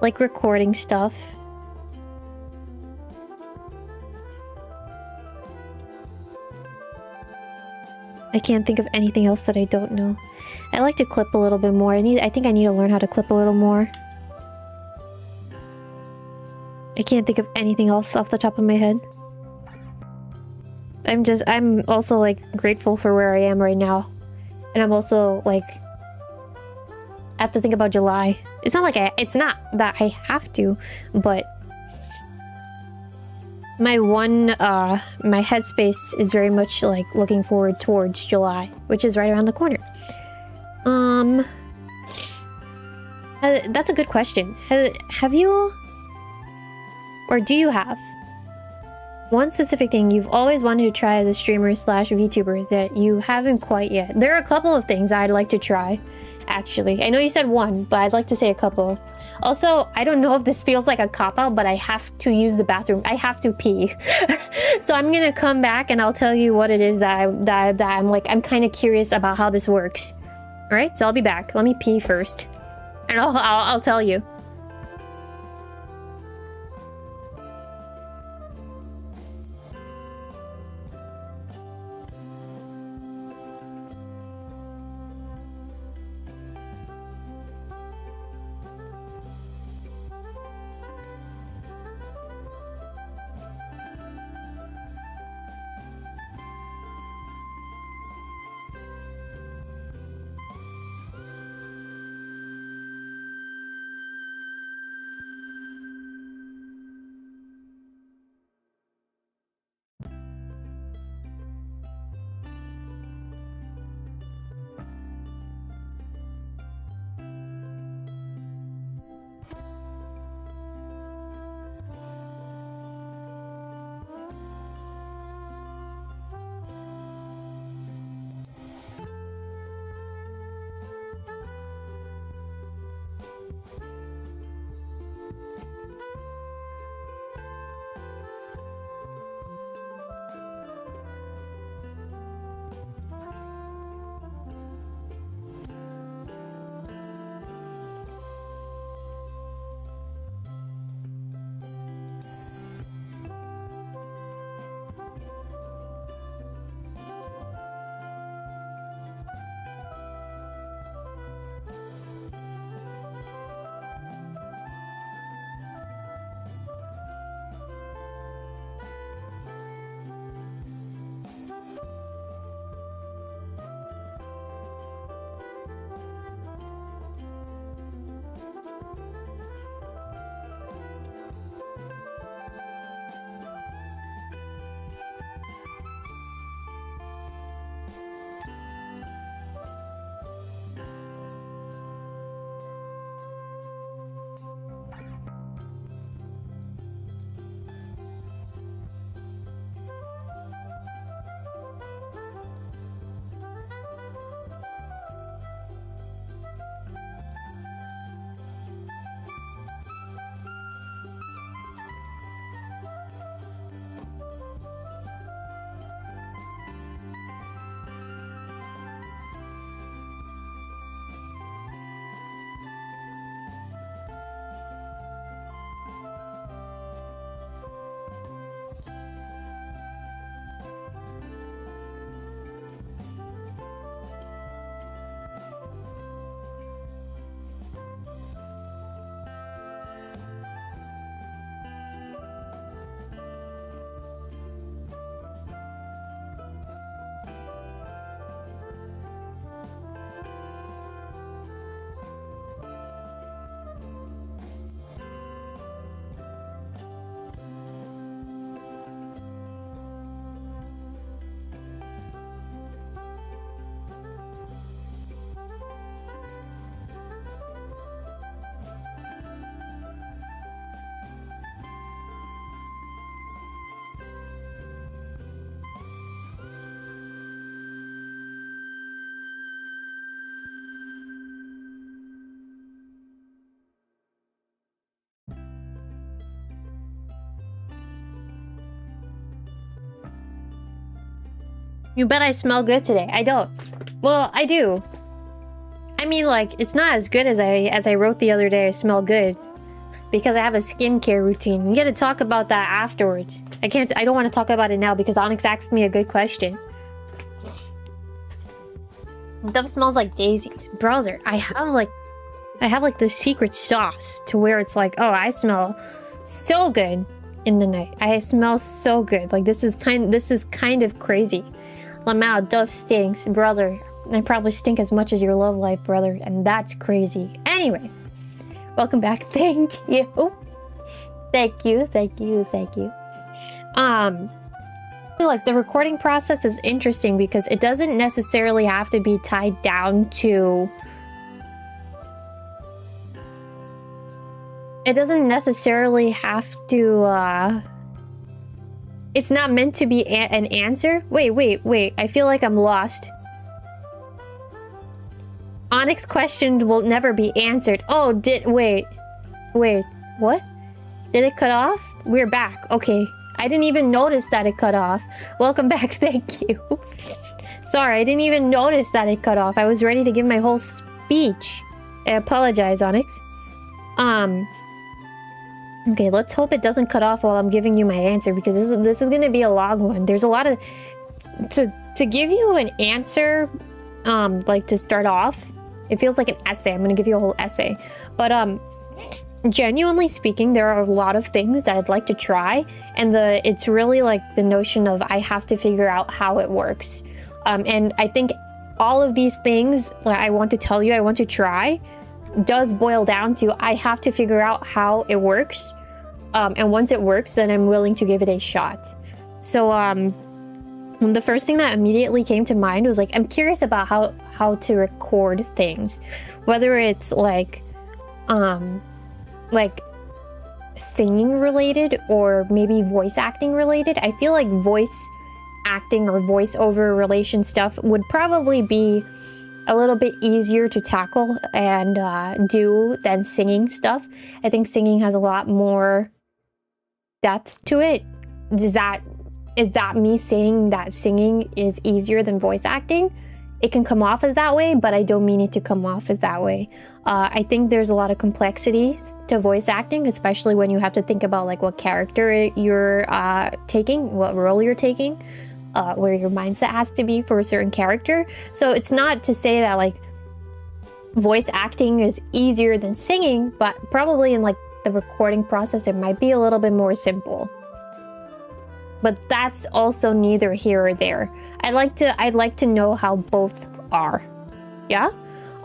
Like recording stuff. I can't think of anything else that I don't know. I like to clip a little bit more. I think I need to learn how to clip a little more. I can't think of anything else off the top of my head. I'm also like grateful for where I am right now. And I'm also like, I have to think about July. It's not that I have to, but my headspace is very much like looking forward towards July, which is right around the corner. That's a good question. Have you, or do you have one specific thing you've always wanted to try as a streamer slash VTuber that you haven't quite yet? There are a couple of things I'd like to try, actually. I know you said one, but I'd like to say a couple. Also, I don't know if this feels like a cop-out, but I have to use the bathroom. I have to pee. So I'm gonna come back and I'll tell you what it is that I'm kind of curious about how this works. All right, so I'll be back. Let me pee first, and I'll tell you. You bet I smell good today. I don't. Well, I do. I mean, like, it's not as good as I wrote the other day. I smell good because I have a skincare routine. We got to talk about that afterwards. I don't want to talk about it now because Onyx asked me a good question. Dove smells like daisies. Brother, I have like the secret sauce to where it's like, oh, I smell so good in the night. I smell so good. Like this is kind of crazy. Lamau, Dove stinks, brother. I probably stink as much as your love life, brother, and that's crazy. Anyway, welcome back. Thank you. Thank you. I feel like the recording process is interesting because it doesn't necessarily have to be tied down to... It doesn't necessarily have to, it's not meant to be an answer? Wait. I feel like I'm lost. Onyx question will never be answered. Oh, wait, what? Did it cut off? We're back. Okay. I didn't even notice that it cut off. Welcome back. Thank you. Sorry, I didn't even notice that it cut off. I was ready to give my whole speech. I apologize, Onyx. Okay, let's hope it doesn't cut off while I'm giving you my answer, because this is gonna be a long one. There's a lot of... To give you an answer, like to start off, it feels like an essay. I'm gonna give you a whole essay. But, genuinely speaking, there are a lot of things that I'd like to try, and it's really like the notion of I have to figure out how it works. And I think all of these things that I want to tell you, I want to try, does boil down to I have to figure out how it works. And once it works, then I'm willing to give it a shot. So, the first thing that immediately came to mind was like, I'm curious about how to record things. Whether it's like singing related or maybe voice acting related. I feel like voice acting or voiceover relation stuff would probably be a little bit easier to tackle and do than singing stuff. I think singing has a lot more depth to it. Is that me saying that singing is easier than voice acting? It can come off as that way, but I don't mean it to come off as that way. I think there's a lot of complexities to voice acting, especially when you have to think about like what character you're taking, what role you're taking, where your mindset has to be for a certain character. So it's not to say that like voice acting is easier than singing, but probably in like the recording process, it might be a little bit more simple. But that's also neither here or there. I'd like to know how both are. Yeah?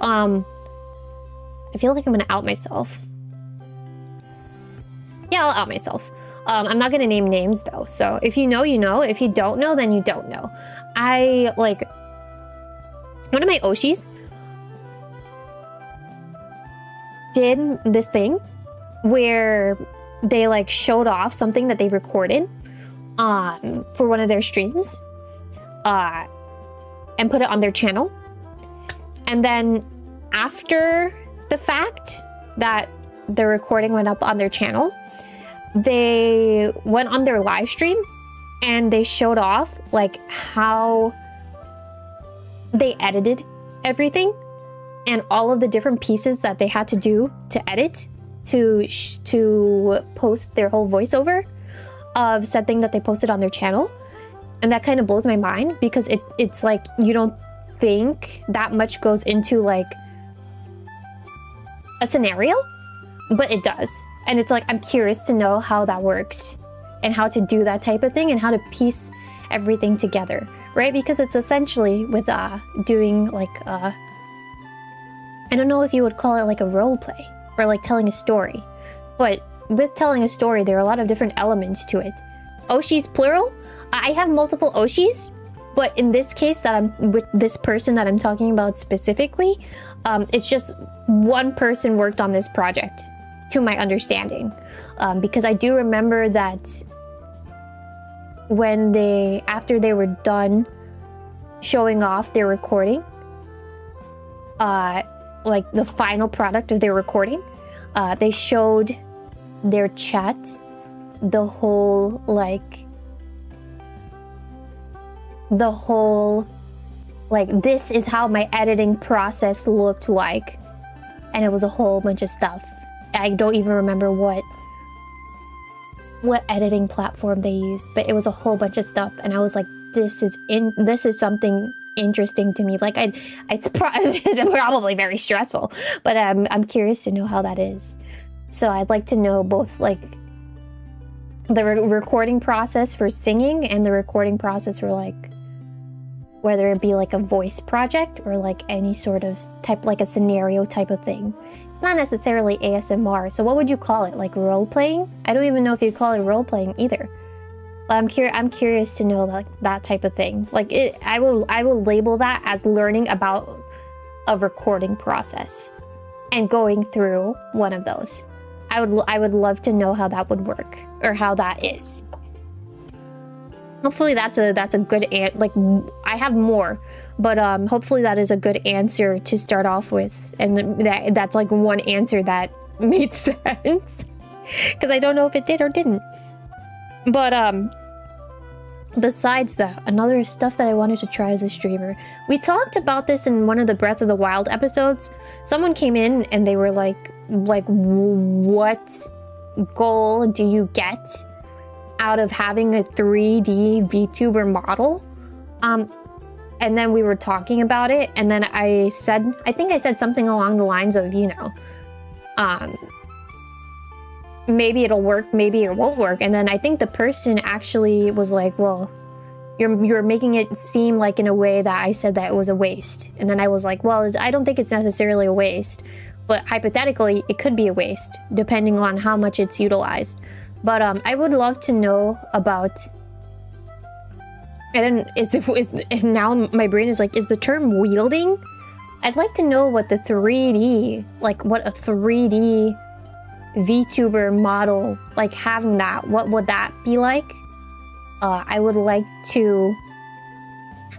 I feel like I'm gonna out myself. Yeah, I'll out myself. I'm not gonna name names though, so if you know, you know. If you don't know, then you don't know. I, like... One of my Oshis did this thing where they, like, showed off something that they recorded for one of their streams and put it on their channel. And then after the fact that the recording went up on their channel, they went on their live stream and they showed off like how they edited everything and all of the different pieces that they had to do to edit to post their whole voiceover of said thing that they posted on their channel. And that kind of blows my mind because it's like you don't think that much goes into like a scenario, but it does. And it's like, I'm curious to know how that works and how to do that type of thing and how to piece everything together, right? Because it's essentially with doing like I don't know if you would call it like a role play or like telling a story, but with telling a story, there are a lot of different elements to it. Oshis plural. I have multiple Oshis, but in this case that I'm with this person that I'm talking about specifically, it's just one person worked on this project, to my understanding, because I do remember that when after they were done showing off their recording, like the final product of their recording, they showed their chat, the whole this is how my editing process looked like, and it was a whole bunch of stuff. I don't even remember what editing platform they used, but it was a whole bunch of stuff, and I was like, this is something interesting to me. Like it's probably very stressful, but I'm curious to know how that is. So I'd like to know both like the recording process for singing and the recording process for like whether it be like a voice project or like any sort of type, like a scenario type of thing. It's not necessarily ASMR. So what would you call it? Like role playing? I don't even know if you'd call it role playing either. But I'm curious to know like that type of thing. Like I will label that as learning about a recording process and going through one of those. I would love to know how that would work or how that is. Hopefully that's a good like I have more, but hopefully that is a good answer to start off with, and that's like one answer that made sense because I don't know if it did or didn't. But besides that, another stuff that I wanted to try as a streamer, we talked about this in one of the Breath of the Wild episodes. Someone came in and they were like what goal do you get out of having a 3D VTuber model? And then we were talking about it, and then I think I said something along the lines of, you know, maybe it'll work, maybe it won't work. And then I think the person actually was like, well, you're making it seem like in a way that I said that it was a waste. And then I was like, well, I don't think it's necessarily a waste, but hypothetically it could be a waste depending on how much it's utilized. But I would love to know about, and now my brain is like, is the term wielding? I'd like to know what the 3D, like what a 3D VTuber model, like having that, what would that be like? I would like to,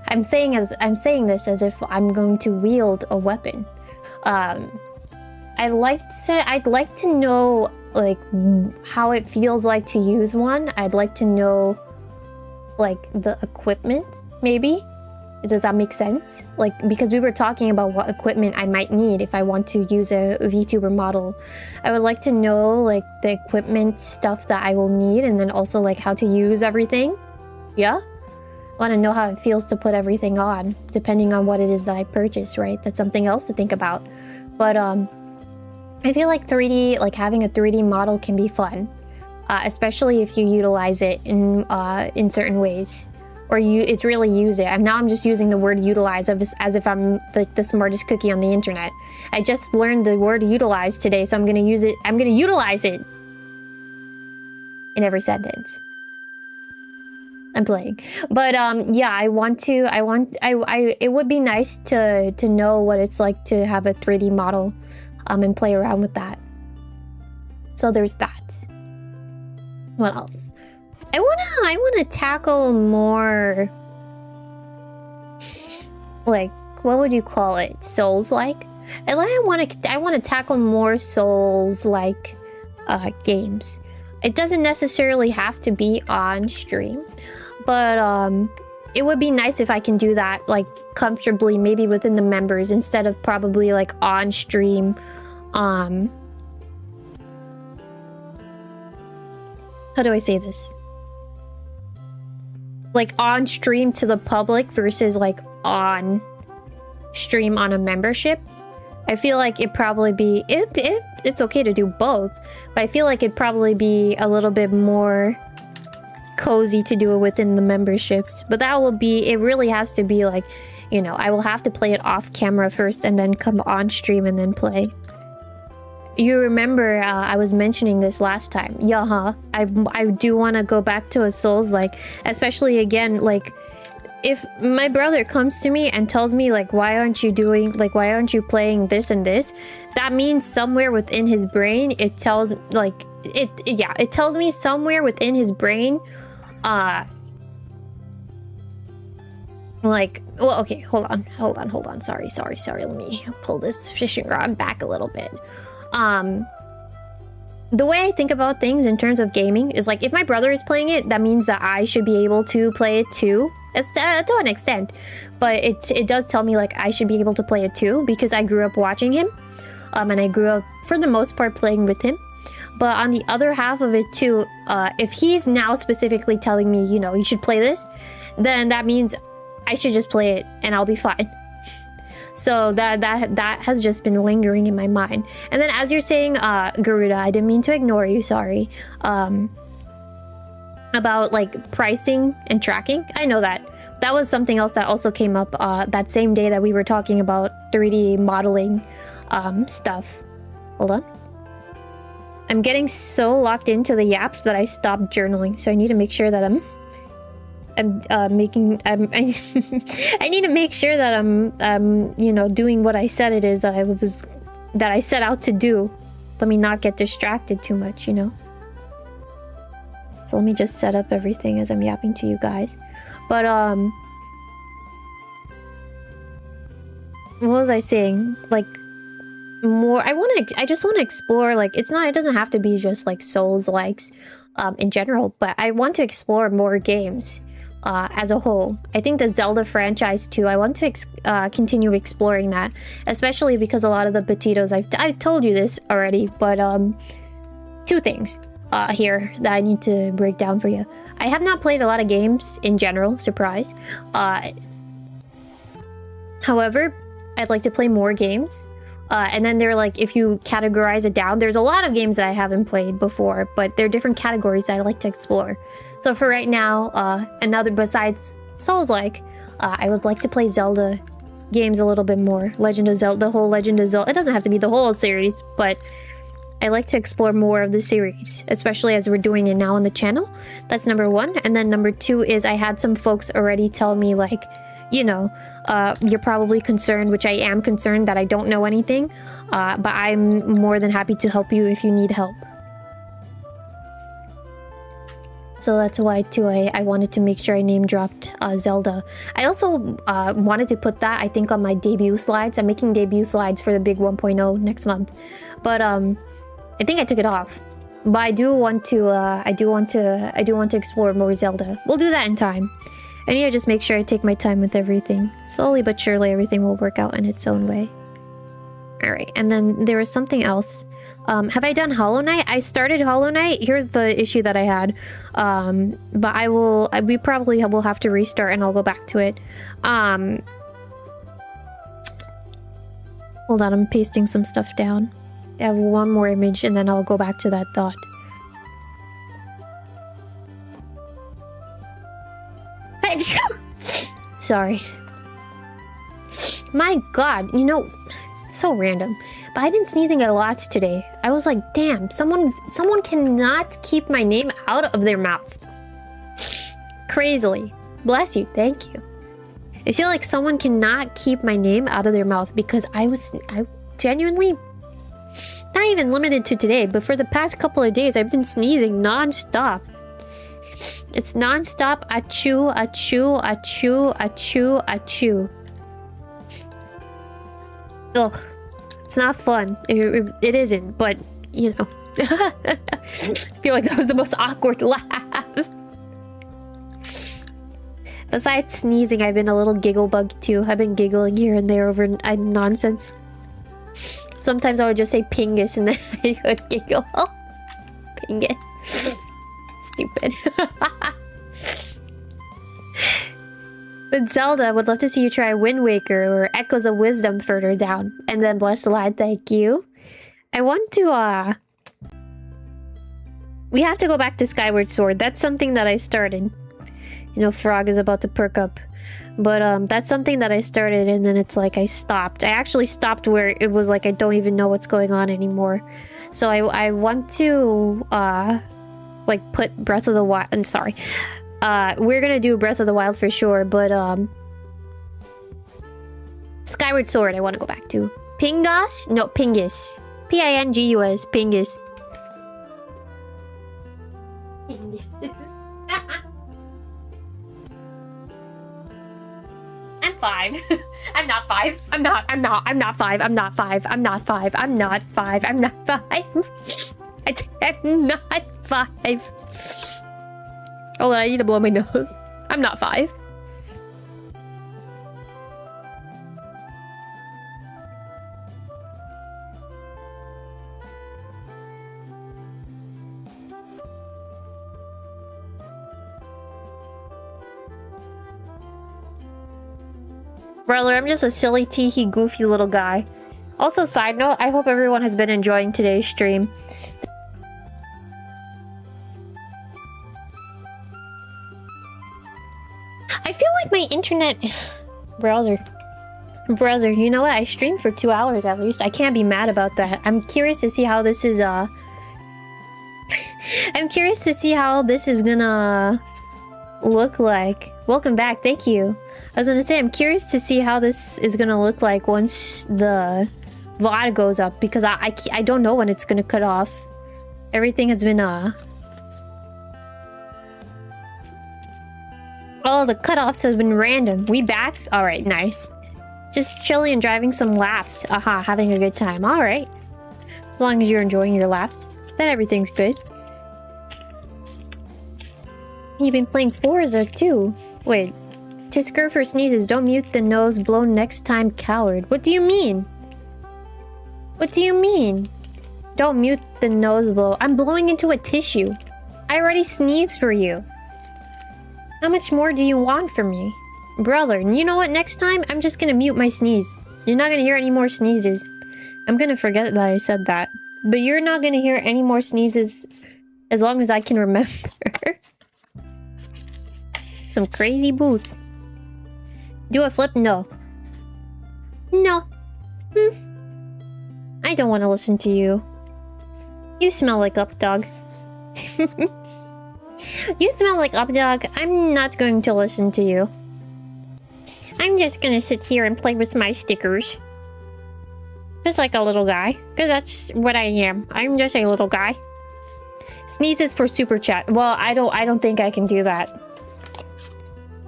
I'm saying this as if I'm going to wield a weapon. I'd like to know like how it feels like to use one. I'd like to know like the equipment, maybe. Does that make sense? Like, because we were talking about what equipment I might need if I want to use a VTuber model. I would like to know like the equipment stuff that I will need, and then also like how to use everything. Yeah? I want to know how it feels to put everything on, depending on what it is that I purchase, right? That's something else to think about. But I feel like 3D, like having a 3D model can be fun, especially if you utilize it in certain ways, or it's really use it. I'm just using the word utilize as if I'm like the smartest cookie on the internet. I just learned the word utilize today, so I'm gonna use it. I'm gonna utilize it in every sentence I'm playing. But yeah, it would be nice to know what it's like to have a 3D model. And play around with that. So there's that. What else? I wanna tackle more, like, what would you call it? Souls-like? I wanna tackle more Souls-like games. It doesn't necessarily have to be on stream, but it would be nice if I can do that like comfortably, maybe within the members, instead of probably like on stream. How do I say this? Like on stream to the public versus like on stream on a membership. I feel like it'd probably be, it's okay to do both, but I feel like it'd probably be a little bit more cozy to do it within the memberships. But that will be, it really has to be like, you know, I will have to play it off camera first and then come on stream and then play. You remember I was mentioning this last time. Yeah, I do want to go back to a Souls, like, especially again, like, if my brother comes to me and tells me, like, why aren't you playing this and this? That means somewhere within his brain, it tells, like, it tells me somewhere within his brain, like, well, okay, hold on. Sorry. Let me pull this fishing rod back a little bit. The way I think about things in terms of gaming is like, if my brother is playing it, that means that I should be able to play it too, to an extent. But it does tell me like I should be able to play it too, because I grew up watching him, and I grew up for the most part playing with him. But on the other half of it too, if he's now specifically telling me, you know, you should play this, then that means I should just play it and I'll be fine. So that has just been lingering in my mind. And then as you're saying, Garuda, I didn't mean to ignore you, sorry. About like pricing and tracking. I know that. That was something else that also came up that same day that we were talking about 3D modeling stuff. Hold on. I'm getting so locked into the yaps that I stopped journaling, so I need to make sure that I need to make sure that I'm you know, doing what I said it is that I set out to do. Let me not get distracted too much, you know. So let me just set up everything as I'm yapping to you guys. But what was I saying? Like more, I just want to explore, like, it doesn't have to be just like Souls-likes in general, but I want to explore more games as a whole. I think the Zelda franchise too, I want to continue exploring that, especially because a lot of the potatoes, I've told you this already, but two things here that I need to break down for you. I have not played a lot of games in general, surprise. However, I'd like to play more games. And then they're like, if you categorize it down, there's a lot of games that I haven't played before, but there are different categories that I like to explore. So for right now, another besides Souls-like, I would like to play Zelda games a little bit more. Legend of Zelda, the whole Legend of Zelda. It doesn't have to be the whole series, but I like to explore more of the series, especially as we're doing it now on the channel. That's number one. And then number two is I had some folks already tell me, like, you know, you're probably concerned, which I am concerned that I don't know anything, but I'm more than happy to help you if you need help. So that's why too I wanted to make sure I name dropped Zelda. I also wanted to put that, I think, on my debut slides. I'm making debut slides for the big 1.0 next month, but I think I took it off. But I do want to explore more Zelda. We'll do that in time. I need to just make sure I take my time with everything. Slowly but surely, everything will work out in its own way. Alright, and then there was something else. Have I done Hollow Knight? I started Hollow Knight. Here's the issue that I had. But we probably will have to restart and I'll go back to it. Hold on, I'm pasting some stuff down. I have one more image and then I'll go back to that thought. Sorry. My god, you know, so random. But I've been sneezing a lot today. I was like, damn, someone cannot keep my name out of their mouth. Crazily. Bless you, thank you. I feel like someone cannot keep my name out of their mouth because I genuinely, not even limited to today, but for the past couple of days, I've been sneezing non-stop. It's non-stop achoo, achoo, achoo, achoo, achoo. Ugh. It's not fun. It isn't, but, you know. I feel like that was the most awkward laugh. Besides sneezing, I've been a little giggle bug too. I've been giggling here and there over nonsense. Sometimes I would just say pingus and then I would giggle. Pingus. Stupid. With Zelda, I would love to see you try Wind Waker or Echoes of Wisdom further down. And then Blessed Light, thank you. I want to, we have to go back to Skyward Sword. That's something that I started. You know, Frog is about to perk up. But, that's something that I started and then it's like I stopped. I actually stopped where it was like I don't even know what's going on anymore. So I want to, like, put Breath of the Wild... I'm sorry. We're gonna do Breath of the Wild for sure, but, Skyward Sword I want to go back to. Pingus? No, Pingus. P-I-N-G-U-S. Pingus. I'm 5. I'm not 5. I'm not 5. I'm not 5. I'm not 5. I'm not 5. I'm not 5. I'm not 5. Hold on, I need to blow my nose. I'm not 5. Brother, I'm just a silly, teehee, goofy little guy. Also, side note, I hope everyone has been enjoying today's stream. I feel like my internet... Brother, you know what? I streamed for 2 hours at least. I can't be mad about that. I'm curious to see how this is, I'm curious to see how this is gonna look like. Welcome back, thank you. I was gonna say, I'm curious to see how this is gonna look like once the VOD goes up, because I don't know when it's gonna cut off. Everything has been, all the cutoffs have been random. We back? Alright, nice. Just chilling and driving some laps. Aha, having a good time. Alright. As long as you're enjoying your laps, then everything's good. You've been playing Forza too. Wait. To skirt for sneezes, don't mute the nose, blow next time, coward. What do you mean? What do you mean? Don't mute the nose blow. I'm blowing into a tissue. I already sneezed for you. How much more do you want from me? Brother, you know what? Next time, I'm just gonna mute my sneeze. You're not gonna hear any more sneezes. I'm gonna forget that I said that. But you're not gonna hear any more sneezes as long as I can remember. Some crazy boots. Do a flip? No. No. I don't want to listen to you. You smell like up dog. You smell like up dog. I'm not going to listen to you. I'm just gonna sit here and play with my stickers. Just like a little guy. Because that's what I am. I'm just a little guy. Sneezes for super chat. Well, I don't think I can do that.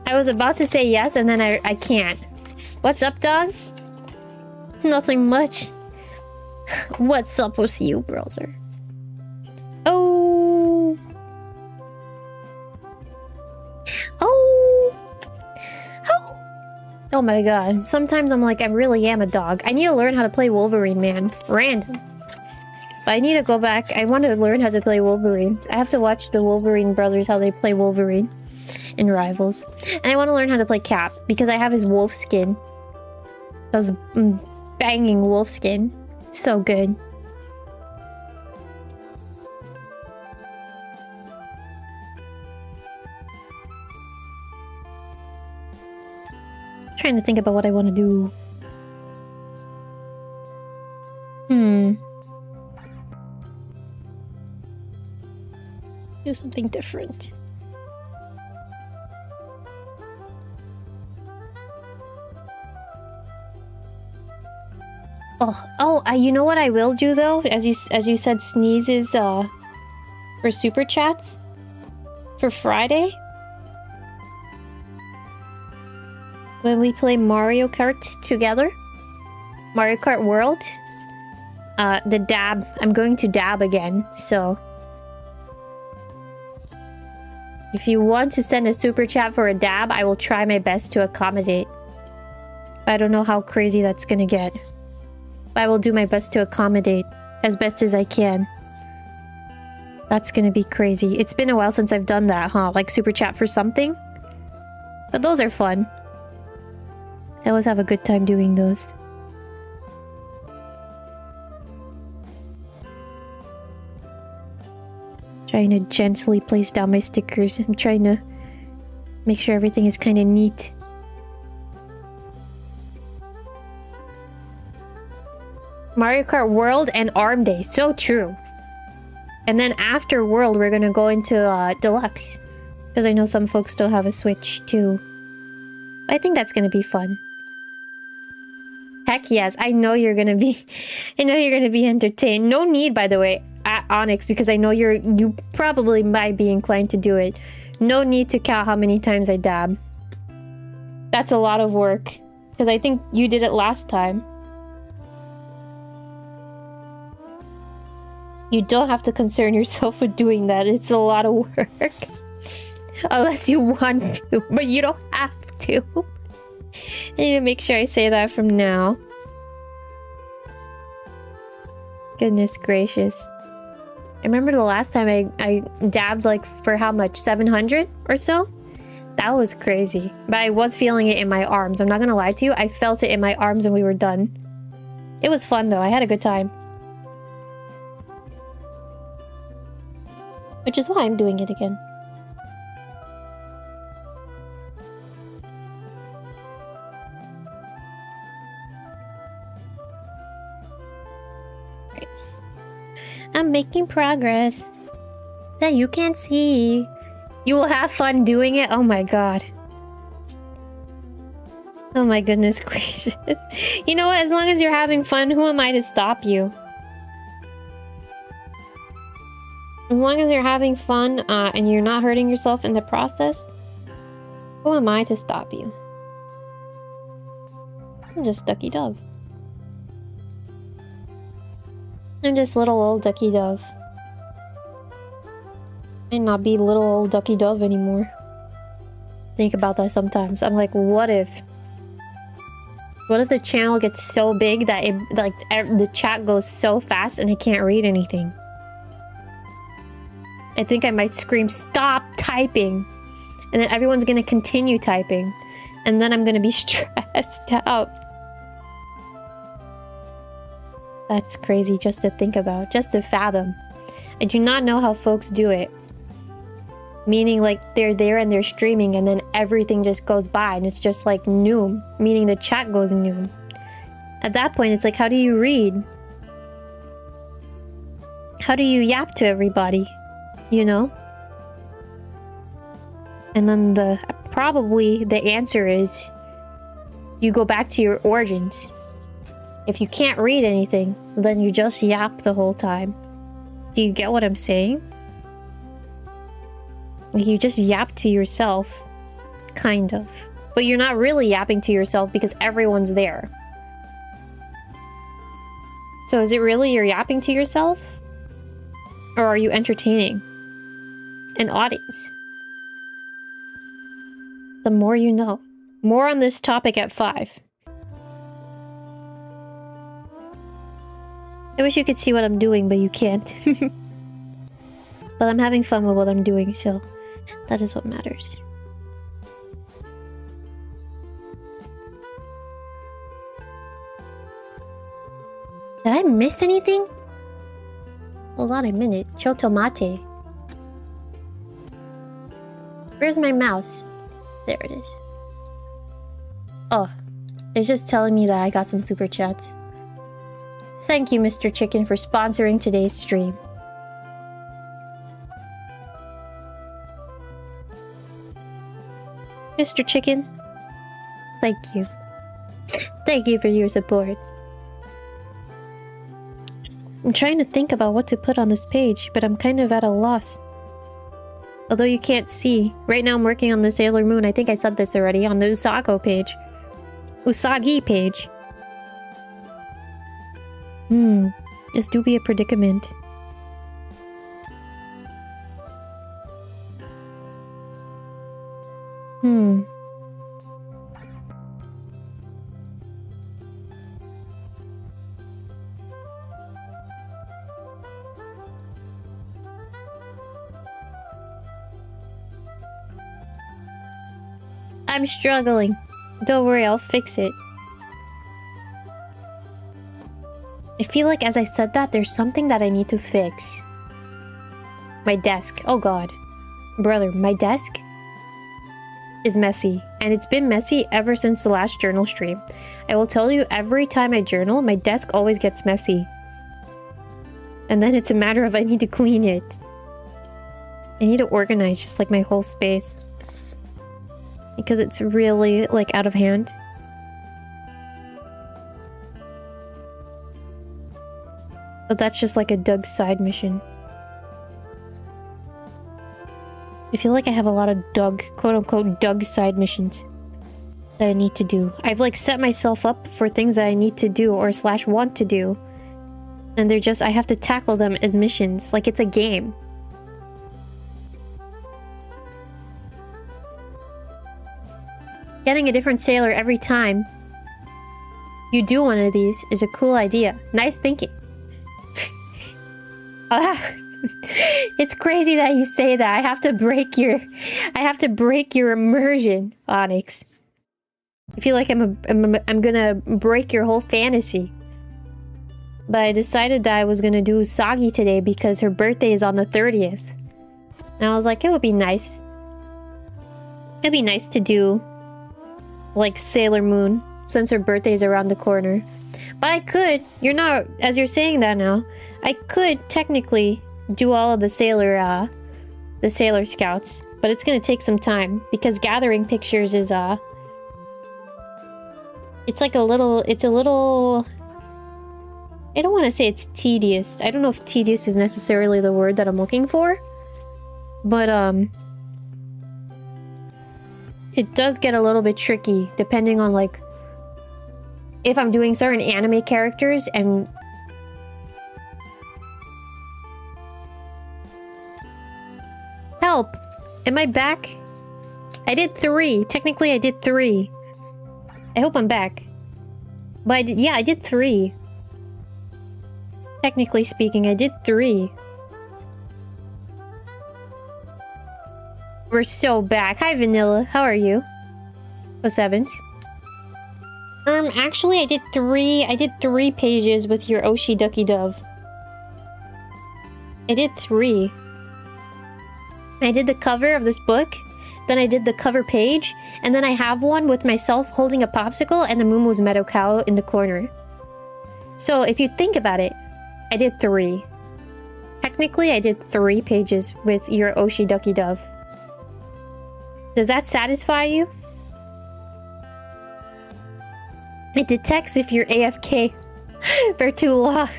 I was about to say yes, and then I can't. What's up, dog? Nothing much. What's up with you, brother? Oh. Oh. Oh. Oh my god. Sometimes I'm like, I really am a dog. I need to learn how to play Wolverine, man. Random. But I need to go back. I want to learn how to play Wolverine. I have to watch the Wolverine brothers, how they play Wolverine in Rivals. And I want to learn how to play Cap, because I have his wolf skin. That was banging wolf skin. So good. Trying to think about what I want to do. Do something different. You know what I will do though? As you said, sneezes for super chats for Friday. When we play Mario Kart together, Mario Kart World, the dab. I'm going to dab again, so if you want to send a super chat for a dab, I will try my best to accommodate. I don't know how crazy that's gonna get. I will do my best to accommodate as best as I can. That's gonna be crazy. It's been a while since I've done that, huh? Like super chat for something. But those are fun. I always have a good time doing those. Trying to gently place down my stickers. I'm trying to make sure everything is kind of neat. Mario Kart World and ARM Day. So true. And then after World, we're gonna go into Deluxe. Because I know some folks still have a Switch too. I think that's gonna be fun. Heck yes, I know you're gonna be... I know you're gonna be entertained. No need, by the way, at Onyx, because I know you probably might be inclined to do it. No need to count how many times I dab. That's a lot of work. Because I think you did it last time. You don't have to concern yourself with doing that. It's a lot of work. Unless you want to, but you don't have to. I need to make sure I say that from now. Goodness gracious. I remember the last time I dabbed like for how much? 700 or so? That was crazy. But I was feeling it in my arms. I'm not gonna lie to you. I felt it in my arms when we were done. It was fun though. I had a good time. Which is why I'm doing it again. Right. I'm making progress that you can't see. You will have fun doing it? Oh my god. Oh my goodness gracious. You know what? As long as you're having fun, who am I to stop you? As long as you're having fun and you're not hurting yourself in the process, who am I to stop you? I'm just Ducky Dove. I'm just little old Ducky Dove. Might not be little old Ducky Dove anymore. Think about that sometimes. I'm like, what if the channel gets so big that it like the chat goes so fast and I can't read anything? I think I might scream, stop typing, and then everyone's gonna continue typing, and then I'm gonna be stressed out. That's crazy just to think about, just to fathom. I do not know how folks do it. Meaning like they're there and they're streaming and then everything just goes by and it's just like noom, meaning the chat goes noom. At that point it's like, how do you read? How do you yap to everybody? You know? And then probably the answer is you go back to your origins. If you can't read anything, then you just yap the whole time. Do you get what I'm saying? You just yap to yourself, kind of. But you're not really yapping to yourself because everyone's there. So is it really you're yapping to yourself? Or are you entertaining an audience? The more you know. More on this topic at 5. I wish you could see what I'm doing, but you can't. But I'm having fun with what I'm doing, so that is what matters. Did I miss anything? Hold on a minute. Chotomate. Where's my mouse? There it is. Oh, it's just telling me that I got some super chats. Thank you, Mr. Chicken, for sponsoring today's stream. Mr. Chicken, thank you. Thank you for your support. I'm trying to think about what to put on this page, but I'm kind of at a loss. Although you can't see. Right now I'm working on the Sailor Moon. I think I said this already on the Usago page. Usagi page. This do be a predicament. I'm struggling. Don't worry, I'll fix it. I feel like as I said that, there's something that I need to fix. My desk. Oh god. Brother, my desk is messy. And it's been messy ever since the last journal stream. I will tell you, every time I journal, my desk always gets messy. And then it's a matter of I need to clean it. I need to organize just like my whole space. Because it's really, like, out of hand. But that's just like a Doug side mission. I feel like I have a lot of Doug, quote-unquote, Doug side missions that I need to do. I've, like, set myself up for things that I need to do or / want to do. And they're just, I have to tackle them as missions. Like, it's a game. Getting a different sailor every time you do one of these is a cool idea. Nice thinking. It's crazy that you say that. I have to break your immersion, Onyx. I feel like I'm gonna break your whole fantasy. But I decided that I was gonna do Sagi today because her birthday is on the 30th. And I was like, it would be nice. It'd be nice to do like Sailor Moon since her birthday is around the corner. But I could, as you're saying that now, I could technically do all of the Sailor Scouts, but it's gonna take some time because gathering pictures is it's a little I don't want to say it's tedious. I don't know if tedious is necessarily the word that I'm looking for, but it does get a little bit tricky depending on like if I'm doing certain anime characters and help. Am I back? I did 3. Technically I did 3. I hope I'm back. But I did 3. Technically speaking, I did 3. We're so back. Hi, Vanilla. How are you? What's Evans? Actually, I did 3. I did 3 pages with your Oshi Ducky Dove. I did 3. I did the cover of this book, then I did the cover page, and then I have one with myself holding a popsicle and the Moomoo's Meadow Cow in the corner. So if you think about it, I did 3. Technically, I did 3 pages with your Oshi Ducky Dove. Does that satisfy you? It detects if you're AFK for too long.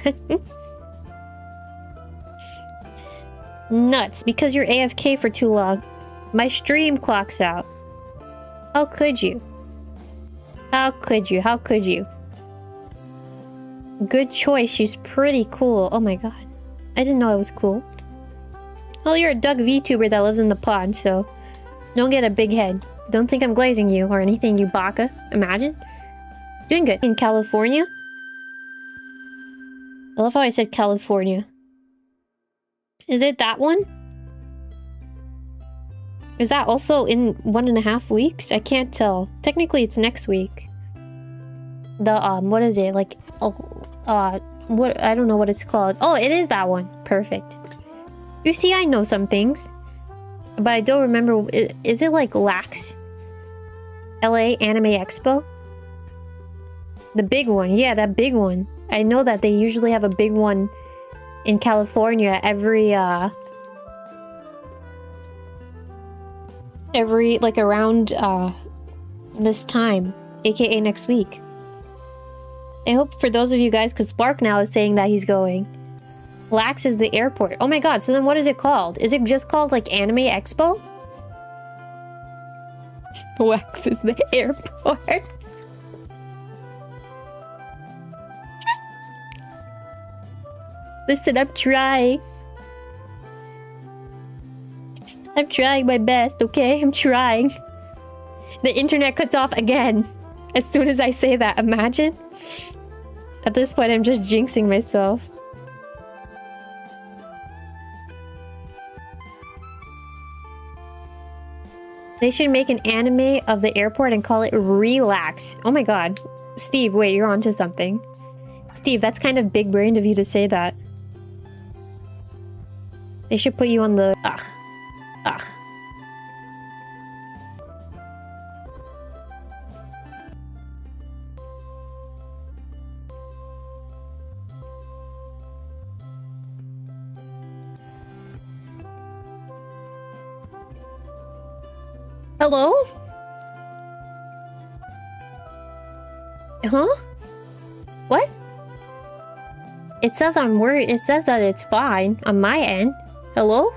Nuts, because you're AFK for too long. My stream clocks out. How could you? How could you? How could you? Good choice, she's pretty cool. Oh my god. I didn't know I was cool. Well, you're a Doug VTuber that lives in the pond, so don't get a big head. Don't think I'm glazing you or anything, you baka. Imagine. Doing good. In California? I love how I said California. Is it that one? Is that also in 1.5 weeks? I can't tell. Technically, it's next week. The, what is it? Like, what? I don't know what it's called. Oh, it is that one. Perfect. You see, I know some things. But I don't remember. Is it like LAX? LA Anime Expo? The big one. Yeah, that big one. I know that they usually have a big one in California every like around this time, aka next week. I hope for those of you guys, because Spark now is saying that he's going. LAX is the airport. Oh my god, so then what is it called? Is it just called like Anime Expo? LAX is the airport. Listen, I'm trying. I'm trying my best, okay? I'm trying. The internet cuts off again as soon as I say that. Imagine. At this point, I'm just jinxing myself. They should make an anime of the airport and call it Relax. Oh my god. Steve, wait, you're onto something. Steve, that's kind of big-brained of you to say that. They should put you on the... Ugh. Ugh. Hello? Huh? What? It says I'm worried. It says that it's fine on my end. Hello?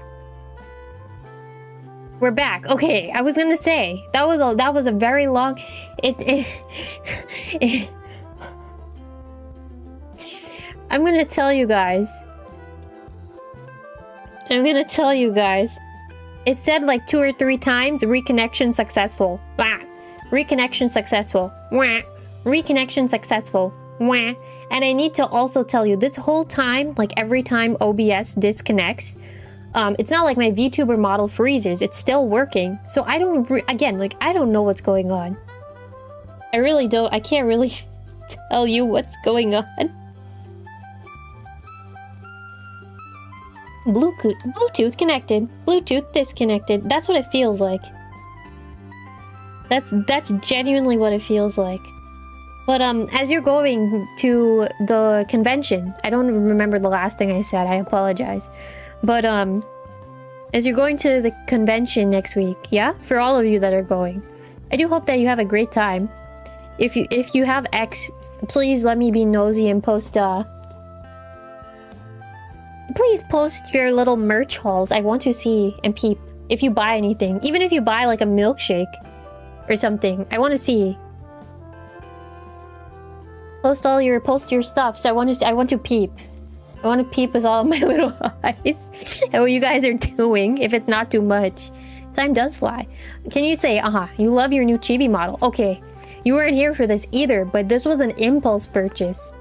We're back. Okay, I was gonna say that was a very long. I'm gonna tell you guys. It said like 2 or 3 times reconnection successful. Wah. Reconnection successful. Wah. Reconnection successful. Wah. And I need to also tell you, this whole time, like every time OBS disconnects, it's not like my VTuber model freezes. It's still working. So I don't, again, like, I don't know what's going on. I really don't. I can't really tell you what's going on. Bluetooth connected. Bluetooth disconnected. That's what it feels like. That's genuinely what it feels like. But as you're going to the convention, I don't remember the last thing I said. I apologize. But as you're going to the convention next week, yeah, for all of you that are going, I do hope that you have a great time. If you have X, please let me be nosy and post please post your little merch hauls. I want to see and peep if you buy anything. Even if you buy like a milkshake or something, I want to see. Post your stuff. So I want to peep. I want to peep with all of my little eyes at what you guys are doing, if it's not too much. Time does fly. Can you say, you love your new chibi model? Okay, you weren't here for this either, but this was an impulse purchase.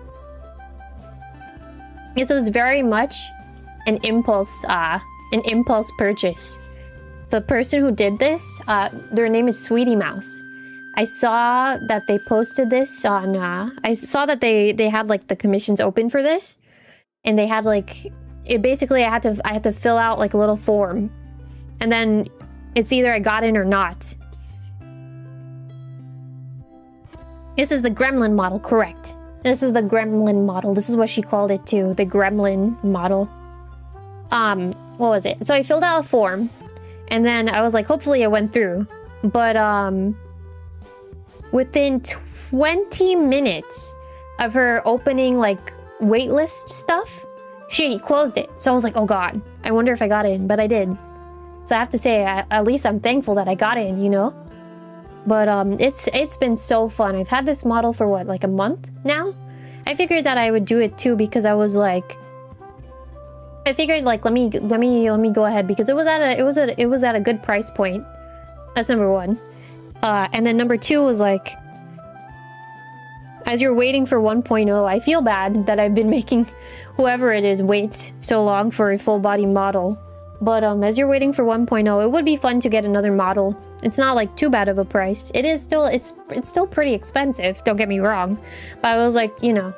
This was very much an impulse purchase. The person who did this, their name is Sweetie Mouse. I saw that they posted this on, I saw that they had like the commissions open for this. And they had like, basically I had to fill out like a little form. And then it's either I got in or not. This is the gremlin model, correct. This is the gremlin model. This is what she called it too, the gremlin model. What was it? So I filled out a form. And then I was like, hopefully it went through. But, within 20 minutes of her opening like waitlist stuff, she closed it. So I was like, oh god, I wonder if I got in, but I did. So I have to say, at least I'm thankful that I got in, you know? But it's been so fun. I've had this model for what, like a month now? I figured that I would do it too because I was like, I figured like let me go ahead because it was at a good price point. That's number one. And then number two was like, as you're waiting for 1.0, I feel bad that I've been making whoever it is wait so long for a full body model. But as you're waiting for 1.0, it would be fun to get another model. It's not like too bad of a price. It is still, it's still pretty expensive, don't get me wrong. But I was like, you know,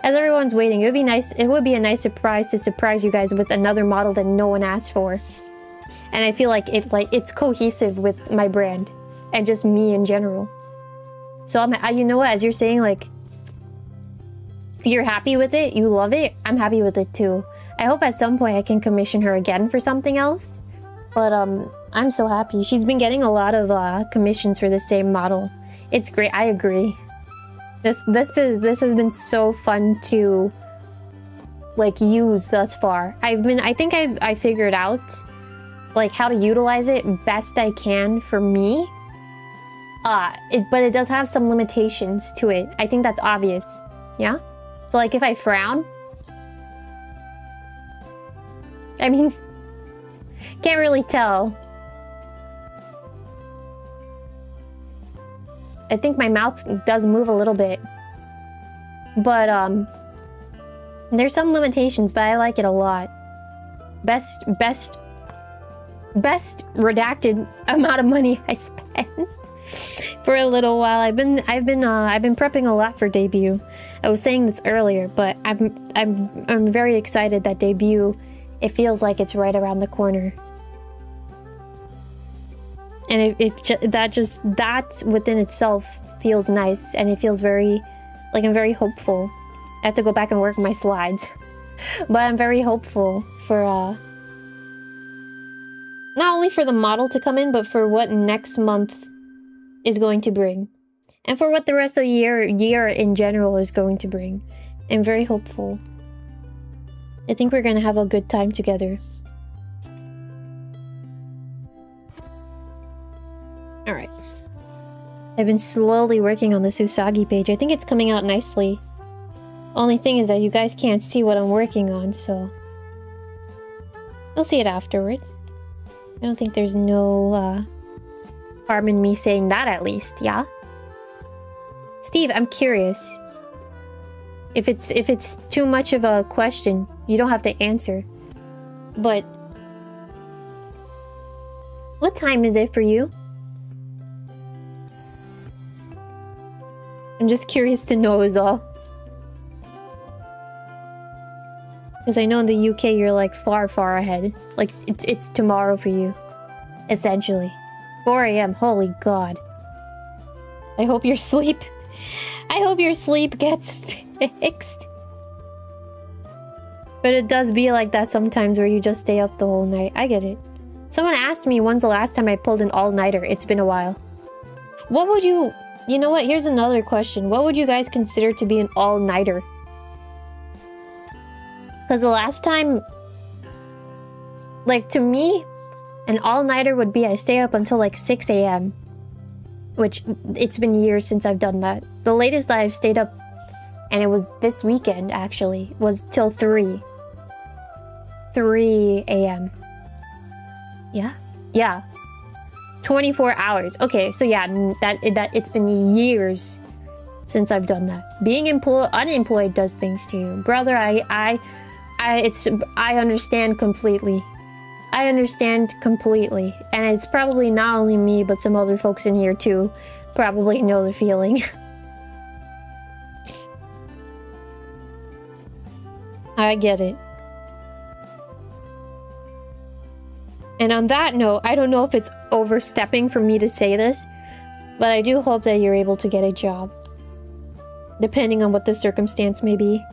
as everyone's waiting, it would be nice, it would be a nice surprise to surprise you guys with another model that no one asked for. And I feel like it's cohesive with my brand. And just me in general. So you know what, as you're saying, like, you're happy with it, you love it, I'm happy with it too. I hope at some point I can commission her again for something else. But I'm so happy. She's been getting a lot of commissions for the same model. It's great, I agree. This has been so fun to like use thus far. I think I figured out like how to utilize it best I can for me. But it does have some limitations to it. I think that's obvious. Yeah? So like if I frown, I mean, can't really tell. I think my mouth does move a little bit. But there's some limitations, but I like it a lot. Best redacted amount of money I spent. For a little while. I've been prepping a lot for debut. I was saying this earlier, but I'm very excited that debut, it feels like it's right around the corner. And that within itself feels nice, and it feels very, like I'm very hopeful. I have to go back and work my slides. But I'm very hopeful for not only for the model to come in, but for what next month is going to bring. And for what the rest of the year in general is going to bring. I'm very hopeful. I think we're gonna have a good time together. Alright. I've been slowly working on this Usagi page. I think it's coming out nicely. Only thing is that you guys can't see what I'm working on, so you'll see it afterwards. I don't think there's no harm in me saying that, at least, yeah? Steve, I'm curious. If it's too much of a question, you don't have to answer. But what time is it for you? I'm just curious to know is all. Because I know in the UK you're like far ahead. Like it's tomorrow for you. Essentially. 4 AM, holy god. I hope your sleep gets fixed. But it does be like that sometimes where you just stay up the whole night. I get it. Someone asked me when's the last time I pulled an all-nighter. It's been a while. What would you... You know what? Here's another question. What would you guys consider to be an all-nighter? Because the last time... Like, to me, an all-nighter would be I stay up until like 6 AM. Which, it's been years since I've done that. The latest that I've stayed up, and it was this weekend actually, was till 3 AM. Yeah? Yeah. 24 hours. Okay, so yeah, that it's been years since I've done that. Being unemployed does things to you. Brother, I understand completely. I understand completely. And it's probably not only me, but some other folks in here too probably know the feeling. I get it. And on that note, I don't know if it's overstepping for me to say this, but I do hope that you're able to get a job. Depending on what the circumstance may be.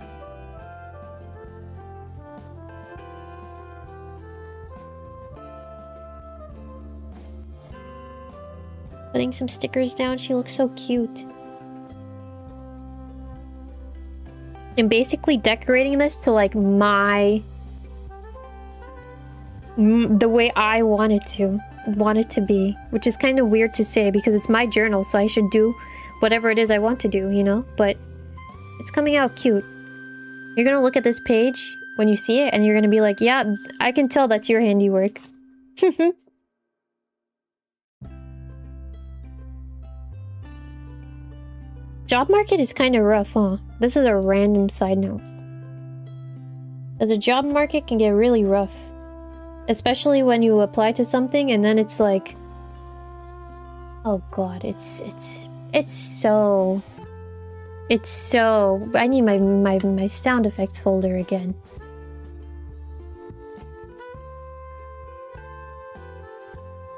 Putting some stickers down, she looks so cute. I'm basically decorating this to like the way I want it to be, which is kind of weird to say because it's my journal, so I should do whatever it is I want to do, you know? But it's coming out cute. You're gonna look at this page when you see it and you're gonna be like, yeah, I can tell that's your handiwork. Job market is kind of rough, huh? This is a random side note. But the job market can get really rough. Especially when you apply to something and then it's like... Oh god, it's so... I need my sound effects folder again.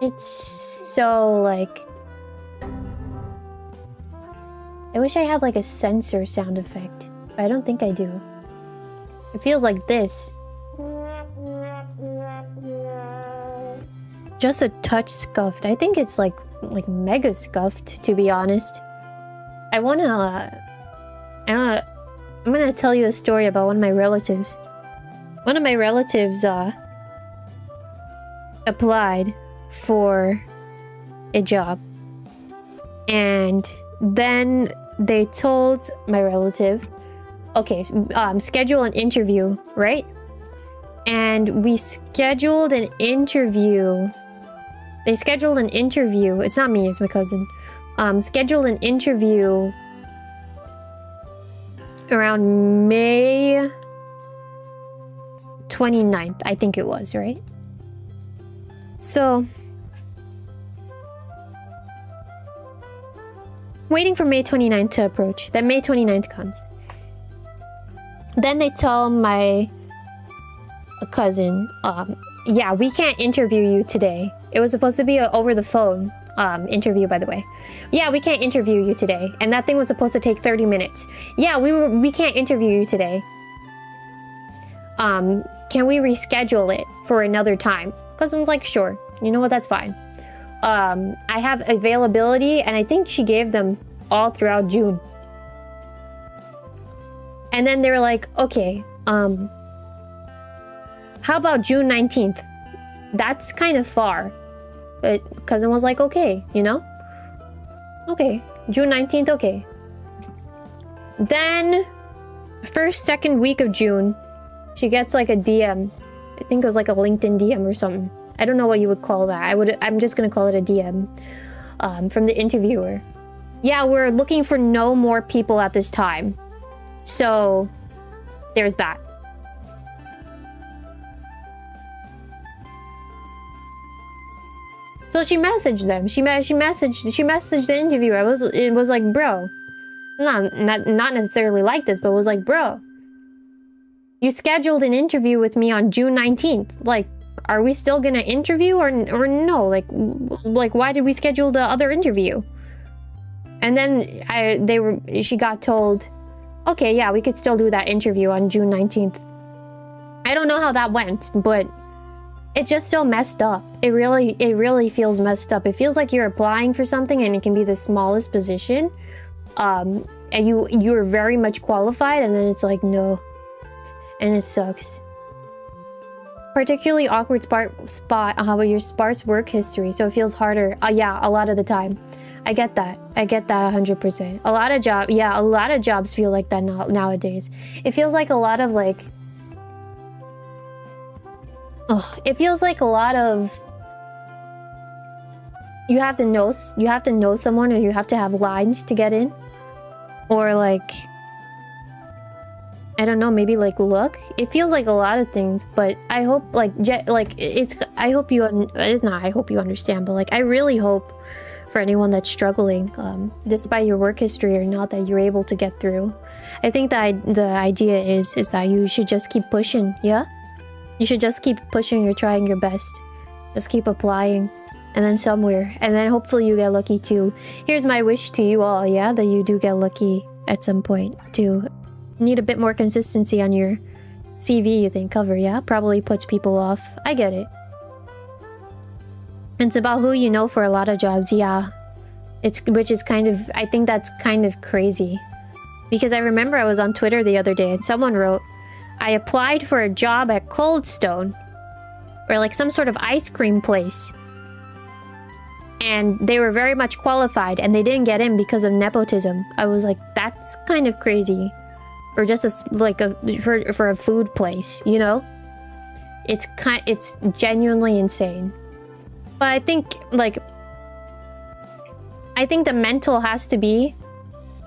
It's so like... I wish I had like a sensor sound effect, but I don't think I do. It feels like this. Just a touch scuffed. I think it's like mega scuffed, to be honest. I'm gonna tell you a story about one of my relatives. One of my relatives applied for a job, and then they told my relative, okay, schedule an interview, right? And we scheduled an interview. They scheduled an interview. It's not me, it's my cousin. Scheduled an interview around May 29th, I think it was, right? So, waiting for May 29th to approach. Then May 29th comes. Then they tell my cousin, yeah, we can't interview you today. It was supposed to be a over the phone interview, by the way. Yeah, we can't interview you today. And that thing was supposed to take 30 minutes. Yeah, we can't interview you today. Can we reschedule it for another time? Cousin's like, sure. You know what, that's fine. I have availability, and I think she gave them all throughout June. And then they're like, okay, how about June 19th? That's kind of far. But cousin was like, okay, you know? Okay, June 19th, okay. Then, second week of June, she gets like a DM. I think it was like a LinkedIn DM or something. I don't know what you would call that. I'm just gonna call it a DM. From the interviewer. Yeah, we're looking for no more people at this time. So there's that. So she messaged them. She messaged the interviewer. It was like, bro, not necessarily like this, but it was like, bro, you scheduled an interview with me on June 19th. Like, are we still gonna interview or no? Like why did we schedule the other interview? And then she got told, okay, yeah, we could still do that interview on June 19th. I don't know how that went, but it's just so messed up. It really feels messed up. It feels like you're applying for something and it can be the smallest position. And you're very much qualified, and then it's like, no. And it sucks. Particularly awkward spot with your sparse work history, so it feels harder. Yeah, a lot of the time. I get that 100%. A lot of jobs feel like that nowadays. It feels like a lot of like, it feels like a lot of, you have to know someone, or you have to have lines to get in, or like, I don't know, maybe like look. It feels like a lot of things, but I hope I hope you understand, but like I really hope for anyone that's struggling, despite your work history or not, that you're able to get through. I think that the idea is that you should just keep pushing, yeah? You should just keep pushing, you're trying your best. Just keep applying, and then somewhere, and then hopefully you get lucky too. Here's my wish to you all, yeah, that you do get lucky at some point too. Need a bit more consistency on your CV, you think, cover, yeah? Probably puts people off. I get it. It's about who you know for a lot of jobs, yeah. Which is kind of, I think that's kind of crazy. Because I remember I was on Twitter the other day and someone wrote, I applied for a job at Cold Stone, or like some sort of ice cream place. And they were very much qualified and they didn't get in because of nepotism. I was like, that's kind of crazy. Or just for a food place, you know? It's genuinely insane. But I think the mental has to be,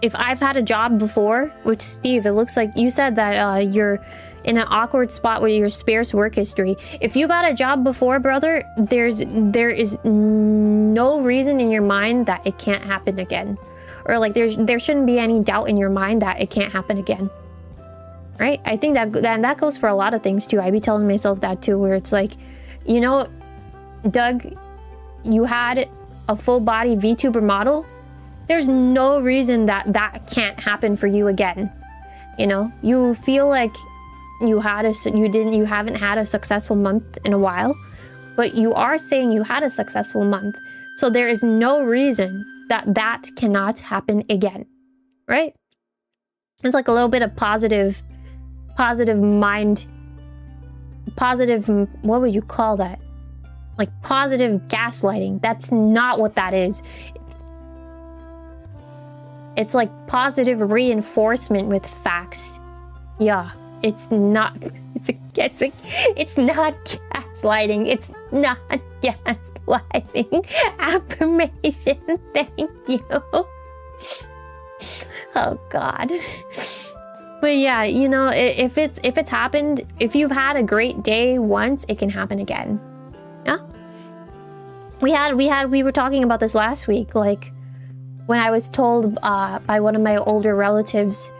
if I've had a job before, which Steve, it looks like you said that you're in an awkward spot with your sparse work history. If you got a job before, brother, there is no reason in your mind that it can't happen again. Or like there shouldn't be any doubt in your mind that it can't happen again. Right? I think that goes for a lot of things too. I be telling myself that too, where it's like, you know, Doug, you had a full body VTuber model. There's no reason that can't happen for you again. You know, you feel like you haven't had a successful month in a while, but you are saying you had a successful month. So there is no reason that cannot happen again, right? It's like a little bit of positive, what would you call that? Like positive gaslighting. That's not what that is. It's like positive reinforcement with facts. Yeah, it's not. It's not gaslighting. It's not gaslighting. Affirmation. Thank you. Oh God. But yeah, you know, if it's happened, if you've had a great day once, it can happen again. Yeah. We were talking about this last week, like when I was told by one of my older relatives,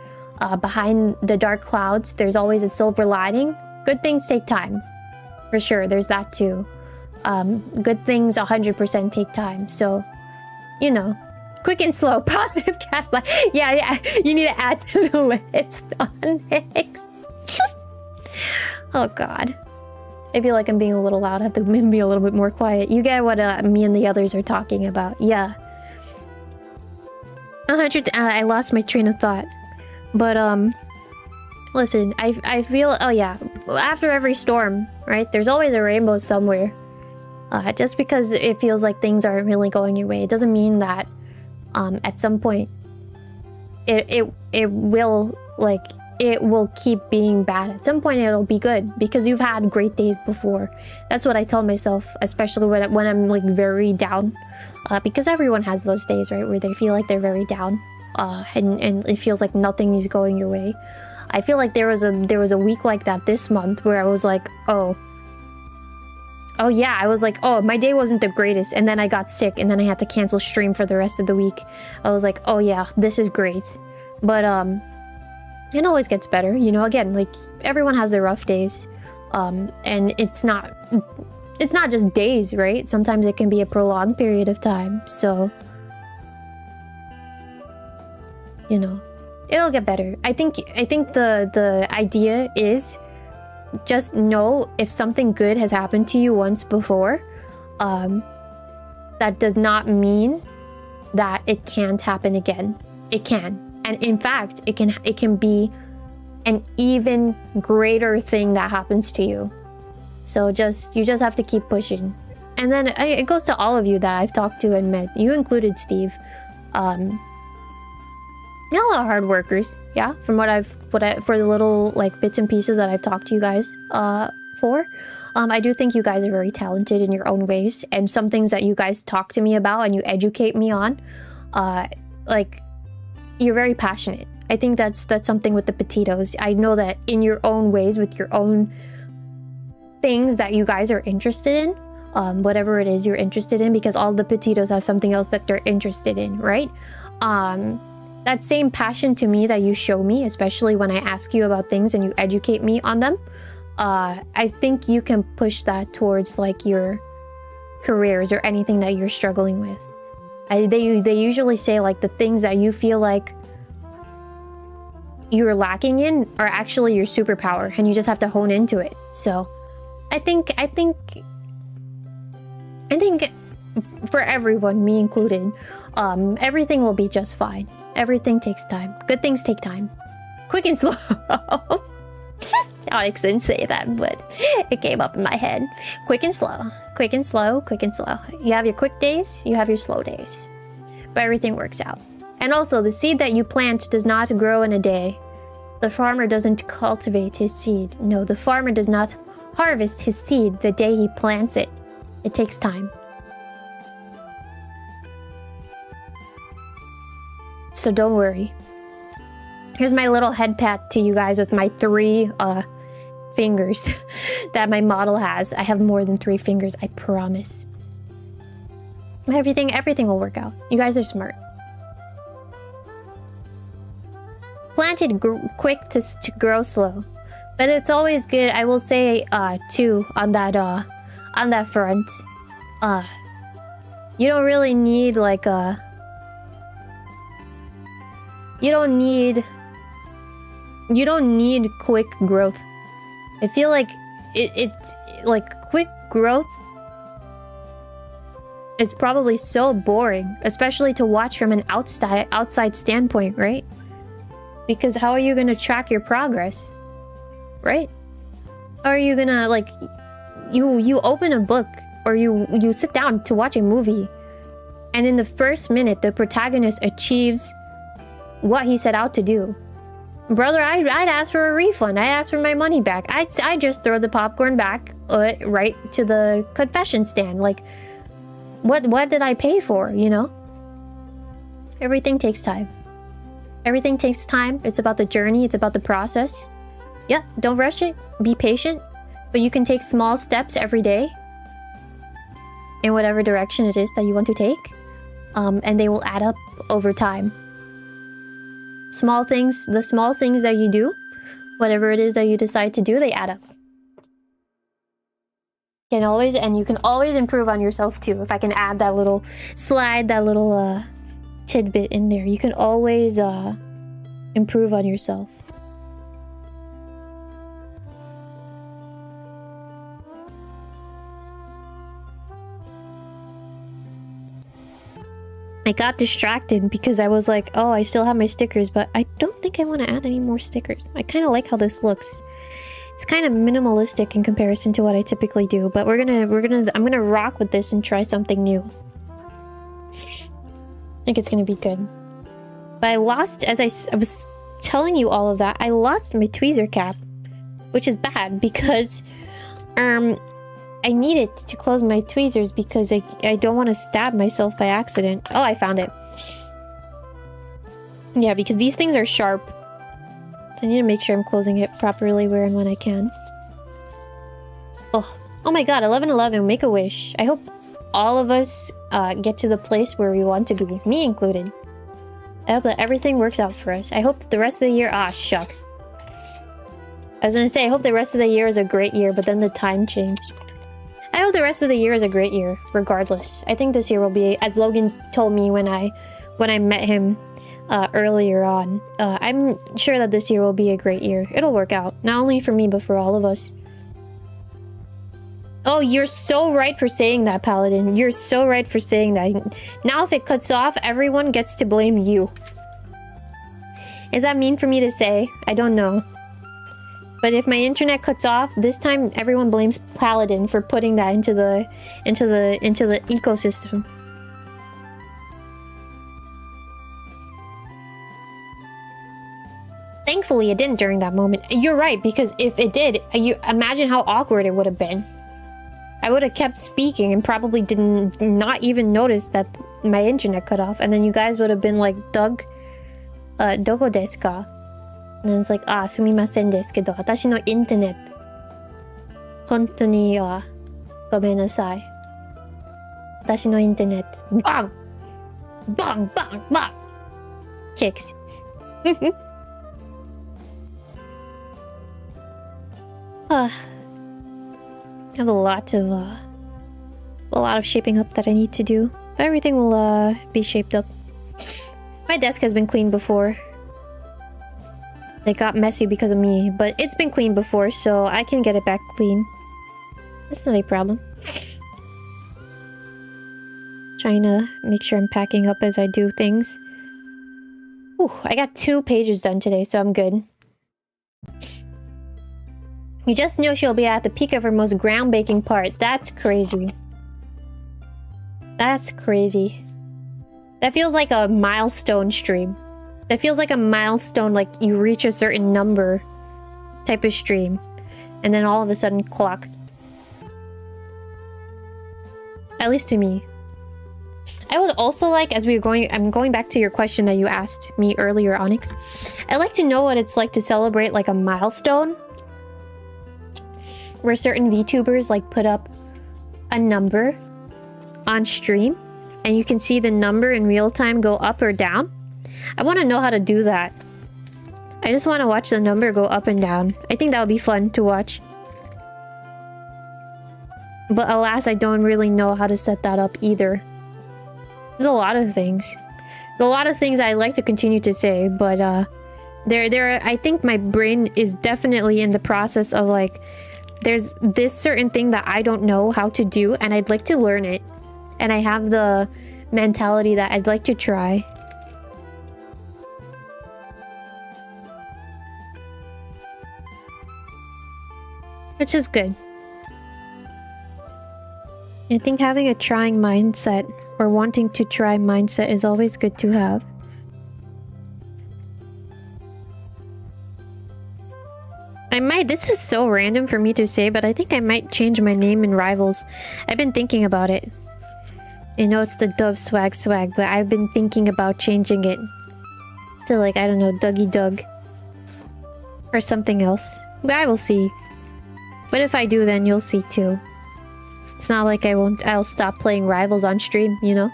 behind the dark clouds, there's always a silver lining. Good things take time. For sure, there's that too. Good things 100% take time. So, you know, quick and slow, positive gaslight. Yeah, you need to add to the list on next. Oh God. I feel like I'm being a little loud. I have to be a little bit more quiet. You get what me and the others are talking about. Yeah. 100. I lost my train of thought. But listen, I feel, oh yeah, after every storm, right? There's always a rainbow somewhere. Just because it feels like things aren't really going your way, it doesn't mean that at some point it will keep being bad. At some point it'll be good because you've had great days before. That's what I tell myself, especially when I'm like very down, because everyone has those days, right, where they feel like they're very down. and it feels like nothing is going your way. I feel like there was a week like that this month where I was like, oh yeah, I was like, oh, my day wasn't the greatest, and then I got sick, and then I had to cancel stream for the rest of the week. I was like, oh yeah, this is great. But it always gets better, you know. Again, like, everyone has their rough days, and it's not just days, right? Sometimes it can be a prolonged period of time. So, you know, it'll get better. I think the idea is just know if something good has happened to you once before, that does not mean that it can't happen again. It can. And in fact, it can be an even greater thing that happens to you. So you just have to keep pushing. And then it goes to all of you that I've talked to and met. You included, Steve. You're a lot of hard workers, yeah. From for the little like bits and pieces that I've talked to you guys for. I do think you guys are very talented in your own ways, and some things that you guys talk to me about and you educate me on, like, you're very passionate. I think that's something with the potatoes. I know that in your own ways, with your own things that you guys are interested in, whatever it is you're interested in, because all the potatoes have something else that they're interested in, right? That same passion to me that you show me, especially when I ask you about things and you educate me on them, I think you can push that towards like your careers or anything that you're struggling with. They usually say like the things that you feel like you're lacking in are actually your superpower, and you just have to hone into it. So I think for everyone, me included, everything will be just fine. Everything takes time. Good things take time. Quick and slow. Alex didn't say that, but it came up in my head. Quick and slow. Quick and slow. Quick and slow. You have your quick days, you have your slow days. But everything works out. And also, the seed that you plant does not grow in a day. The farmer doesn't cultivate his seed. No, the farmer does not harvest his seed the day he plants it. It takes time. So don't worry. Here's my little head pat to you guys with my 3 fingers that my model has. I have more than 3 fingers, I promise. Everything will work out. You guys are smart. Planted quick to grow slow. But it's always good, I will say, too, on that front. You don't really need like a... You don't need quick growth. I feel like it's like quick growth is probably so boring, especially to watch from an outside standpoint, right? Because how are you going to track your progress, right? How are you gonna, like, you open a book or you sit down to watch a movie, and in the first minute the protagonist achieves what he set out to do. Brother, I'd ask for a refund. I ask for my money back. I just throw the popcorn back right to the confession stand. Like, what did I pay for, you know? Everything takes time. Everything takes time. It's about the journey. It's about the process. Yeah, don't rush it. Be patient. But you can take small steps every day in whatever direction it is that you want to take. And they will add up over time. Small things, the small things that you do, whatever it is that you decide to do, they add up. And you can always improve on yourself too. If I can add that little slide, that little tidbit in there, you can always improve on yourself. I got distracted because I was like, oh, I still have my stickers, but I don't think I want to add any more stickers. I kind of like how this looks. It's kind of minimalistic in comparison to what I typically do, but I'm gonna rock with this and try something new. I think it's gonna be good. But I lost, as I was telling you all of that, I lost my tweezer cap, which is bad because I need it to close my tweezers because I don't want to stab myself by accident. Oh, I found it. Yeah, because these things are sharp. So I need to make sure I'm closing it properly where and when I can. Oh my god, 11/11, make a wish. I hope all of us get to the place where we want to be, me included. I hope that everything works out for us. I hope that the rest of the year... Ah, shucks. I was gonna say, I hope the rest of the year is a great year, but then the time changed. I hope the rest of the year is a great year, regardless. I think this year will be, as Logan told me when I met him earlier on. I'm sure that this year will be a great year. It'll work out, not only for me, but for all of us. Oh, you're so right for saying that, Paladin. You're so right for saying that. Now if it cuts off, everyone gets to blame you. Is that mean for me to say? I don't know. But if my internet cuts off, this time everyone blames Paladin for putting that into the ecosystem. Thankfully, it didn't during that moment. You're right, because if it did, you imagine how awkward it would have been. I would have kept speaking and probably not even notice that my internet cut off, and then you guys would have been like, Doug, doko desu ka? And then it's like, ah, sumimasen desu kedo, watashi no internet. Hontou ni wa gomen nasai. Watashi no internet. Bang! Bang! Bang! Bang! Kicks. I have a lot of shaping up that I need to do. But everything will be shaped up. My desk has been cleaned before. It got messy because of me, but it's been cleaned before, so I can get it back clean. That's not a problem. Trying to make sure I'm packing up as I do things. Ooh, I got 2 pages done today, so I'm good. You just know she'll be at the peak of her most groundbreaking part. That's crazy. That's crazy. That feels like a milestone stream. That feels like a milestone, like you reach a certain number type of stream. And then all of a sudden, clock. At least to me. I would also like, as we were going, I'm going back to your question that you asked me earlier, Onyx. I'd like to know what it's like to celebrate like a milestone. Where certain VTubers like put up a number on stream and you can see the number in real time go up or down. I want to know how to do that. I just want to watch the number go up and down. I think that would be fun to watch. But alas, I don't really know how to set that up either. There's a lot of things. There's a lot of things I'd like to continue to say, but I think my brain is definitely in the process of like, there's this certain thing that I don't know how to do and I'd like to learn it. And I have the mentality that I'd like to try. Which is good. I think having a trying mindset or wanting to try mindset is always good to have. This is so random for me to say, but I think I might change my name in Rivals. I've been thinking about it. You know, it's the Dove Swag, but I've been thinking about changing it to like, I don't know, Dougie Doug. Or something else. But I will see. But if I do, then you'll see too. It's not like I'll stop playing Rivals on stream, you know?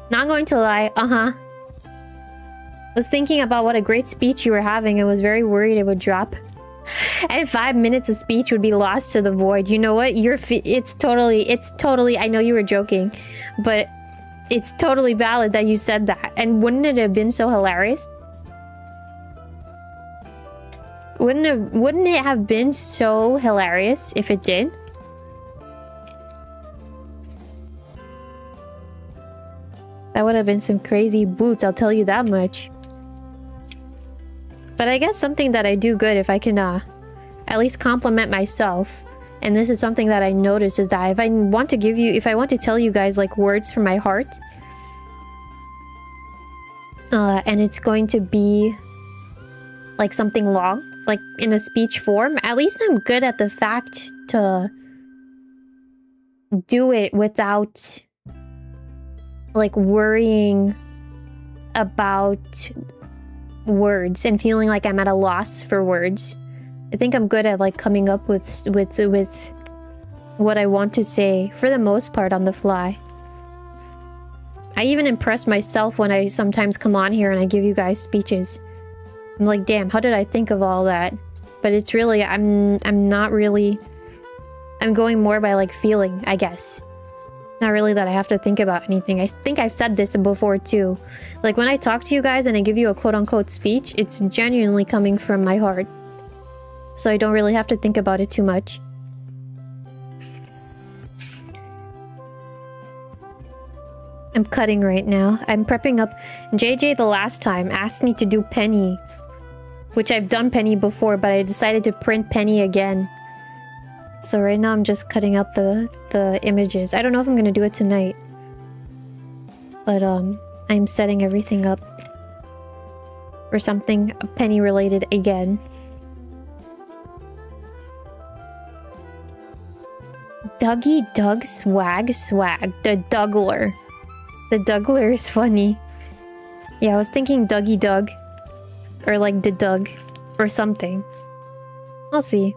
Not going to lie, was thinking about what a great speech you were having and was very worried it would drop. And 5 minutes of speech would be lost to the void. You know what? It's totally, I know you were joking, but it's totally valid that you said that. And wouldn't it have been so hilarious? Wouldn't it have been so hilarious if it did? That would have been some crazy boots, I'll tell you that much. But I guess something that I do good if I can at least compliment myself, and this is something that I noticed, is that if I want to tell you guys like words from my heart, and it's going to be like something long, like in a speech form, at least I'm good at the fact to do it without like worrying about words and feeling like I'm at a loss for words. I think I'm good at like coming up with what I want to say for the most part on the fly. I even impress myself when I sometimes come on here and I give you guys speeches. I'm like, damn, how did I think of all that? But it's really, I'm not really, I'm going more by like feeling, I guess. Not really that I have to think about anything. I think I've said this before too. Like when I talk to you guys and I give you a quote-unquote speech, it's genuinely coming from my heart. So I don't really have to think about it too much. I'm cutting right now. I'm prepping up. JJ the last time asked me to do Penny, which I've done Penny before, but I decided to print Penny again. So right now I'm just cutting out the images. I don't know if I'm gonna do it tonight, but I'm setting everything up for something Penny related again. 𝙬𝙢 𝘿𝙤𝙫𝙚, the Ďuggler. The Ďuggler is funny. Yeah, I was thinking Dougie Doug. Or like the Doug. Or something. I'll see.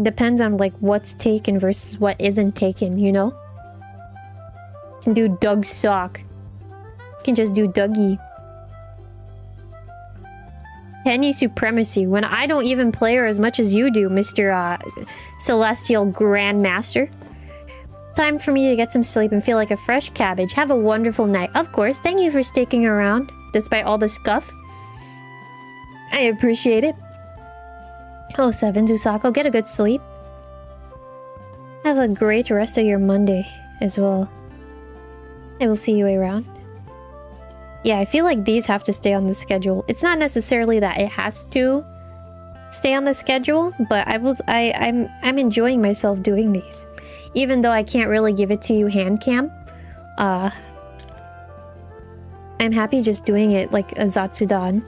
Depends on like what's taken versus what isn't taken, you know? Can do Doug Sock. Can just do Dougie. Penny Supremacy. When I don't even play her as much as you do, Mr. Celestial Grandmaster. Time for me to get some sleep and feel like a fresh cabbage. Have a wonderful night. Of course, thank you for sticking around, despite all the scuff. I appreciate it. Oh, 7, Zusako, get a good sleep. Have a great rest of your Monday as well. I will see you around. Yeah, I feel like these have to stay on the schedule. It's not necessarily that it has to stay on the schedule, but I'm enjoying myself doing these. Even though I can't really give it to you hand cam. I'm happy just doing it like a Zatsudan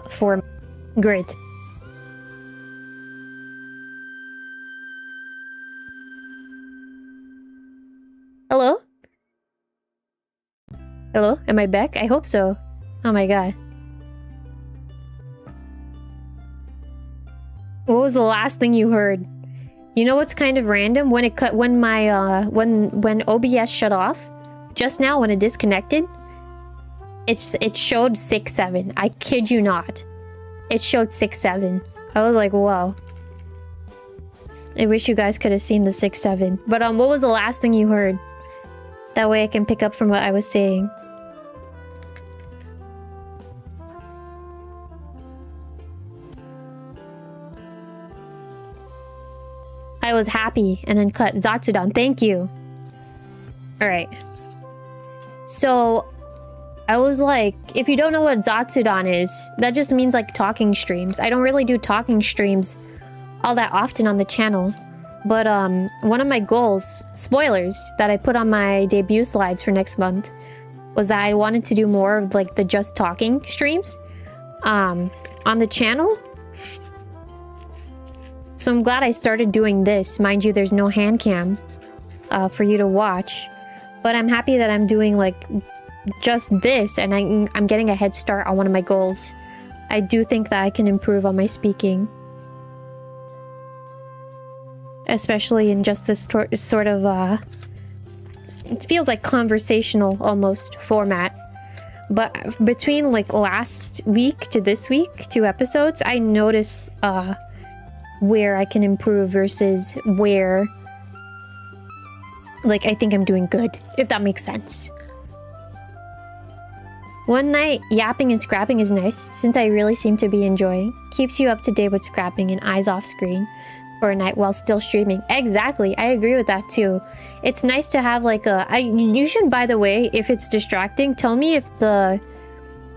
for great. Hello? Hello? Am I back? I hope so. Oh my god. What was the last thing you heard? You know what's kind of random? When it cut, when my when OBS shut off, just now when it disconnected, it showed 6-7. I kid you not, it showed 6-7. I was like, whoa. I wish you guys could have seen the 6-7. But what was the last thing you heard? That way I can pick up from what I was saying. I was happy and then cut. Zatsudan, thank you. Alright. So, I was like, if you don't know what Zatsudan is, that just means like talking streams. I don't really do talking streams all that often on the channel. But one of my goals, spoilers, that I put on my debut slides for next month was that I wanted to do more of like the just talking streams on the channel. So I'm glad I started doing this. Mind you, there's no hand cam for you to watch. But I'm happy that I'm doing like just this and I'm getting a head start on one of my goals. I do think that I can improve on my speaking. Especially in just this sort of, it feels like conversational almost format. But between like last week to this week, 2 episodes, I notice where I can improve versus where, like, I think I'm doing good, if that makes sense. One night, yapping and scrapping is nice, since I really seem to be enjoying. Keeps you up to date with scrapping and eyes off screen for a night while still streaming. Exactly, I agree with that too. It's nice to have like a... you should, by the way, if it's distracting, tell me if the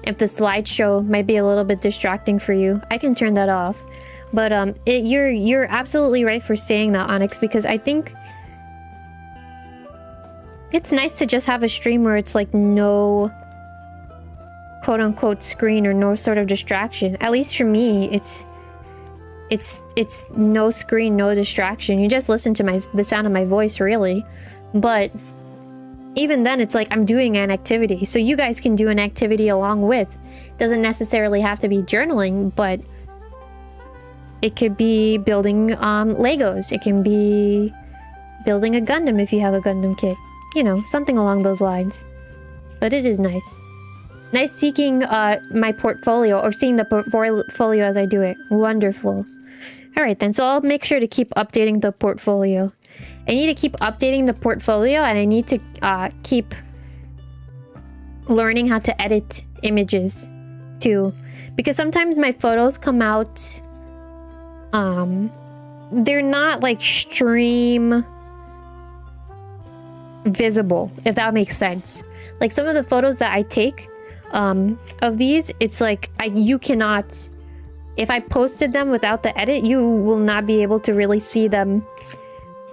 slideshow might be a little bit distracting for you. I can turn that off. But you're absolutely right for saying that, Onyx, because I think it's nice to just have a stream where it's like no quote-unquote screen or no sort of distraction. At least for me, it's no screen, no distraction. You just listen to the sound of my voice, really. But even then it's like I'm doing an activity. So you guys can do an activity along with. Doesn't necessarily have to be journaling, but it could be building Legos. It can be building a Gundam if you have a Gundam kit. You know, something along those lines. But it is nice. Nice seeing my portfolio, or seeing the portfolio as I do it. Wonderful. Alright then, so I'll make sure to keep updating the portfolio. I need to keep updating the portfolio, and I need to keep learning how to edit images too. Because sometimes my photos come out... they're not like stream visible, if that makes sense. Like some of the photos that I take of these, it's like you cannot, if I posted them without the edit, you will not be able to really see them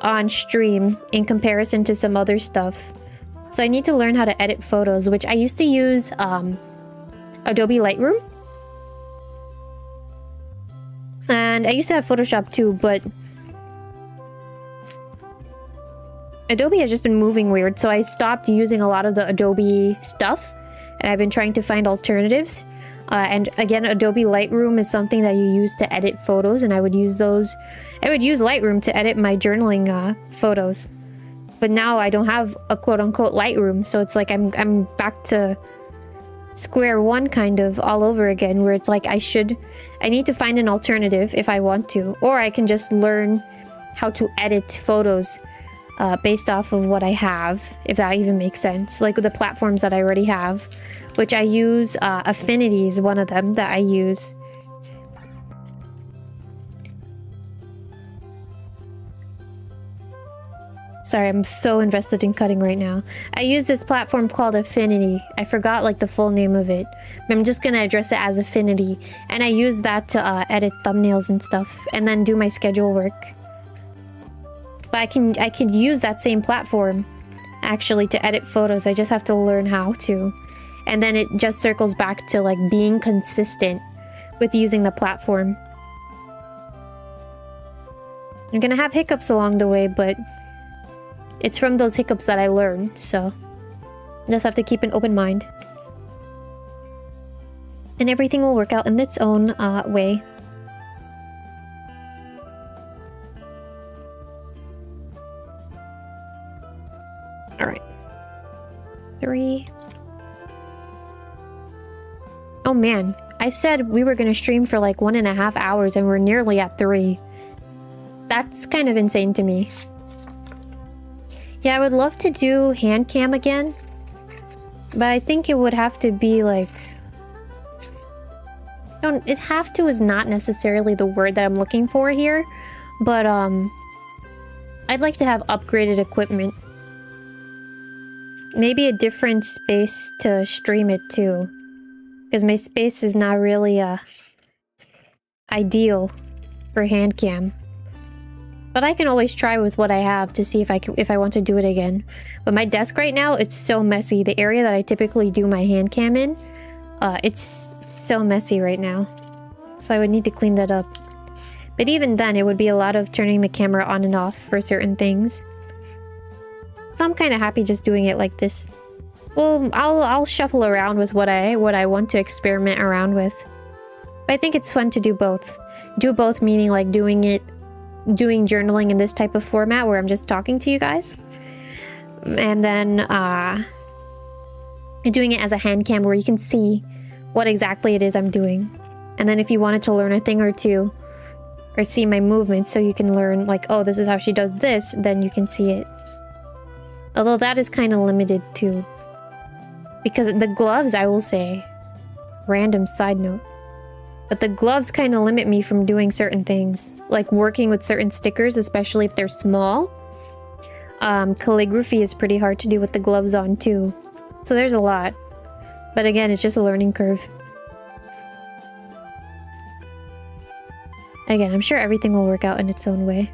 on stream in comparison to some other stuff. So I need to learn how to edit photos, which I used to use Adobe Lightroom. And I used to have Photoshop too, but Adobe has just been moving weird, so I stopped using a lot of the Adobe stuff, and I've been trying to find alternatives. And again, Adobe Lightroom is something that you use to edit photos, and I would use those. I would use Lightroom to edit my journaling photos. But now I don't have a quote-unquote Lightroom, so it's like I'm back to square one kind of all over again, where it's like I need to find an alternative if I want to, or I can just learn how to edit photos based off of what I have, if that even makes sense. Like with the platforms that I already have, which I use. Affinity is one of them that I use. Sorry, I'm so invested in cutting right now. I use this platform called Affinity. I forgot like the full name of it. I'm just gonna address it as Affinity. And I use that to edit thumbnails and stuff, and then do my schedule work. But I could use that same platform actually to edit photos. I just have to learn how to. And then it just circles back to like being consistent with using the platform. I'm gonna have hiccups along the way, but it's from those hiccups that I learn, so I just have to keep an open mind. And everything will work out in its own way. Alright. 3. Oh man, I said we were gonna stream for like 1.5 hours and we're nearly at 3. That's kind of insane to me. Yeah, I would love to do hand cam again, but I think it would have to be like... No, it have to is not necessarily the word that I'm looking for here, but I'd like to have upgraded equipment. Maybe a different space to stream it to, because my space is not really ideal for hand cam. But I can always try with what I have to see if I want to do it again. But my desk right now, it's so messy. The area that I typically do my hand cam in, it's so messy right now. So I would need to clean that up. But even then, it would be a lot of turning the camera on and off for certain things. So I'm kind of happy just doing it like this. Well, I'll shuffle around with what I want to experiment around with. But I think it's fun to do both. Do both meaning like doing journaling in this type of format where I'm just talking to you guys, and then doing it as a hand cam where you can see what exactly it is I'm doing. And then if you wanted to learn a thing or two or see my movements so you can learn like, oh, this is how she does this, then you can see it. Although that is kind of limited too, because the gloves, I will say, random side note, but the gloves kind of limit me from doing certain things, like working with certain stickers, especially if they're small. Calligraphy is pretty hard to do with the gloves on too. So there's a lot. But again, it's just a learning curve. Again, I'm sure everything will work out in its own way.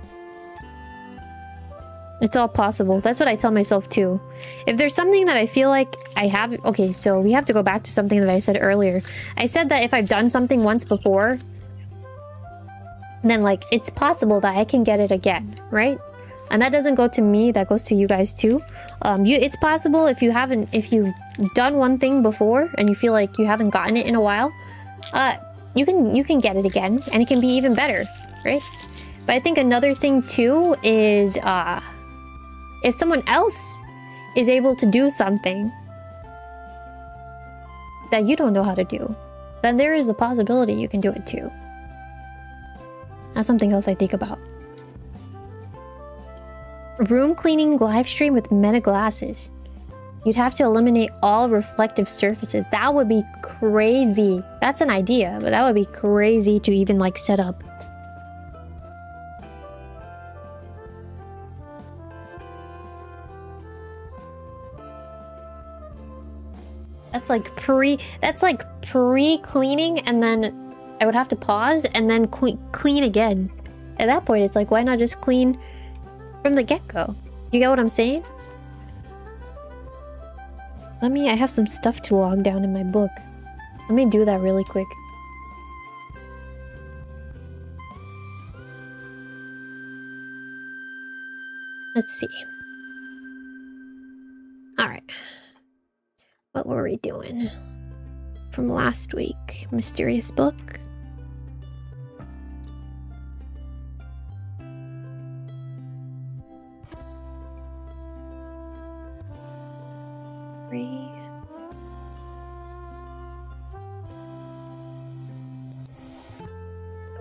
It's all possible. That's what I tell myself too. If there's something that I feel like I have... Okay, so we have to go back to something that I said earlier. I said that if I've done something once before, then like it's possible that I can get it again, right? And that doesn't go to me, that goes to you guys too. It's possible if you've done one thing before and you feel like you haven't gotten it in a while, you can get it again and it can be even better, right? But I think another thing too is if someone else is able to do something that you don't know how to do, then there is a possibility you can do it too. That's something else I think about. Room cleaning live stream with meta glasses. You'd have to eliminate all reflective surfaces. That would be crazy. That's an idea, but that would be crazy to even like set up. That's like pre-cleaning, and then I would have to pause and then clean again. At that point, it's like, why not just clean from the get-go? You get what I'm saying? I have some stuff to log down in my book. Let me do that really quick. Let's see. Alright. What were we doing? From last week. Mysterious book.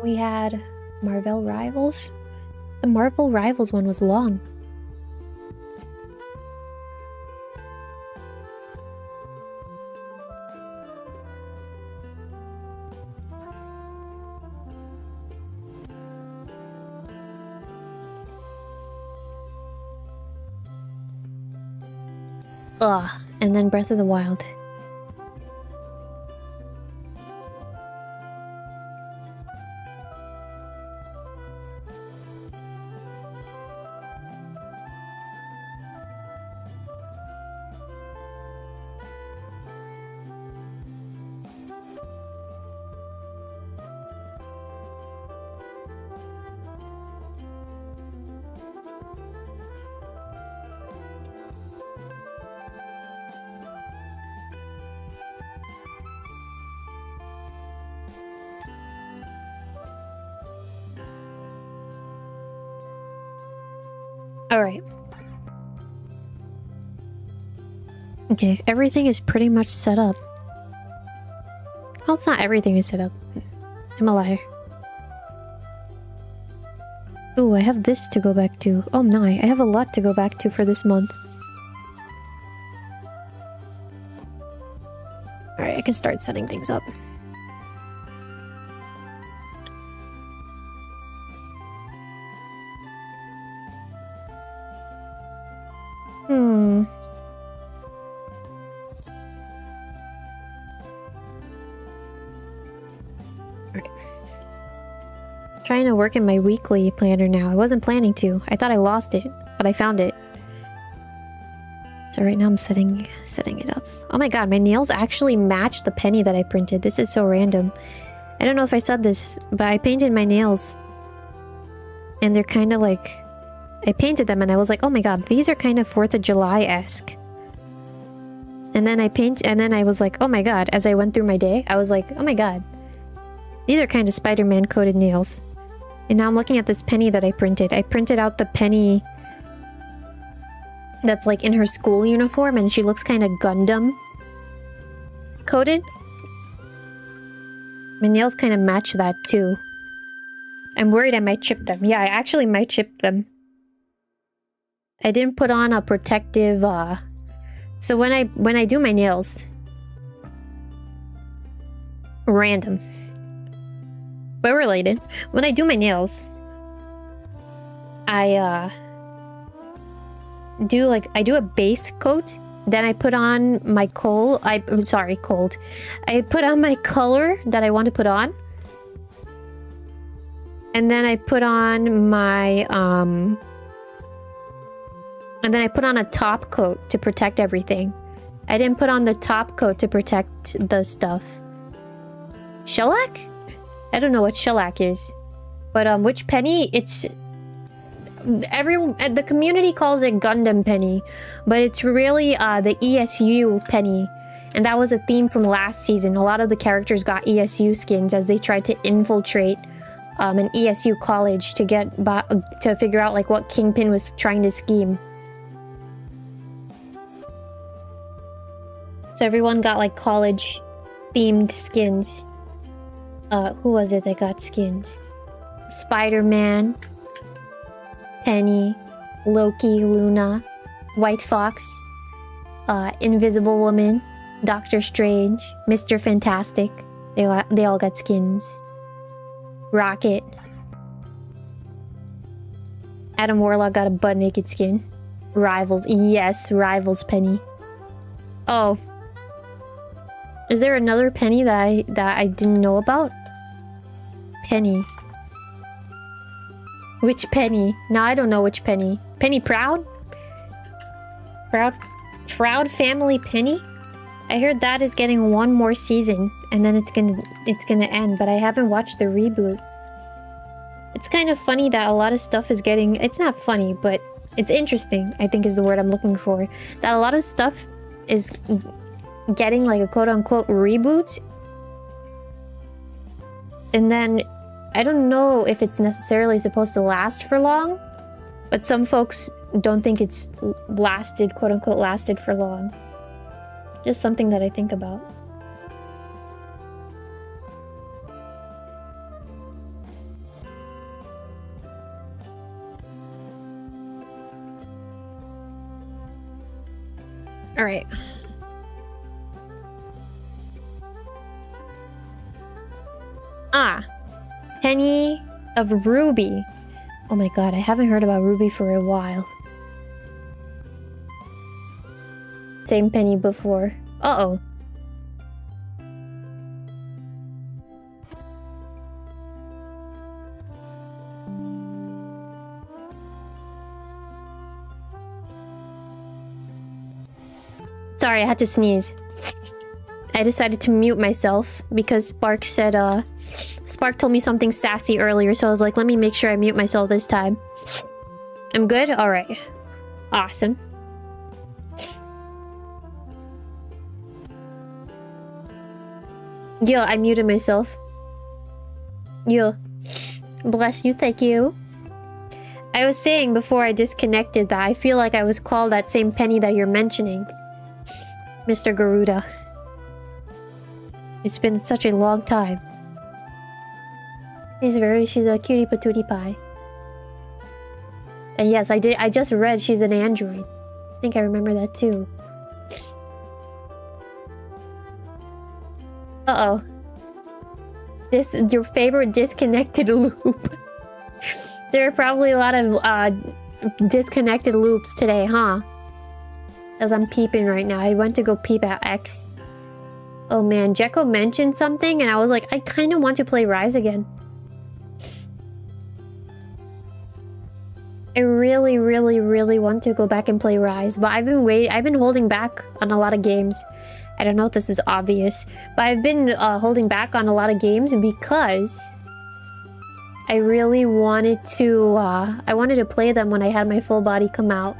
We had Marvel Rivals. The Marvel Rivals one was long. And then Breath of the Wild. Alright. Okay, everything is pretty much set up. Well, it's not everything is set up. I'm a liar. Ooh, I have this to go back to. Oh my, I have a lot to go back to for this month. Alright, I can start setting things up. Trying to work in my weekly planner now. I wasn't planning to. I thought I lost it, but I found it. So right now I'm setting it up. Oh my god, my nails actually match the penny that I printed. This is so random. I don't know if I said this, but I painted my nails. And they're kind of like... I painted them and I was like, oh my god, these are kind of 4th of July-esque. And then I was like, oh my god, as I went through my day, I was like, oh my god. These are kind of Spider-Man coated nails. And now I'm looking at this penny that I printed. I printed out the penny that's like in her school uniform and she looks kind of Gundam coated. My nails kind of match that too. I'm worried I might chip them. Yeah, I actually might chip them. I didn't put on a protective so when I do my nails, random but related, when I do my nails, I do a base coat, then I put on my I put on my color that I want to put on, and then I put on my and then I put on a top coat to protect everything. I didn't put on the top coat to protect the stuff. Shellac? I don't know what shellac is. But which penny? It's the community calls it Gundam Penny, but it's really the ESU Penny. And that was a theme from last season. A lot of the characters got ESU skins as they tried to infiltrate an ESU college to to figure out like what Kingpin was trying to scheme. So everyone got like college themed skins. Who was it that got skins? Spider-Man, Penny, Loki, Luna, White Fox, Invisible Woman, Doctor Strange, Mr. Fantastic. They all got skins. Rocket. Adam Warlock got a butt-naked skin. Rivals. Yes, Rivals Penny. Oh. Is there another Penny that I didn't know about? Penny. Which Penny? No, I don't know which Penny. Penny Proud? Proud Family Penny? I heard that is getting one more season, and then it's gonna end, but I haven't watched the reboot. It's kind of funny that a lot of stuff is getting... It's not funny, but it's interesting, I think is the word I'm looking for. That a lot of stuff is getting like a quote-unquote reboot. And then, I don't know if it's necessarily supposed to last for long, but some folks don't think it's lasted, quote-unquote lasted for long. Just something that I think about. All right. Penny of Ruby. Oh my god, I haven't heard about Ruby for a while. Same Penny before. Uh-oh. Sorry, I had to sneeze. I decided to mute myself because Spark said, Spark told me something sassy earlier, so I was like, let me make sure I mute myself this time. I'm good? Alright. Awesome. Yo, I muted myself. Yo. Bless you, thank you. I was saying before I disconnected that I feel like I was called that same Penny that you're mentioning. Mr. Garuda. It's been such a long time. She's a cutie patootie pie. And yes, I just read she's an android. I think I remember that too. Uh-oh. This is your favorite disconnected loop. There are probably a lot of disconnected loops today, huh? As I'm peeping right now. I went to go peep at X. Oh man, Jekko mentioned something and I was like, I kind of want to play Rise again. I really, really, really want to go back and play Rise, but I've been holding back on a lot of games. I don't know if this is obvious, but I've been holding back on a lot of games because I really wanted to, I wanted to play them when I had my full body come out.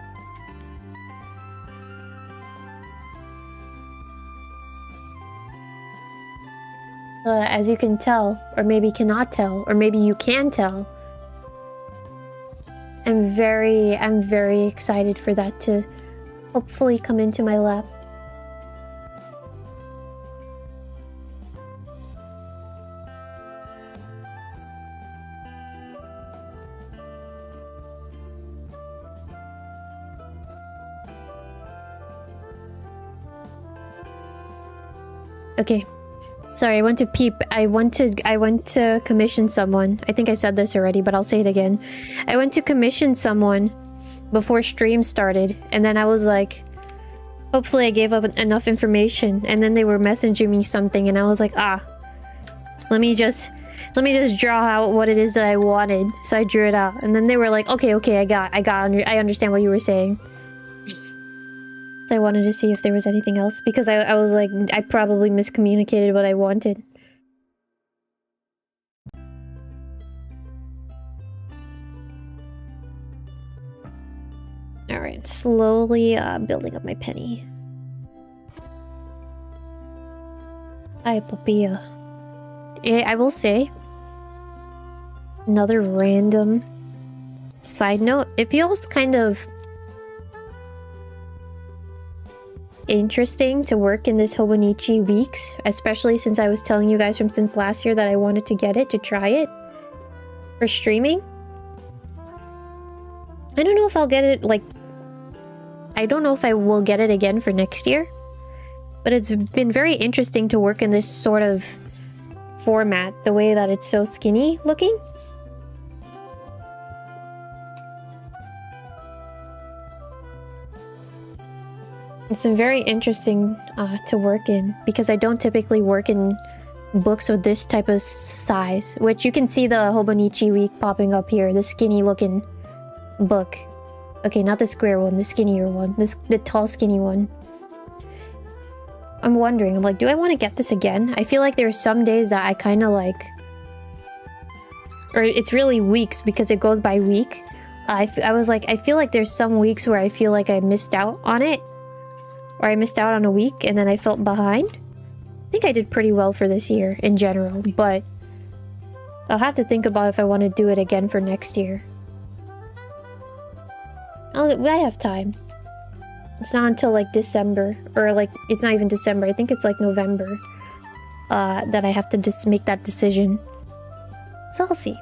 As you can tell, or maybe cannot tell, or maybe you can tell, I'm very excited for that to hopefully come into my lap. Okay. Sorry, I went to peep. I went to commission someone. I think I said this already, but I'll say it again. I went to commission someone before stream started, and then I was like, hopefully I gave up enough information, and then they were messaging me something, and I was like, let me just draw out what it is that I wanted. So I drew it out, and then they were like, okay, I understand what you were saying. I wanted to see if there was anything else because I was like, I probably miscommunicated what I wanted. Alright, slowly building up my penny. Hi, Papilla. Yeah, I will say, another random side note, it feels kind of interesting to work in this Hobonichi weeks, especially since I was telling you guys since last year that I wanted to get it, to try it for streaming. I don't know if I'll get it, like, I don't know if I will get it again for next year, but it's been very interesting to work in this sort of format, the way that it's so skinny looking. It's been very interesting to work in, because I don't typically work in books with this type of size, which you can see the Hobonichi week popping up here, the skinny looking book. Okay, not the square one, the skinnier one, the tall skinny one. I'm wondering, I'm like, do I want to get this again? I feel like there are some days that I kind of like, or it's really weeks because it goes by week. I was like, I feel like there's some weeks where I feel like I missed out on it, or I missed out on a week and then I felt behind. I think I did pretty well for this year in general, but I'll have to think about if I want to do it again for next year. I have time. It's not until like December, or like it's not even December, I think it's like November that I have to just make that decision. So I'll see.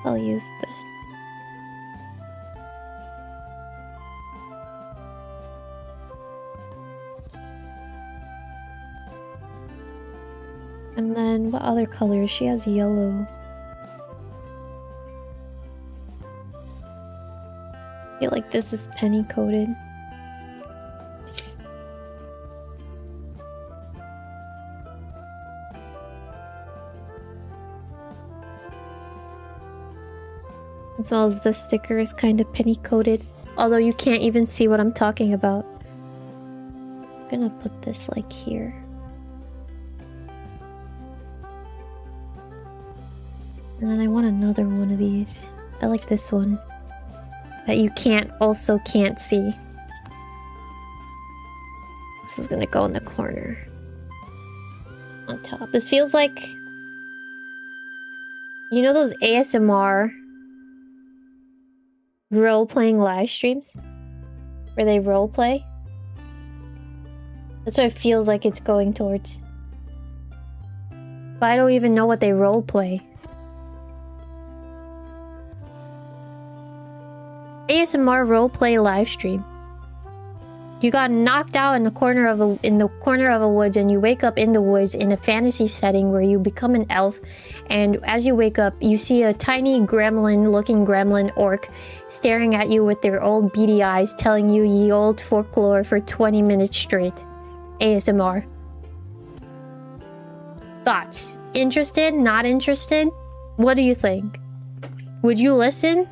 I'll use this. And then what other colors? She has yellow. I feel like this is penny coated. As well as the sticker is kind of penny coated, although you can't even see what I'm talking about. I'm gonna put this like here. And then I want another one of these. I like this one. That you can't see. This is gonna go in the corner. On top. This feels like... You know those ASMR role-playing live streams? Where they role-play? That's what it feels like it's going towards. But I don't even know what they role-play. ASMR roleplay live stream. You got knocked out in the corner of a woods, and you wake up in the woods in a fantasy setting where you become an elf, and as you wake up you see a tiny gremlin-looking gremlin orc staring at you with their old beady eyes, telling you ye old folklore for 20 minutes straight. ASMR. Thoughts? Interested? Not interested? What do you think? Would you listen?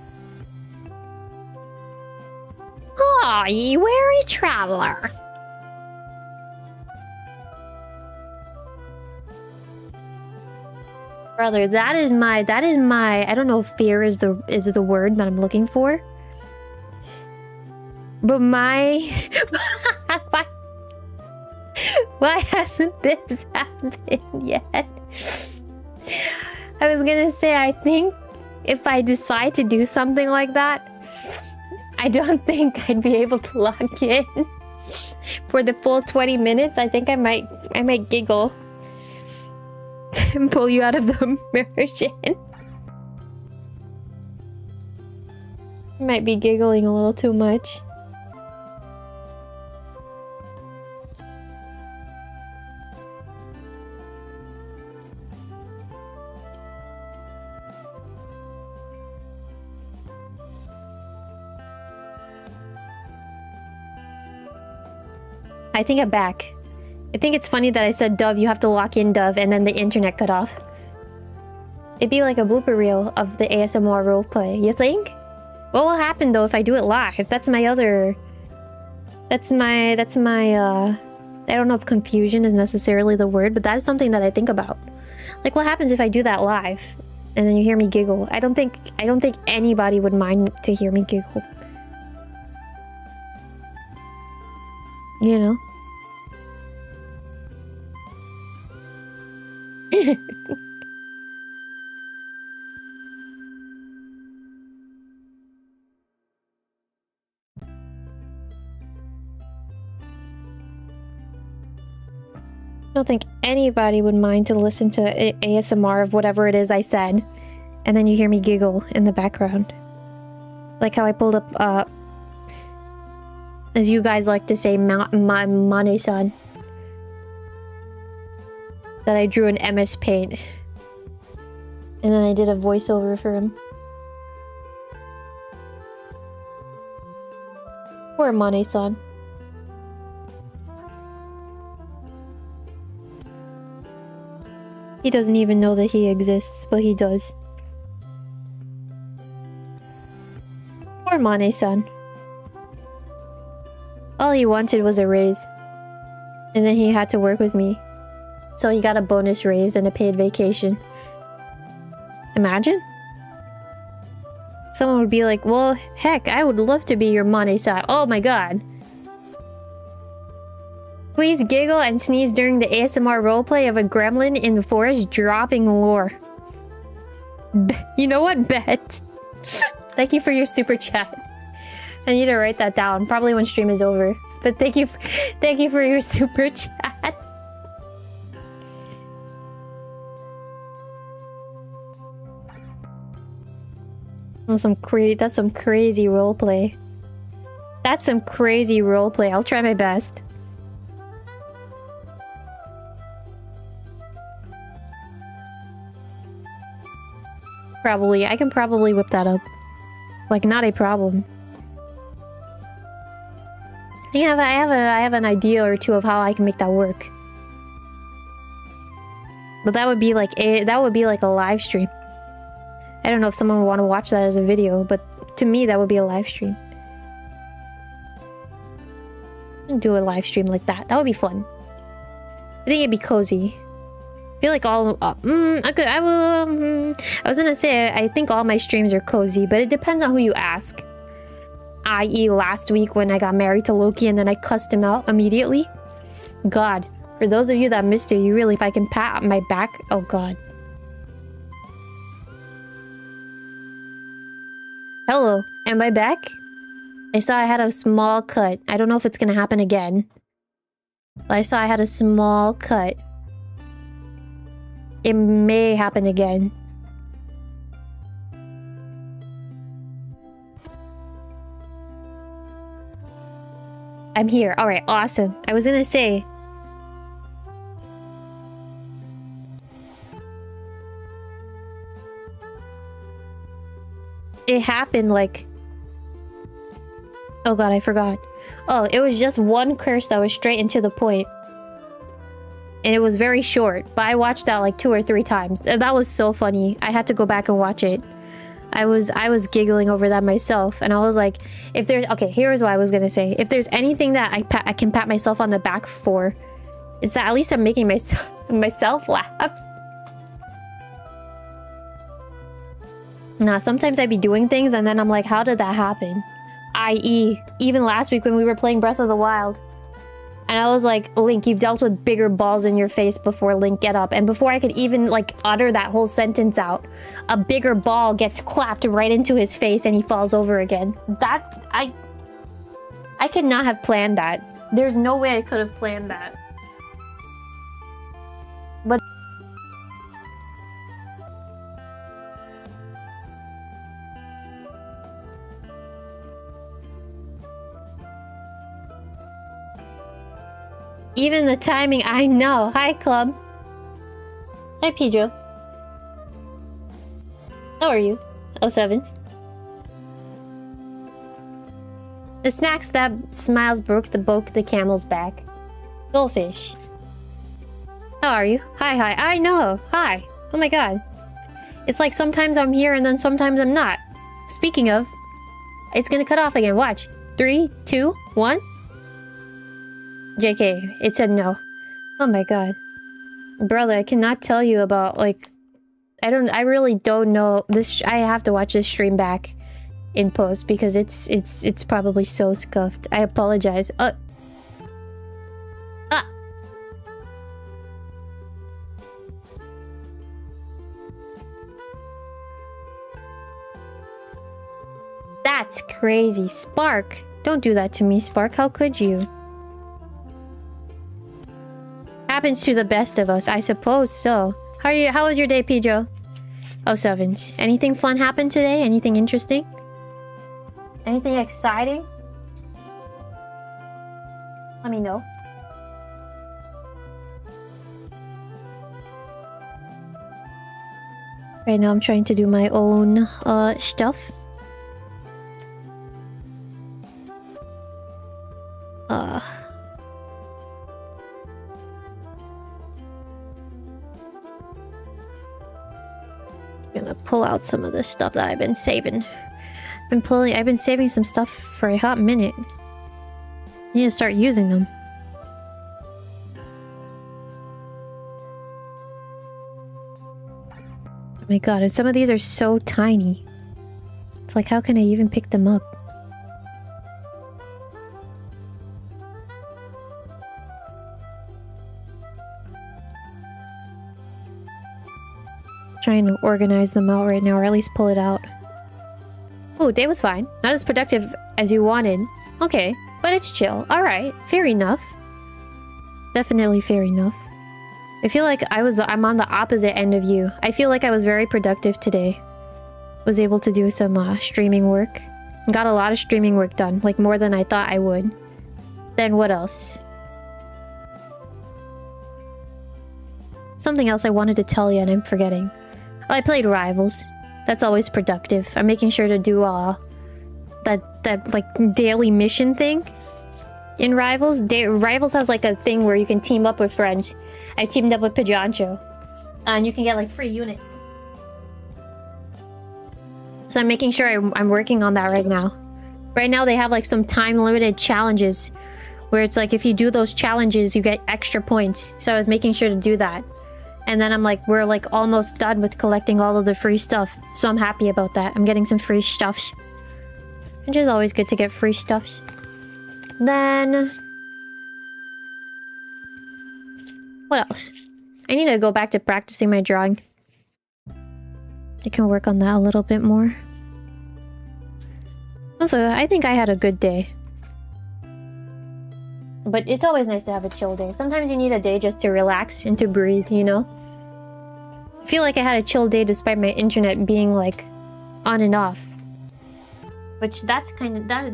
Oh, ye weary traveler. Brother, that is my, I don't know if fear is the word that I'm looking for. But my, why hasn't this happened yet? I was gonna say, I think if I decide to do something like that, I don't think I'd be able to lock in for the full 20 minutes. I think I might giggle and pull you out of the immersion. I might be giggling a little too much. I think I'm back. I think it's funny that I said, Dove, you have to lock in, Dove, and then the internet cut off. It'd be like a blooper reel of the ASMR roleplay, you think? What will happen though if I do it live? That's my other... That's my, I don't know if confusion is necessarily the word, but that is something that I think about. Like, what happens if I do that live? And then you hear me giggle. I don't think anybody would mind to hear me giggle. You know? I don't think anybody would mind to listen to ASMR of whatever it is I said. And then you hear me giggle in the background. Like how I pulled up, as you guys like to say, Mane-san. That I drew an MS Paint. And then I did a voiceover for him. Poor Mane-san. He doesn't even know that he exists, but he does. Poor Mane-san. All he wanted was a raise. And then he had to work with me. So he got a bonus raise and a paid vacation. Imagine? Someone would be like, well, heck, I would love to be your Mane-san. Oh my god. Please giggle and sneeze during the ASMR roleplay of a gremlin in the forest dropping lore. You know what, Bet? Thank you for your super chat. I need to write that down, probably when stream is over. But thank you for your super chat. That's some crazy roleplay. That's some crazy roleplay. I'll try my best. Probably. I can probably whip that up. Like, not a problem. I have an idea or two of how I can make that work. But that would be like a live stream. I don't know if someone would want to watch that as a video, but to me that would be a live stream. Do a live stream like that. That would be fun. I think it'd be cozy. I feel like all I was gonna say I think all my streams are cozy, but it depends on who you ask. I.e. last week when I got married to Loki and then I cussed him out immediately. God, for those of you that missed it, you really, if I can pat my back, oh god. Hello, am I back? I saw I had a small cut. I don't know if it's gonna happen again. But I saw I had a small cut. It may happen again. I'm here. Alright, awesome. I was gonna say... It happened like... Oh god, I forgot. Oh, it was just one curse that was straight and to the point. And it was very short, but I watched that like 2 or 3 times. And that was so funny. I had to go back and watch it. I was giggling over that myself, and I was like, if there's... Okay, here's what I was gonna say. If there's anything that I can pat myself on the back for, it's that at least I'm making myself laugh. Nah, sometimes I'd be doing things, and then I'm like, how did that happen? I.e., even last week when we were playing Breath of the Wild, and I was like, Link, you've dealt with bigger balls in your face before, Link, get up. And before I could even, like, utter that whole sentence out, a bigger ball gets clapped right into his face and he falls over again. That, I could not have planned that. There's no way I could have planned that. But... Even the timing, I know. Hi, Club. Hi, Pedro. How are you? Oh, sevens. The snacks that smiles broke the camel's back. Goldfish. How are you? Hi. I know. Hi. Oh my god. It's like sometimes I'm here and then sometimes I'm not. Speaking of, it's gonna cut off again. Watch. 3, 2, 1. JK, it said no. Oh my god. Brother, I cannot tell you about, like, I really don't know this. I have to watch this stream back in post because it's probably so scuffed. I apologize. That's crazy. Spark. Don't do that to me, Spark. How could you? Happens to the best of us, I suppose so. How was your day, Pijo? Oh, Sevens. Anything fun happened today? Anything interesting? Anything exciting? Let me know. Right now I'm trying to do my own stuff. Gonna pull out some of the stuff that I've been saving. I've been saving some stuff for a hot minute. I need to start using them. Oh my god, and some of these are so tiny. It's like, how can I even pick them up? Trying to organize them out right now, or at least pull it out. Oh, day was fine. Not as productive as you wanted. Okay, but it's chill. Alright, fair enough. Definitely fair enough. I feel like I'm on the opposite end of you. I feel like I was very productive today. Was able to do some streaming work. Got a lot of streaming work done, like more than I thought I would. Then what else? Something else I wanted to tell you and I'm forgetting. Oh, I played Rivals. That's always productive. I'm making sure to do that like daily mission thing in Rivals. Rivals has like a thing where you can team up with friends. I teamed up with Pijancho, and you can get like free units. So I'm making sure I'm working on that right now. Right now they have like some time limited challenges where it's like if you do those challenges you get extra points. So I was making sure to do that. And then I'm like, we're like almost done with collecting all of the free stuff. So I'm happy about that. I'm getting some free stuffs. Which is always good to get free stuffs. Then... what else? I need to go back to practicing my drawing. I can work on that a little bit more. Also, I think I had a good day. But it's always nice to have a chill day. Sometimes you need a day just to relax and to breathe, you know? I feel like I had a chill day despite my internet being like on and off. Which that's kind of that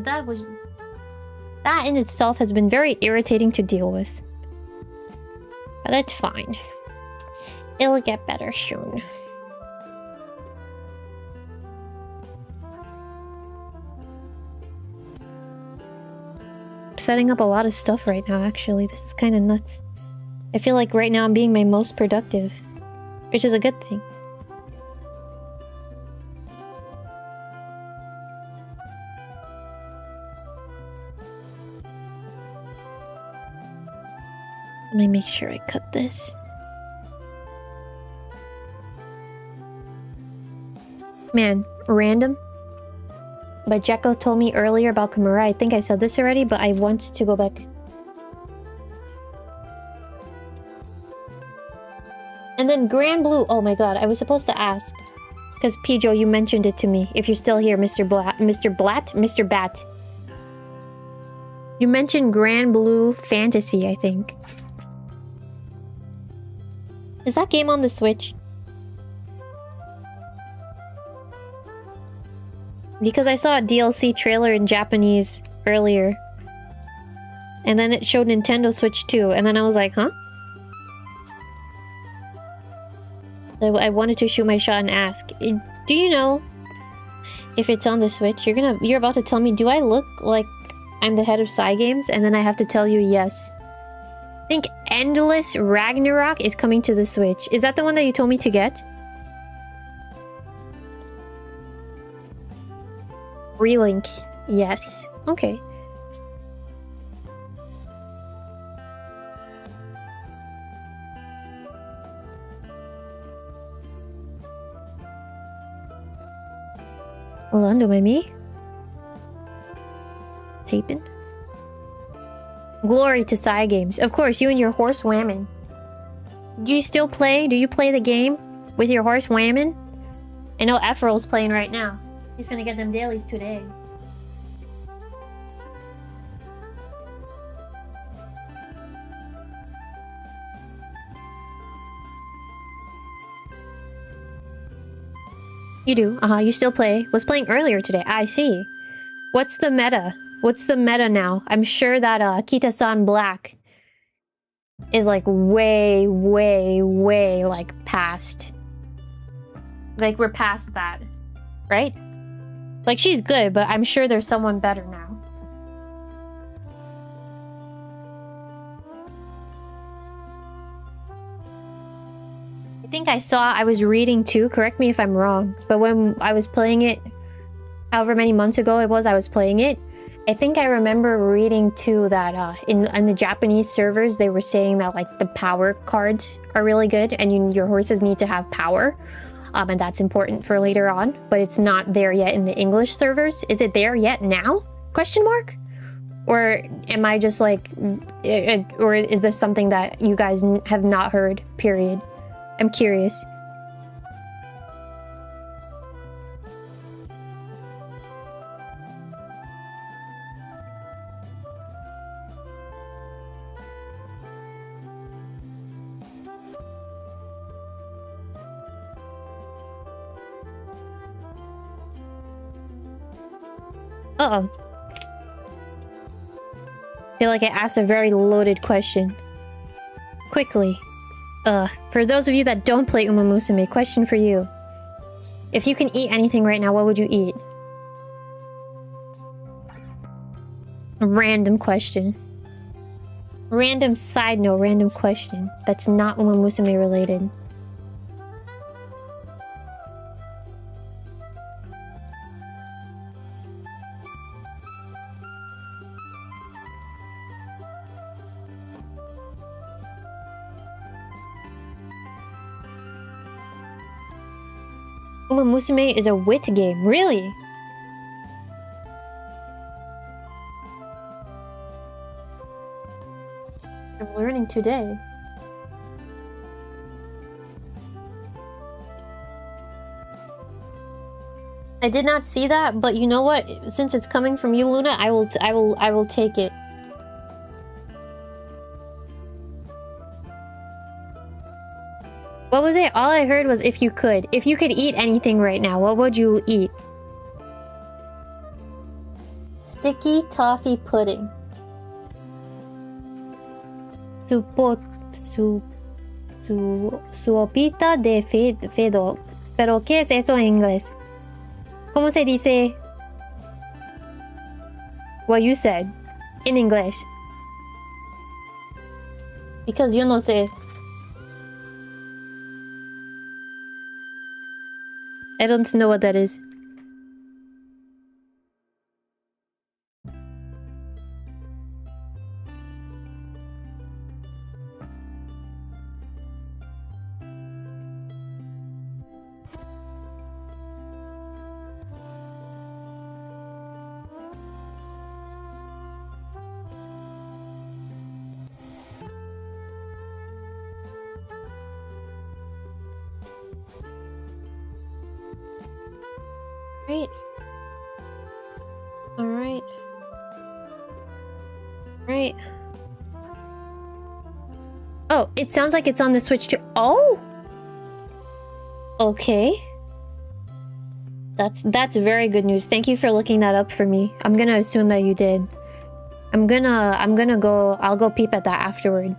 in itself has been very irritating to deal with. But it's fine. It'll get better soon. Setting up a lot of stuff right now, actually. This is kind of nuts. I feel like right now I'm being my most productive, which is a good thing. Let me make sure I cut this. Man, random. But Jekko told me earlier about Kimura. I think I said this already, but I want to go back. And then Grand Blue. Oh my god, I was supposed to ask. Because Pijo, you mentioned it to me. If you're still here, Mr. Bat. You mentioned Grand Blue Fantasy, I think. Is that game on the Switch? Because I saw a DLC trailer in Japanese earlier. And then it showed Nintendo Switch too. And then I was like, huh? So I wanted to shoot my shot and ask. Do you know if it's on the Switch? You're about to tell me, do I look like I'm the head of Cygames? And then I have to tell you yes. I think Endless Ragnarok is coming to the Switch. Is that the one that you told me to get? Relink. Yes. Okay. Hold on, do me? Taping? Glory to Cygames. Of course, you and your horse whamming. Do you still play? Do you play the game with your horse whamming? I know Efrel's playing right now. He's gonna get them dailies today. You do? You still play. Was playing earlier today. I see. What's the meta? What's the meta now? I'm sure that Kita-san Black is like way, like past. Like we're past that. Right? Like she's good, but I'm sure there's someone better now. I think I was reading too, correct me if I'm wrong, but when I was playing it, however many months ago it was I was playing it, I think I remember reading too that in the Japanese servers they were saying that like the power cards are really good and your horses need to have power, and that's important for later on, but it's not there yet in the English servers. Is it there yet now? Question mark? Or am I just like, or is this something that you guys have not heard, period? I'm curious. Uh-oh. I feel like I asked a very loaded question. Quickly. For those of you that don't play Uma Musume, question for you. If you can eat anything right now, what would you eat? A random question. Random side note, random question. That's not Uma Musume related. Uma Musume is a wit game, really? I'm learning today. I did not see that, but you know what? Since it's coming from you, Luna, I will take it. What was it? All I heard was if you could. If you could eat anything right now, what would you eat? Sticky toffee pudding. Sopita de fedo. Pero ¿qué es eso en inglés? ¿Cómo se dice? What you said. In English. Because yo no sé. I don't know what that is. Right. Alright. Right. Oh, it sounds like it's on the Switch too. Oh! Okay. That's very good news. Thank you for looking that up for me. I'm gonna assume that you did. I'll go peep at that afterward.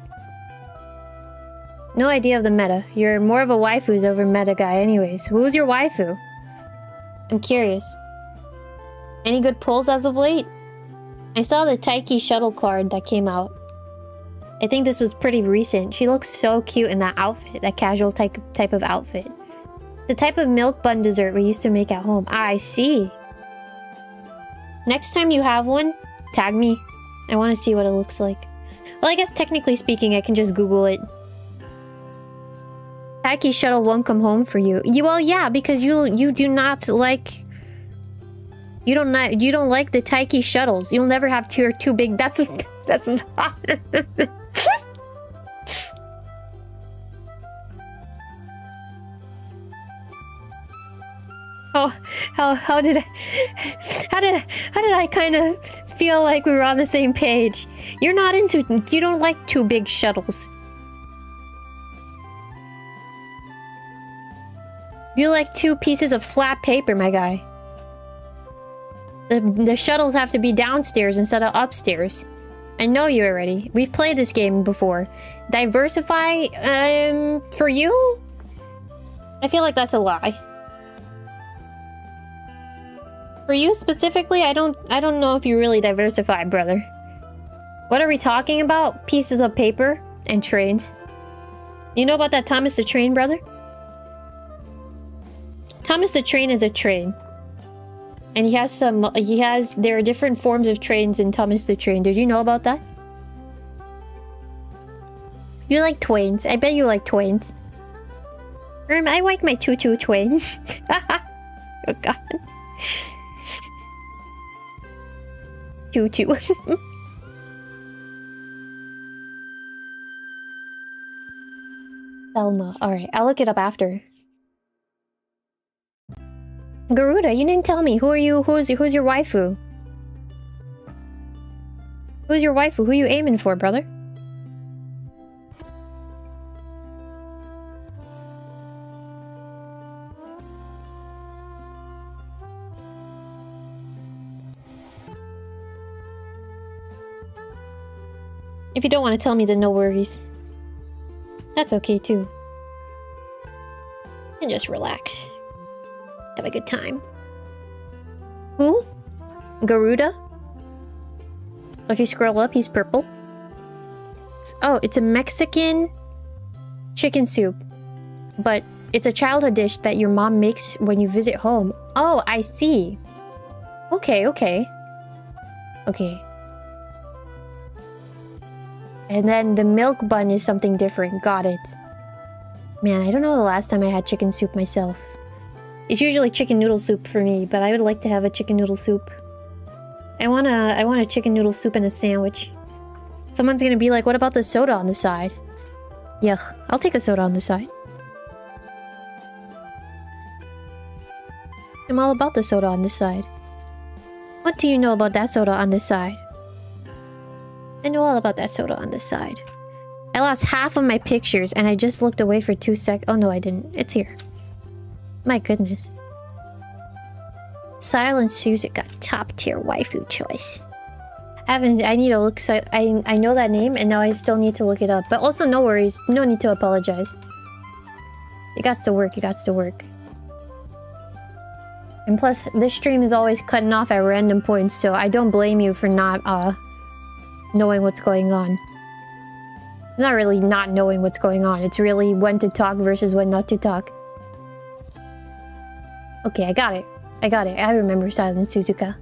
No idea of the meta. You're more of a waifus over meta guy anyways. Who's your waifu? I'm curious. Any good pulls as of late? I saw the Taiki shuttle card that came out. I think this was pretty recent. She looks so cute in that outfit, that casual type of outfit. The type of milk bun dessert we used to make at home. I see. Next time you have one, tag me. I want to see what it looks like. Well, I guess technically speaking, I can just Google it. Taiki shuttle won't come home for you. Well, yeah, because you do not like You don't like the Taiki shuttles. You'll never have two big. That's how did I kind of feel like we were on the same page? You don't like two big shuttles. You like two pieces of flat paper, my guy. The shuttles have to be downstairs instead of upstairs. I know you already. We've played this game before. Diversify, for you? I feel like that's a lie. For you specifically, I don't know if you really diversify, brother. What are we talking about? Pieces of paper and trains. You know about that Thomas the Train, brother? Thomas the Train is a train. And there are different forms of trains in Thomas the Train. Did you know about that? You like twains. I bet you like twains. I like my tutu twain. Oh god. Tutu. Selma. Alright, I'll look it up after. Garuda, you didn't tell me. Who are you? Who's your waifu? Who's your waifu? Who you aiming for, brother? If you don't want to tell me, then no worries. That's okay too. And just relax. Have a good time. Who? Garuda? If you scroll up, he's purple. Oh, it's a Mexican chicken soup. But it's a childhood dish that your mom makes when you visit home. Oh, I see. Okay. Okay. And then the milk bun is something different. Got it. Man, I don't know the last time I had chicken soup myself. It's usually chicken noodle soup for me, but I would like to have a chicken noodle soup. I want a chicken noodle soup and a sandwich. Someone's gonna be like, what about the soda on the side? Yuck, I'll take a soda on the side. I'm all about the soda on the side. What do you know about that soda on the side? I know all about that soda on the side. I lost half of my pictures and I just looked away for 2 seconds. Oh no, I didn't. It's here. My goodness. Silent Susan got top tier waifu choice. I need to look, so I know that name and now I still need to look it up. But also no worries, no need to apologize. It got to work, And plus, this stream is always cutting off at random points, so I don't blame you for not, knowing what's going on. It's not really not knowing what's going on, it's really when to talk versus when not to talk. Okay, I got it. I remember Silent Suzuka.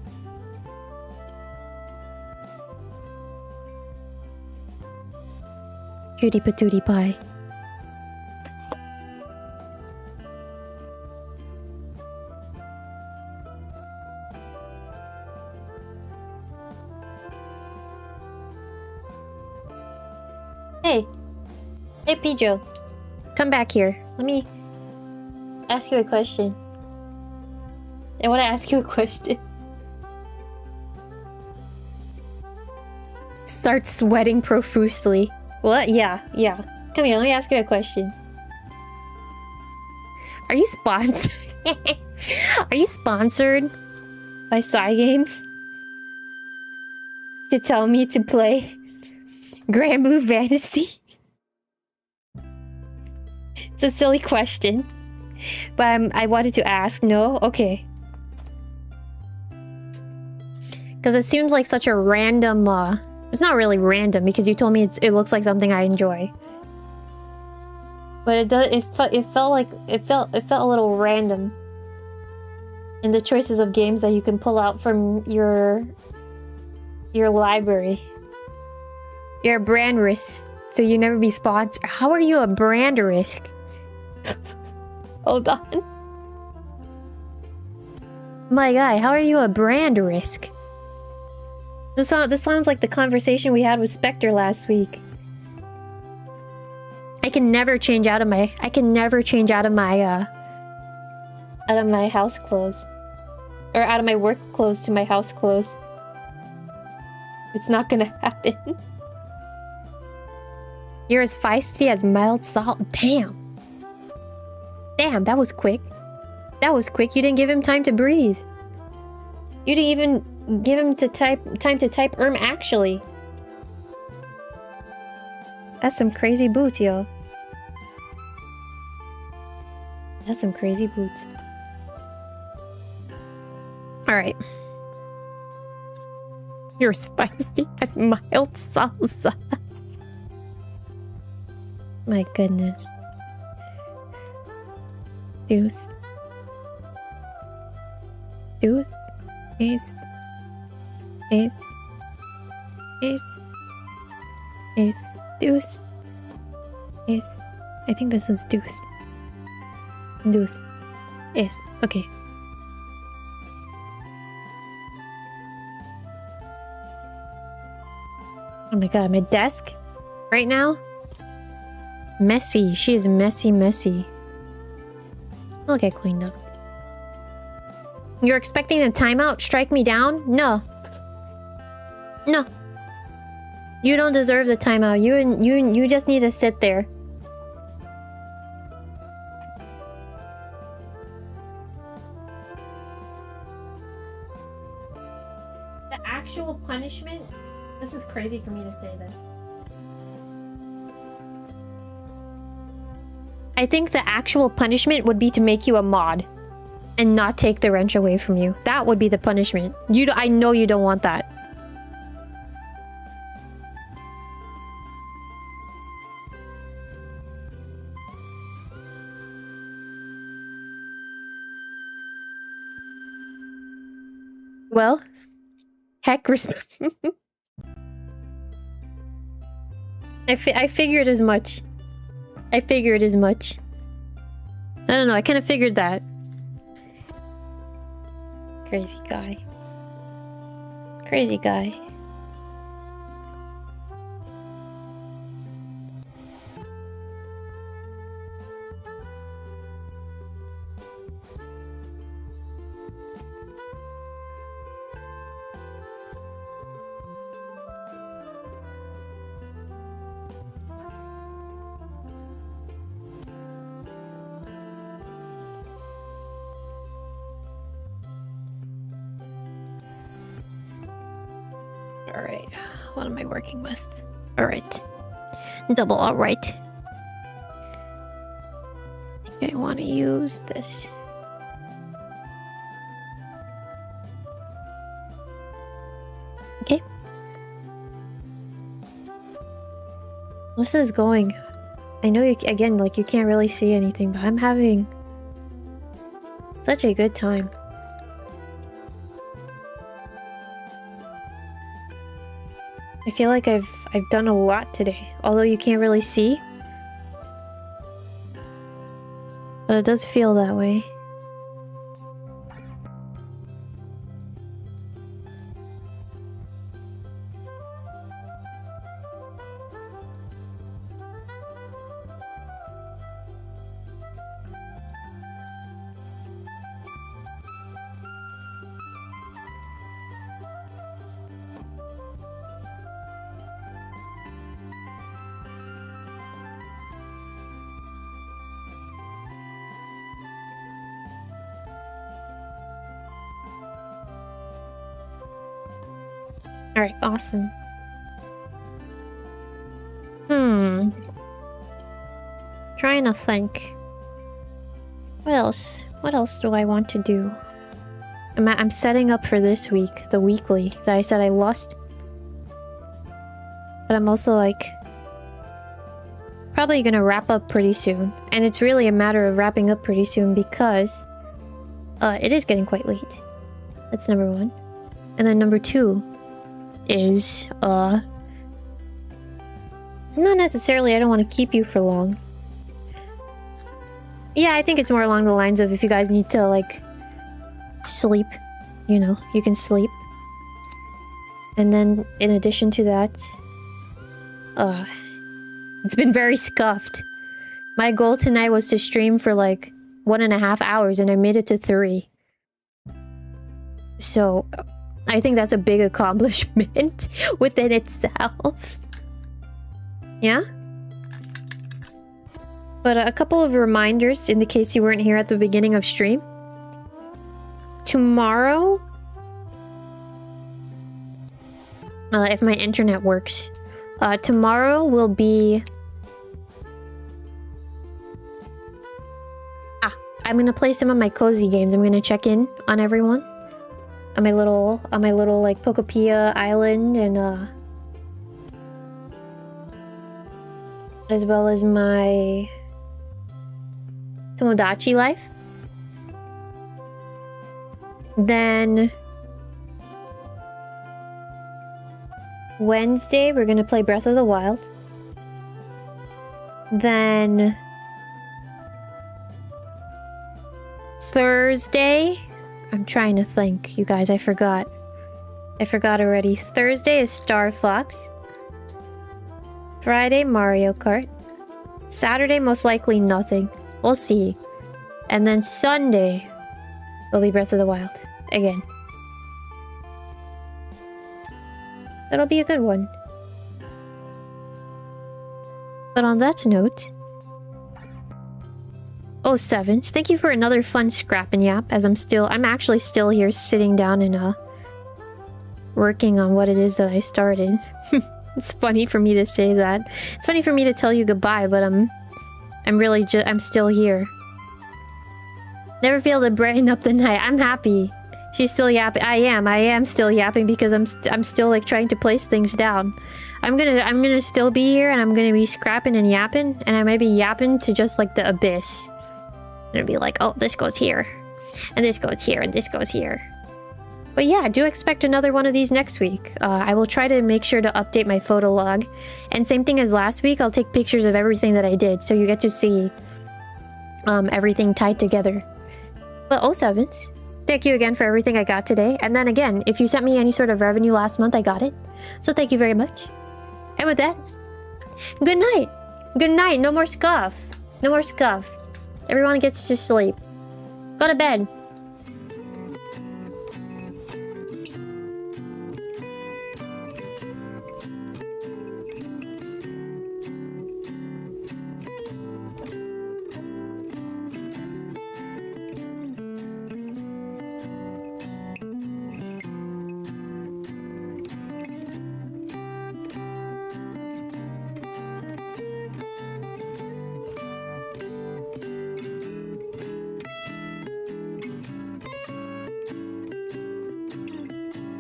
Cutie patootie pie. Hey Pijo. Come back here. Let me ask you a question. I want to ask you a question. Start sweating profusely. What? Yeah. Come here, let me ask you a question. Are you sponsored? Are you sponsored by Cygames? To tell me to play Grand Blue Fantasy? It's a silly question. But I wanted to ask. No? Okay. Because it seems like such a random, it's not really random because you told me it looks like something I enjoy. But it felt a little random in the choices of games that you can pull out from your library. You're a brand risk, so you never be sponsored. How are you a brand risk? Hold on. My guy, how are you a brand risk? This sounds like the conversation we had with Spectre last week. I can never change out of my house clothes. Or out of my work clothes to my house clothes. It's not gonna happen. You're as feisty as mild salt. Damn. Damn, that was quick. That was quick. You didn't give him time to breathe. You didn't even give him time to type actually. That's some crazy boots, yo. That's some crazy boots. Alright. You're as feisty as mild salsa. My goodness. Deuce. Deuce. Ace. Ace. Ace. Ace. Deuce. Ace. I think this is deuce. Deuce. Ace. Okay. Oh my god, my desk right now? Messy. She is messy, messy. I'll get cleaned up. You're expecting a timeout? Strike me down? No. No. You don't deserve the timeout. You just need to sit there. The actual punishment? This is crazy for me to say this. I think the actual punishment would be to make you a mod and not take the wrench away from you. That would be the punishment. I know you don't want that. Well, heck, I figured as much. I figured as much. I don't know, I kind of figured that. Crazy guy. Crazy guy. Alright, what am I working with? Alright. Double alright. I want to use this. Okay. This is going. I know you, again, like, you can't really see anything, but I'm having such a good time. I feel like I've done a lot today, although you can't really see. But it does feel that way. Alright, awesome. Trying to think. What else? What else do I want to do? I'm setting up for this week, the weekly that I said I lost. But I'm also like probably gonna wrap up pretty soon. And it's really a matter of wrapping up pretty soon because it is getting quite late. That's number one. And then number two is not necessarily I don't want to keep you for long. Yeah, I think it's more along the lines of if you guys need to like sleep. You know, you can sleep. And then, in addition to that... it's been very scuffed. My goal tonight was to stream for like 1.5 hours, and I made it to 3. So, I think that's a big accomplishment within itself. Yeah? But a couple of reminders in the case you weren't here at the beginning of stream. Tomorrow... if my internet works. Tomorrow will be... I'm gonna play some of my cozy games. I'm gonna check in on everyone. On my little like 𝙎𝙬𝙀𝙎 island and as well as my Tomodachi life. Then Wednesday we're gonna play Breath of the Wild. Then Thursday, I'm trying to think, you guys, I forgot. I forgot already. Thursday is Star Fox. Friday, Mario Kart. Saturday, most likely nothing. We'll see. And then Sunday will be Breath of the Wild. Again. That'll be a good one. But on that note... Oh, Sevens, thank you for another fun scrap and yap, as I'm actually still here sitting down and, working on what it is that I started. It's funny for me to say that. It's funny for me to tell you goodbye, but I'm still here. Never fail to brighten up the night. I'm happy. She's still yapping. I am still yapping because I'm still, like, trying to place things down. I'm gonna still be here, and I'm gonna be scrapping and yapping, and I might be yapping to just, like, the abyss. And it'll be like, oh, this goes here, and this goes here, and this goes here. But yeah, do expect another one of these next week. I will try to make sure to update my photo log. And same thing as last week, I'll take pictures of everything that I did, so you get to see everything tied together. But oh, Sevens, thank you again for everything I got today. And then again, if you sent me any sort of revenue last month, I got it. So thank you very much. And with that, good night. Good night. No more scuff. No more scuff. Everyone gets to sleep. Go to bed.